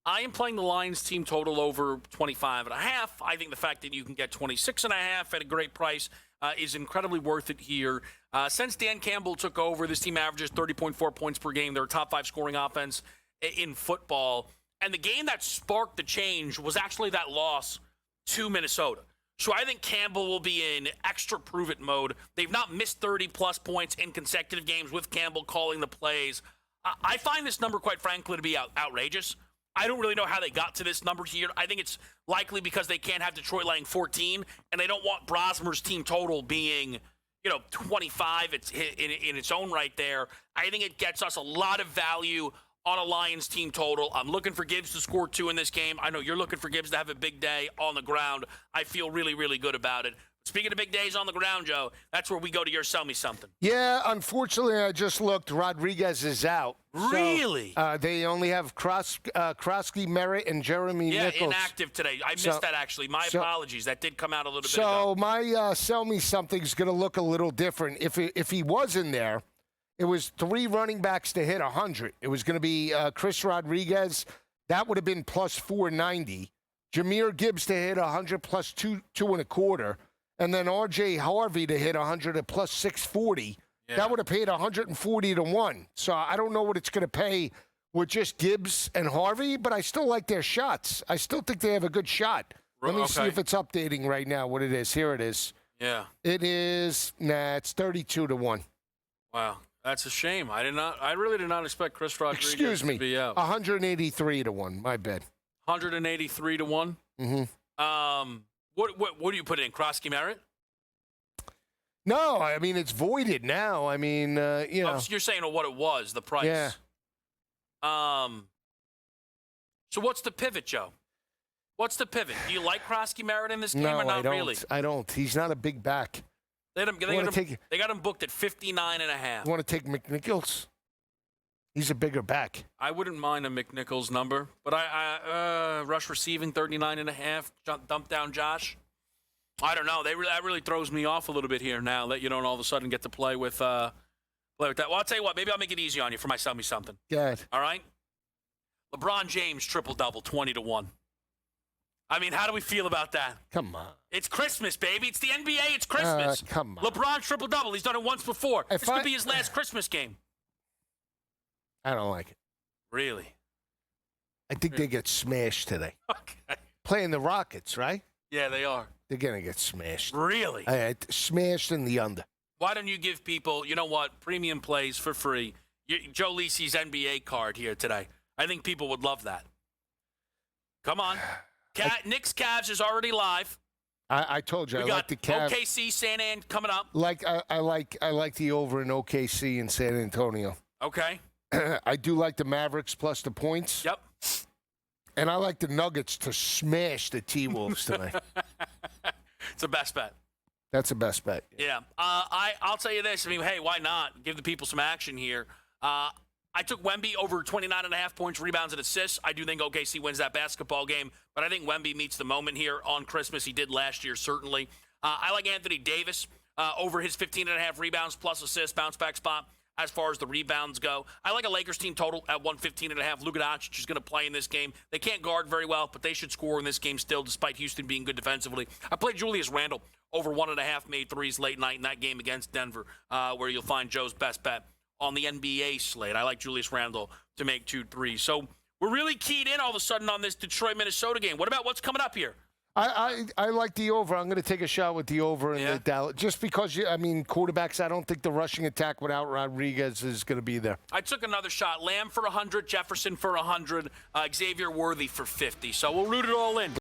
I am playing the Lions team total over 25.5. I think the fact that you can get 26.5 at a great price is incredibly worth it here. Since Dan Campbell took over, this team averages 30.4 points per game. They're a top 5 scoring offense in football. And the game that sparked the change was actually that loss to Minnesota. So I think Campbell will be in extra prove-it mode. They've not missed 30-plus points in consecutive games with Campbell calling the plays. I find this number, quite frankly, to be outrageous. I don't really know how they got to this number here. I think it's likely because they can't have Detroit laying 14, and they don't want Brosmer's team total being, 25. It's in its own right there. I think it gets us a lot of value on a Lions team total. I'm looking for Gibbs to score 2 in this game. I know you're looking for Gibbs to have a big day on the ground. I feel really, really good about it. Speaking of big days on the ground, Joe, that's where we go to your Sell Me Something. Yeah, unfortunately, I just looked. Rodriguez is out. Really? So, they only have Krosky, Merritt, and Jeremy Nichols. Yeah, inactive today. I missed that, actually. My apologies. That did come out a little bit ago. So my Sell Me Something is going to look a little different. If he was in there, it was 3 running backs to hit 100. It was going to be Chris Rodriguez. That would have been plus 490. Jahmyr Gibbs to hit 100 plus 2.25. And then R.J. Harvey to hit 100 at plus 640. Yeah. That would have paid 140 to 1. So I don't know what it's going to pay with just Gibbs and Harvey, but I still like their shots. I still think they have a good shot. Let me see if it's updating right now what it is. Here it is. Yeah. It is, it's 32 to 1. Wow. That's a shame. I really did not expect Chris Rodriguez to be out. 183 to 1. My bad. 183 to 1? Mm-hmm. What do you put in? Krosky Merritt? No, I mean, it's voided now. I mean, So you're saying what it was, the price. Yeah. So what's the pivot, Joe? What's the pivot? Do you like Krosky Merritt in this game no, or not I don't. really? I don't. He's not a big back. They got him booked at 59.5. You want to take McNichols? He's a bigger back. I wouldn't mind a McNichols number, but I rush receiving 39.5. Dump down Josh. I don't know. That really throws me off a little bit here now that you don't all of a sudden get to play with that. Well, I'll tell you what. Maybe I'll make it easy on you for my Sell Me Something. Good. All right. LeBron James triple-double, 20 to 1. I mean, how do we feel about that? Come on. It's Christmas, baby. It's the NBA. It's Christmas. Come on. LeBron triple-double. He's done it once before. This could be his last Christmas game. I don't like it. Really? I think they get smashed today. Okay. Playing the Rockets, right? Yeah, they are. They're going to get smashed. Really? Smashed in the under. Why don't you give people, you know what, premium plays for free? Joe Lisi's NBA card here today. I think people would love that. Come on. Knicks Cavs is already live. I told you, I like the Cavs. OKC, San An coming up. I like the over in OKC and San Antonio. Okay. I do like the Mavericks plus the points. Yep. And I like the Nuggets to smash the T-Wolves tonight. It's the best bet. That's the best bet. Yeah. I'll tell you this. I mean, hey, why not? Give the people some action here. I took Wemby over 29.5 points, rebounds, and assists. I do think OKC wins that basketball game, but I think Wemby meets the moment here on Christmas. He did last year, certainly. I like Anthony Davis over his 15.5 rebounds plus assists, bounce back spot as far as the rebounds go. I like a Lakers team total at 115.5. Luka Doncic is going to play in this game. They can't guard very well, but they should score in this game still, despite Houston being good defensively. I played Julius Randle over 1.5 made threes late night in that game against Denver, where you'll find Joe's best bet on the NBA slate. I like Julius Randle to make 2 threes. So we're really keyed in all of a sudden on this Detroit-Minnesota game. What about what's coming up here? I like the over. I'm going to take a shot with the over in the Dallas. Just because, quarterbacks, I don't think the rushing attack without Rodriguez is going to be there. I took another shot. Lamb for 100, Jefferson for 100, Xavier Worthy for 50. So we'll root it all in.